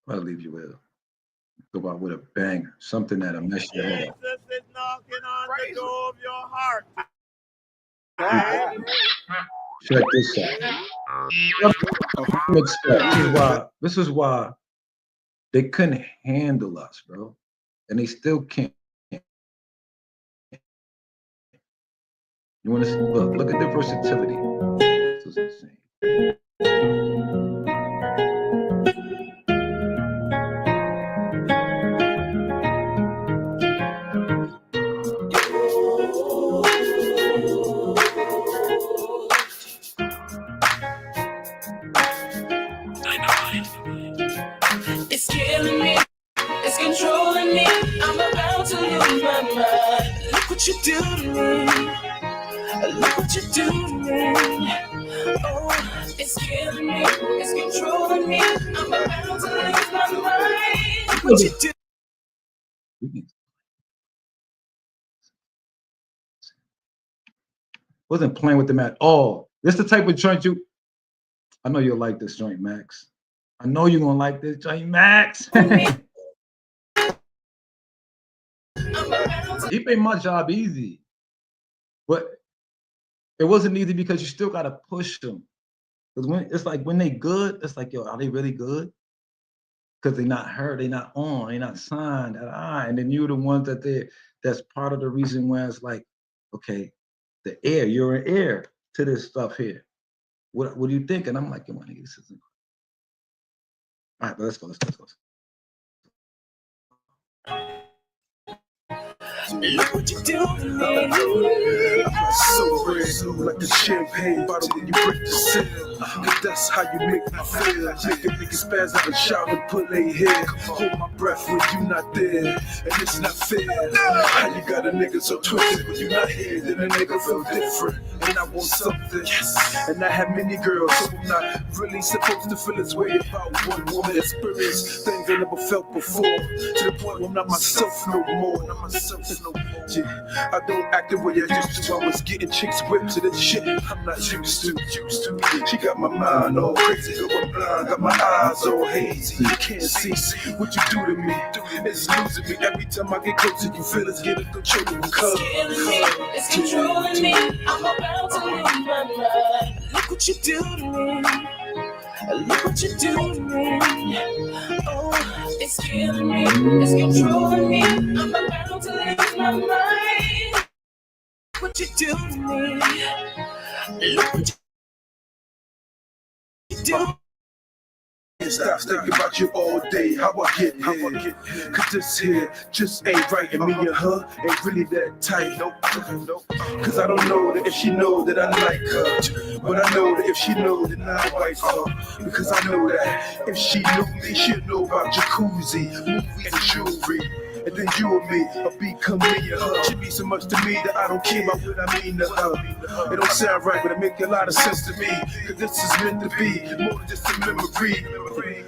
Speaker 1: I'll leave you with go out with a banger, something that'll mess your head up.
Speaker 2: Jesus is knocking on the door of your heart.
Speaker 1: Check this out. This is why they couldn't handle us, bro, and they still can't. You want to look at their versatility. This is insane.
Speaker 3: It's killing me, it's controlling me. I'm about to lose my mind. Look what you do to me. Look what you do to me. Oh, it's killing me, it's controlling me. I'm about to lose my mind. Look what you do.
Speaker 1: Wasn't playing with them at all. This the type of joint you. I know you'll like this joint, Max. I know you're gonna like this joint, Max. He made my job easy, but it wasn't easy because you still gotta push them. Because when it's like when they good, it's like, yo, are they really good? Because they're not heard, they're not on, they're not signed. And then you're the ones that's part of the reason why it's like okay, the air, you're an heir to this stuff here. What do you think? And I'm like, come on, nigga, this isn't. All right, but let's go.
Speaker 3: Look what you do to me. So red, like a champagne bottle when you break the seal. Cause that's how you make me feel. Make a nigga spaz out and shout and pull their hair. Hold my breath when you not there, and it's not fair. How you got a nigga so twisted when you not here? Then a nigga feel different, and I want something. And I have many girls, so I'm not really supposed to feel this way about one woman. Experience things I never felt before, to the point where I'm not myself no more. Not myself no more. Yeah, I don't act the way I used to. I was getting chicks whipped to the shit I'm not used to. She got my mind all crazy, going blind, got my eyes all hazy. You can't see what you do to me. It's losing me every time I get close to you. Feel it's getting control.
Speaker 2: It's controlling me. I'm about to lose my mind. Look what you do to me. Look what you do to me. Oh, it's killing me. It's controlling me. I'm about to lose my mind. Look what you do to me. Look what you do.
Speaker 3: Stop thinking about you all day, how I get here. Cause this here just ain't right, and me and her ain't really that tight. Nope. Cause I don't know that if she know that I like her, but I know that if she know that I wife her. Because I know that if she knew me, she'd know about jacuzzi, movies, and jewelry. And then you and me will become me and her. She means so much to me that I don't care about what I mean to her. It don't sound right, but it make a lot of sense to me. Cause this is meant to be more than just a memory.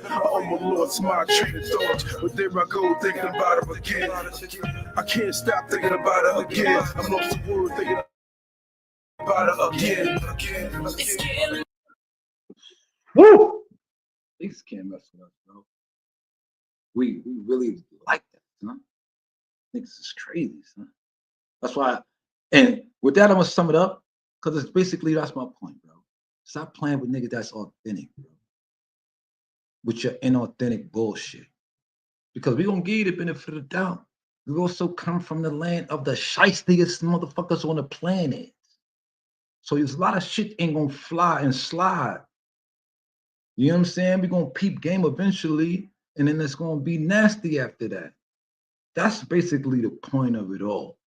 Speaker 3: I almost lost my train of thought, but there I go thinking about her again. I can't stop thinking about her again. I'm lost the word thinking about her again.
Speaker 1: Woo! Niggas can't mess with us, bro. We really like that, huh? Niggas is crazy, son. That's why. And with that, I'm gonna sum it up because it's basically that's my point, bro. Stop playing with niggas that's authentic, bro. With your inauthentic bullshit. Because we gonna give you the benefit of the doubt. We also come from the land of the shiestiest motherfuckers on the planet. So there's a lot of shit ain't gonna fly and slide. You know what I'm saying? We're gonna peep game eventually, and then it's gonna be nasty after that. That's basically the point of it all.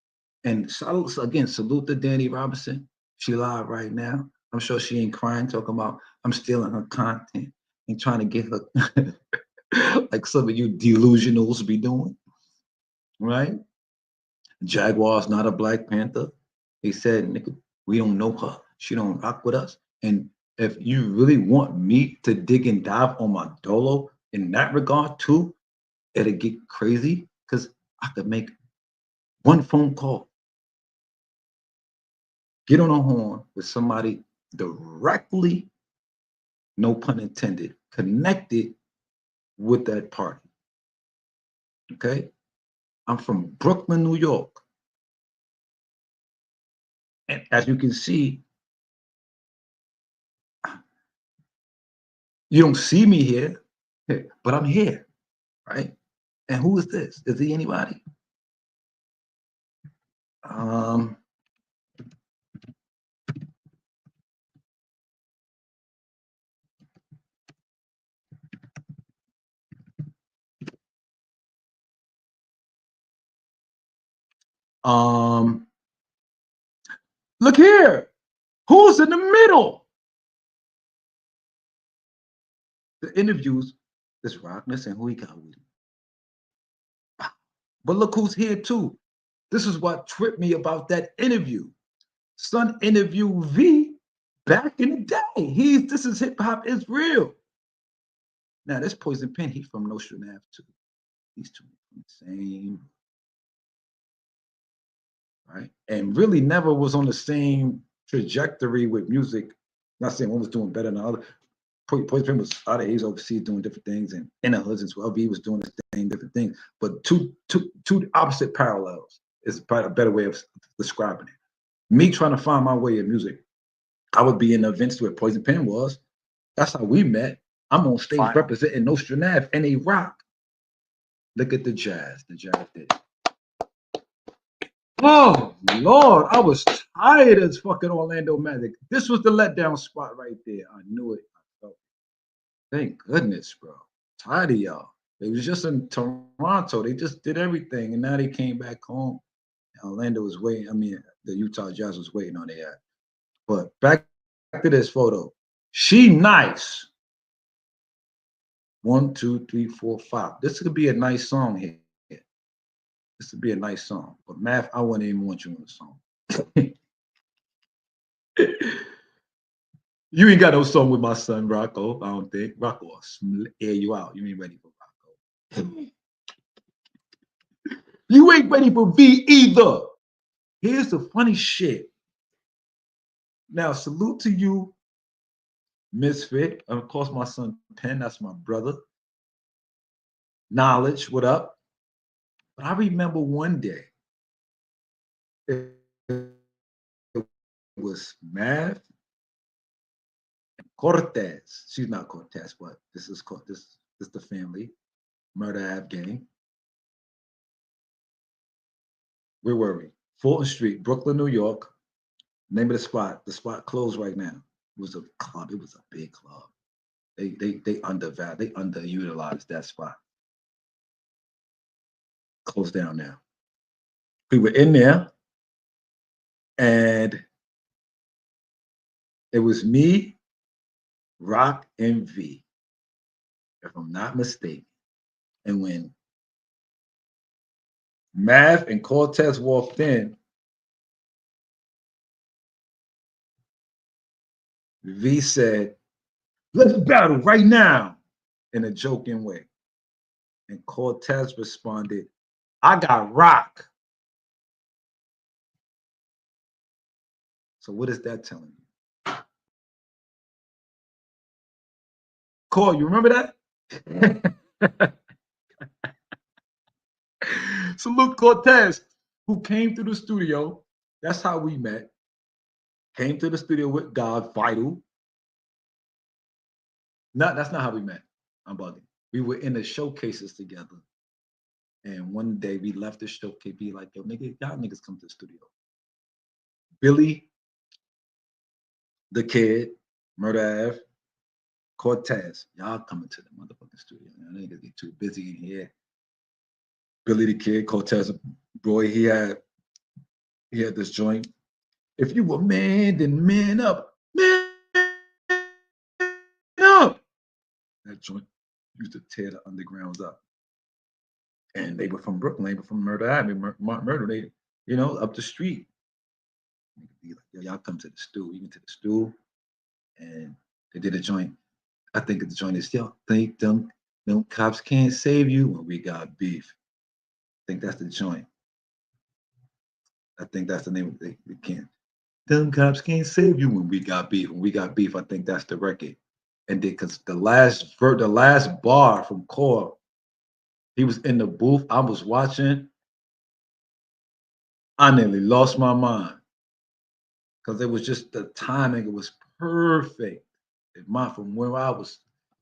Speaker 1: And salute to Dani Robertson. She live right now. I'm sure she ain't crying, talking about I'm stealing her content and trying to get her like some of you delusionals be doing, right? Jaguar's not a Black Panther. They said, nigga, we don't know her. She don't rock with us. And if you really want me to dig and dive on my dolo in that regard too, it'll get crazy because I could make one phone call, get on a horn with somebody directly, no pun intended, connected with that party. Okay? I'm from Brooklyn, New York. And as you can see, you don't see me here, but I'm here, right? And who is this? Is he anybody? Look here. Who's in the middle? The interviews, this Rockness and who he got with him. But look who's here too. This is what tripped me about that interview. Son interview V back in the day. This is hip hop is real. Now this Poison Pen, he's from Nostrand Ave too. These two the same, right? And really never was on the same trajectory with music. Not saying one was doing better than the other. Poison Pen was out of age overseas doing different things, and in the hoods as well. V was doing the same different things, but two opposite parallels is probably a better way of describing it. Me trying to find my way in music, I would be in the events where Poison Pen was. That's how we met. I'm on stage representing Nostrand Ave and they rock. Look at the jazz. The jazz did it. Oh Lord, I was tired as fucking Orlando Magic. This was the letdown spot right there. I knew it. I felt it. Thank goodness, bro. Tired of y'all. It was just in Toronto. They just did everything, and now they came back home. Orlando was waiting. I mean, the Utah Jazz was waiting on their ass. But back to this photo. She nice. 1, 2, 3, 4, 5. This could be a nice song here. This would be a nice song. But Math, I wouldn't even want you on the song. You ain't got no song with my son Rocco, I don't think. Rocco will air you out. You ain't ready for Rocco. You ain't ready for V either. Here's the funny shit. Now, salute to you, Misfit. Of course, my son Penn, that's my brother. Knowledge, what up? But I remember one day, it was Math and Cortez. She's not Cortez, but this is the family. Murder Ave gang. Where were we? Fulton Street, Brooklyn, New York. Name of the spot. The spot closed right now. It was a club. It was a big club. They undervalued. They underutilized that spot. Closed down now. We were in there, and it was me, Rock, and V, if I'm not mistaken. And when Math and Cortez walked in, V said, "Let's battle right now," in a joking way. And Cortez responded, "I got Rock." So what is that telling you? Cole, you remember that? Salute Cortez, who came to the studio. That's how we met. Came to the studio with God, Vital. No, that's not how we met. I'm bugging. We were in the showcases together. And one day we left the showcase, be like, yo, nigga, y'all niggas come to the studio. Billy, the Kid, Murder Ave, Cortez, y'all coming to the motherfucking studio. Y'all niggas get too busy in here. Billy the Kid, Cortez, boy, he had this joint. If you were man, then man up. Man up. That joint used to tear the undergrounds up. And they were from Brooklyn, they were from Murder Abbey, Murder, they, up the street. Like, yo, y'all come to the stew. We went to the stew and they did a joint. I think the joint is, yo, think them cops can't save you when we got beef. I think that's the joint. I think that's the name of it. They can't. Them cops can't save you when we got beef. When we got beef, I think that's the record. And because the last bar from Core, he was in the booth. I was watching. I nearly lost my mind because it was just the timing. It was perfect. From where I was,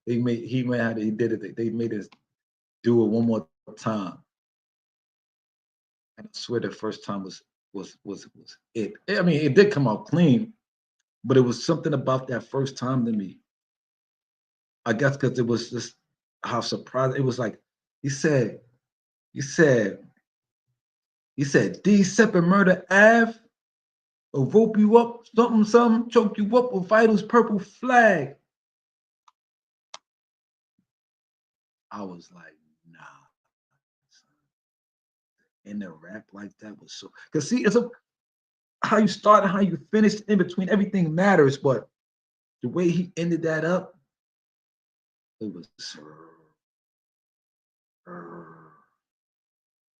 Speaker 1: they made us do it one more time. And I swear the first time was it. I mean, it did come out clean, but it was something about that first time to me. I guess because it was just how surprised it was. Like he said, D Separate Murder Ave, or rope you up, something, choke you up with Vital's purple flag. I was like, nah. And the rap like that was so, because see, how you start and how you finish in between, everything matters, but the way he ended that up, it was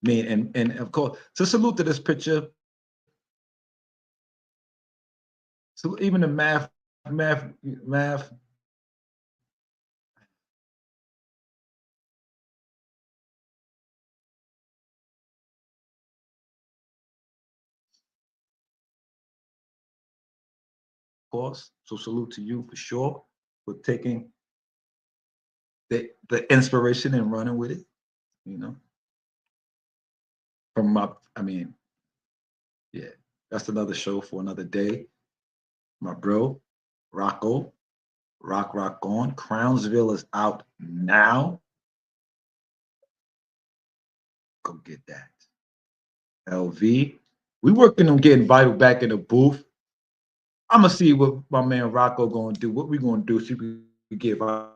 Speaker 1: man, and of course, to salute to this picture. So even the math, course. So salute to you for sure for taking the inspiration and running with it. From Yeah, that's another show for another day. My bro, Rocco, Rock On. Crownsville is out now. Go get that. LV. We working on getting Vital back in the booth. I'm gonna see what my man Rocco gonna do. What we gonna do? See if we get Vital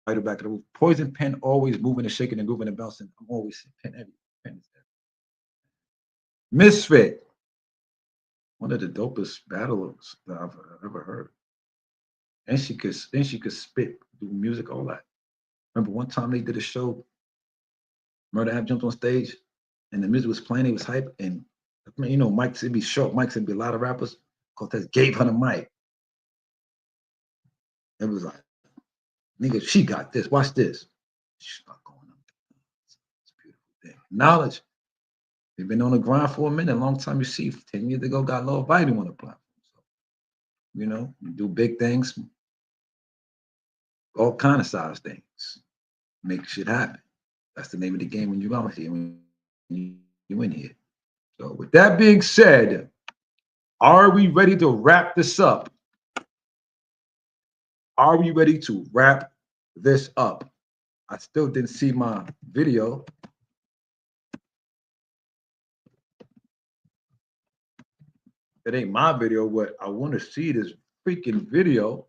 Speaker 1: back in the booth. Poison Pen always moving and shaking and grooving and bouncing. I'm always pen every pen is there. Misfit. One of the dopest battles that I've ever heard. And she could spit, do music, all that. Remember one time they did a show, Murder App jumped on stage and the music was playing, it was hype, and you know, mics, it'd be short mics, it'd be a lot of rappers. Cortez gave her the mic. It was like, nigga, she got this. Watch this. She's not going up. It's a beautiful thing. Knowledge. They've been on the grind for a minute, a long time. You see, 10 years ago, got Lil Vital on the platform. So, you know, you do big things, all kind of size things. Make shit happen. That's the name of the game when you out here, when you in here. So with that being said, are we ready to wrap this up? Are we ready to wrap this up? I still didn't see my video. It ain't my video, but I want to see this freaking video.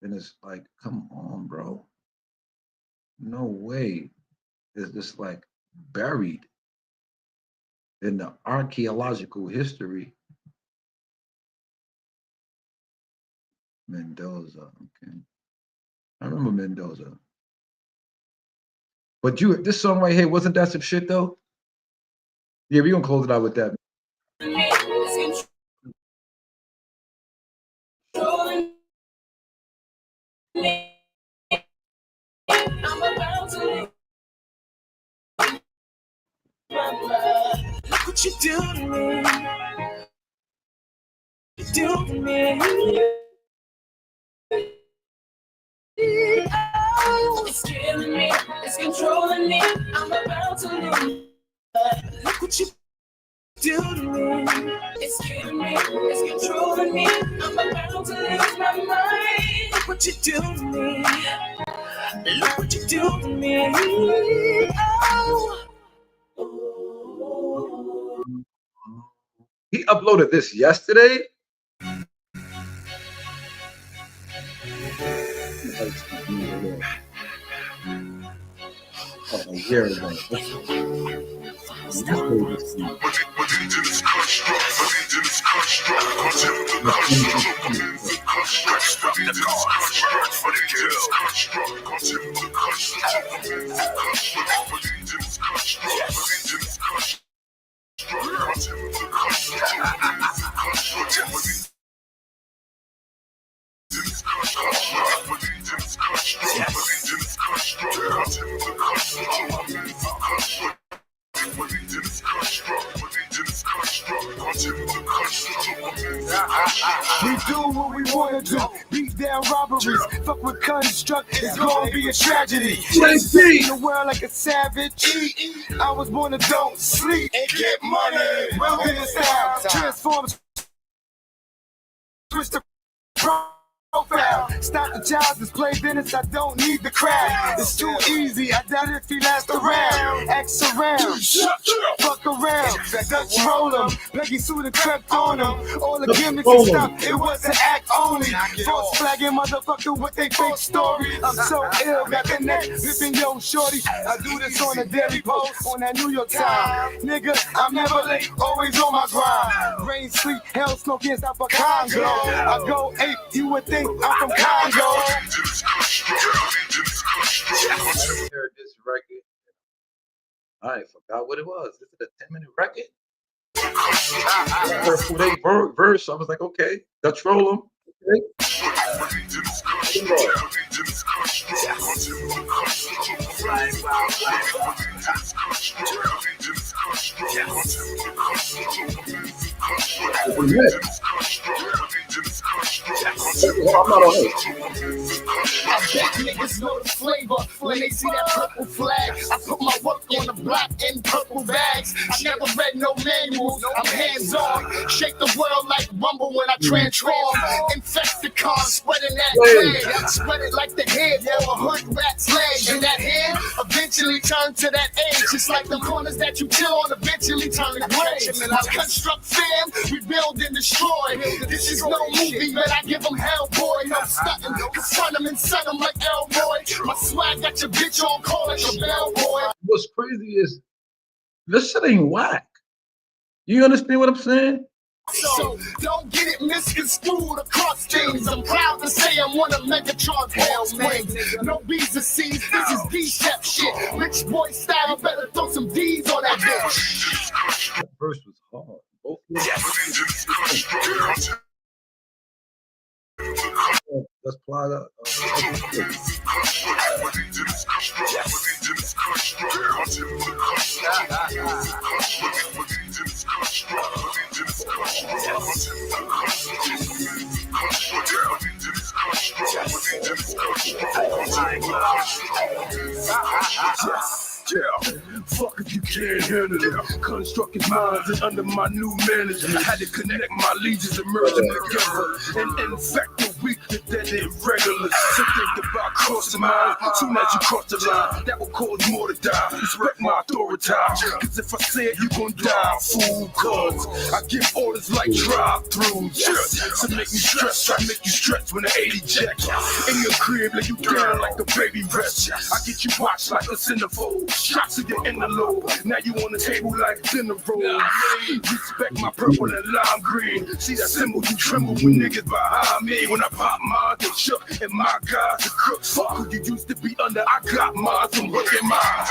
Speaker 1: And it's like, come on, bro. No way is this like buried in the archaeological history. Mendoza, okay. I remember Mendoza. But this song right here, wasn't that some shit though? Yeah, we're gonna close it out with that.
Speaker 2: Look what you do to me. You do to me. Oh, it's killing me. It's controlling me. I'm about to lose. Look what you do to me. It's killing me. It's controlling me. I'm about to lose my mind. Look what you do to me. Look what you do to me. Oh.
Speaker 1: He uploaded this yesterday. Oh, a year ago.
Speaker 3: We do what we wanna do, beat down robberies, fuck with construct, it's gonna be a tragedy. In the world like a savage, I was born to don't sleep and get money. Wilderness style, transforms, twist the profile. Stop the child display business, I don't need the crowd. It's too easy, I doubt if he lasts around. X around, fuck around, Dutch roll him, Peggy suit and crept on him. All the gimmicks and stuff, it was an act only. False flagging motherfucker with they fake story. I'm so ill, got the neck zipping yo shorty. I do this on a daily post on that New York Times. Nigga, I'm never late, always on my grind. Rain, sleet, hell, smoke, can't stop a Congo. I go ape, you would think I'm from Congo.
Speaker 1: Heard this record. I forgot what it was. This is a 10-minute record. First 4-day verse. I was like, okay, Dutch roll 'em. Okay. I'm not on it.
Speaker 3: I bet niggas know the flavor when they see that purple flag. I put my work on the block in purple bags. I never read no manuals, I'm hands-on. Shake the world like rumble when I transform. Infect the car, spreading that flag. Spread it like the head of a hood rat's legs. And that hand eventually turn to that age. Just like the corners that you chill on eventually turn to graves. I construct fam, rebuild and destroy. This is no movie, man, I give them hell, boy. No stunting, confront them and set them like Elroy. My swag got your bitch on call like a bellboy.
Speaker 1: What's crazy is this shit ain't whack. You understand what I'm saying?
Speaker 3: So don't get it misconstrued across things. I'm proud to say I'm one of Megatron's hell wings. No B's or C's, this is D-step shit. Rich boy style, better throw some D's on that bitch.
Speaker 1: That verse was hard. Both let's plot up.
Speaker 3: Yeah, fuck if you can't handle it. Constructing minds and under my new management. I had to connect my legions and merge them together and infect the weak, the dead, the irregulars. So think about crossing mine. Soon as you cross the line, that will cause more to die. Respect my authority, cause if I say it, you gon' die, fool. Cause I give orders like drive-throughs. So make me stress, try to make you stretch when the 80 jacks. In your crib, lay you down like a baby rest. I get you watched like a centerfold. Shots of your inner lobe. Now you on the table like dinner rolls. Respect my purple and lime green. See that symbol, you tremble when niggas behind me. When I pop mine, they shook, and my guys are crooks. Fuck who you used to be under, I got mine from looking mine.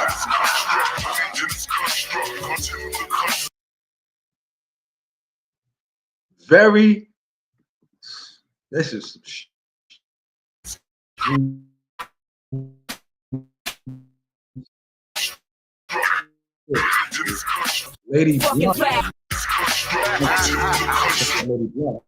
Speaker 1: Very. This is some shit. Lady Blunt. Lady Blunt.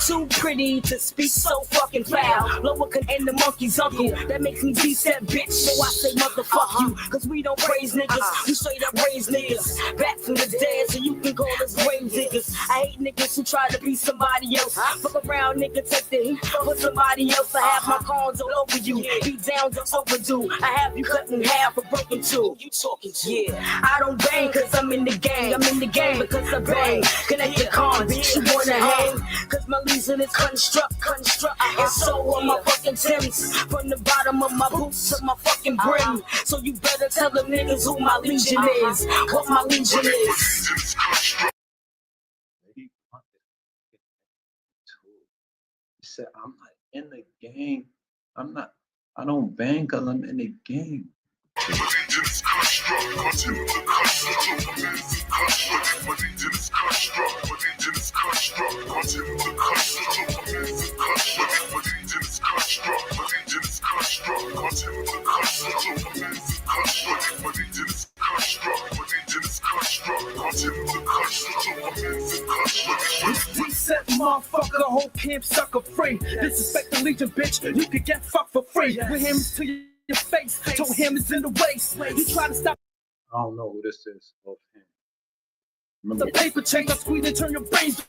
Speaker 6: Too pretty to speak so fucking foul. Lower and the monkey's uncle. That makes me D-step, bitch. So I say motherfuck you. Cause we don't praise niggas. We straight up raise niggas. Back from the dead so you can call us grave diggers. I hate niggas who try to be somebody else. Fuck around, nigga, take the heat for somebody else. I have my cons all over you. Beat down just overdue. I have you cut in half or broken two. You talking to? Yeah. I don't bang cause I'm in the gang. I'm in the game because I bang. Connect your cons, bitch. You wanna hang? Cause my reason is construct. And so on my fucking Timbs. From the bottom of my boots to my fucking brim. So you better tell them niggas who my legion is. What my legion is.
Speaker 1: He said, I'm not in the game. I don't bang cause I'm in the game.
Speaker 3: Reset, motherfucker, the whole camp sucker free. Disrespect the Legion, bitch. You can get fucked for free. With him to your face, told him it's in the waist. You try to stop.
Speaker 1: I don't know who this is. Offhand. Remember
Speaker 3: The paper chase, I squeeze and turn your brains.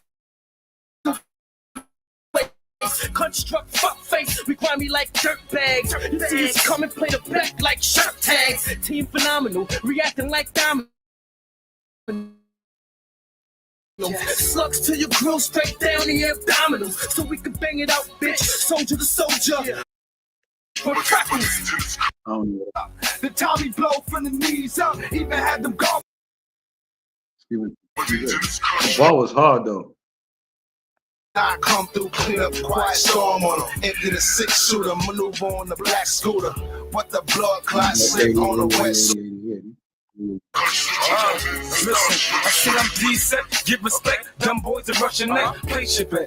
Speaker 3: Construct fuck face, require me like dirt bags. You see us coming, play the back like shirt tags. Team phenomenal, reacting like diamond. Slugs to your grill, straight down the abdominals, so we can bang it out, bitch. Soldier to soldier. For crackles.
Speaker 1: I don't know.
Speaker 3: The Tommy blow from the knees up, even had them go.
Speaker 1: The ball was hard though.
Speaker 3: I come through, clean up, quiet storm on them. Empty the 6-shooter, maneuver on the black scooter. What the blood clot slick on the wet suit. Listen, I said I'm decent, give respect. Dumb boys are rushing neck, play shipping.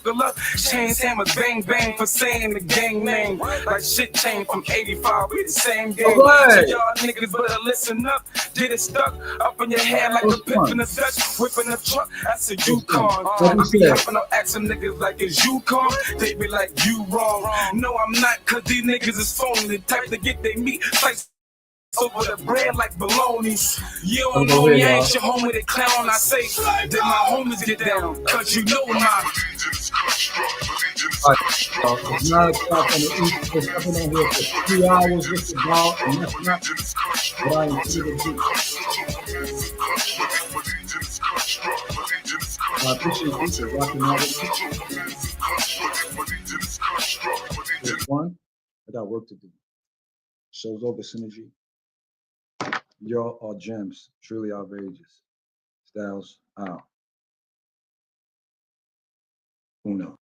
Speaker 3: buckle up. Chains, hammers, bang, bang for saying the gang name. Like shit changed from 85, we the same game. So y'all niggas better listen up. Get it stuck up in your head like a pip in a Dutch, whipping a truck. That's a Yukon. I be hopping up asking niggas like it's Yukon. They be like, you wrong. No, I'm not, cause these niggas is phony. The type to get their meat sliced over the bread like bolognas. You don't know me, I ain't your homie, the clown. I say that my homies get down, cause you know my.
Speaker 1: It's 9 o'clock on the East Coast. I've been on here for 3 hours with the ball, and that's not what I intended to do. I appreciate you rocking out with me. One, I got work to do. Show's over, Synergy. Y'all are gems, truly outrageous. Styles out. Uno.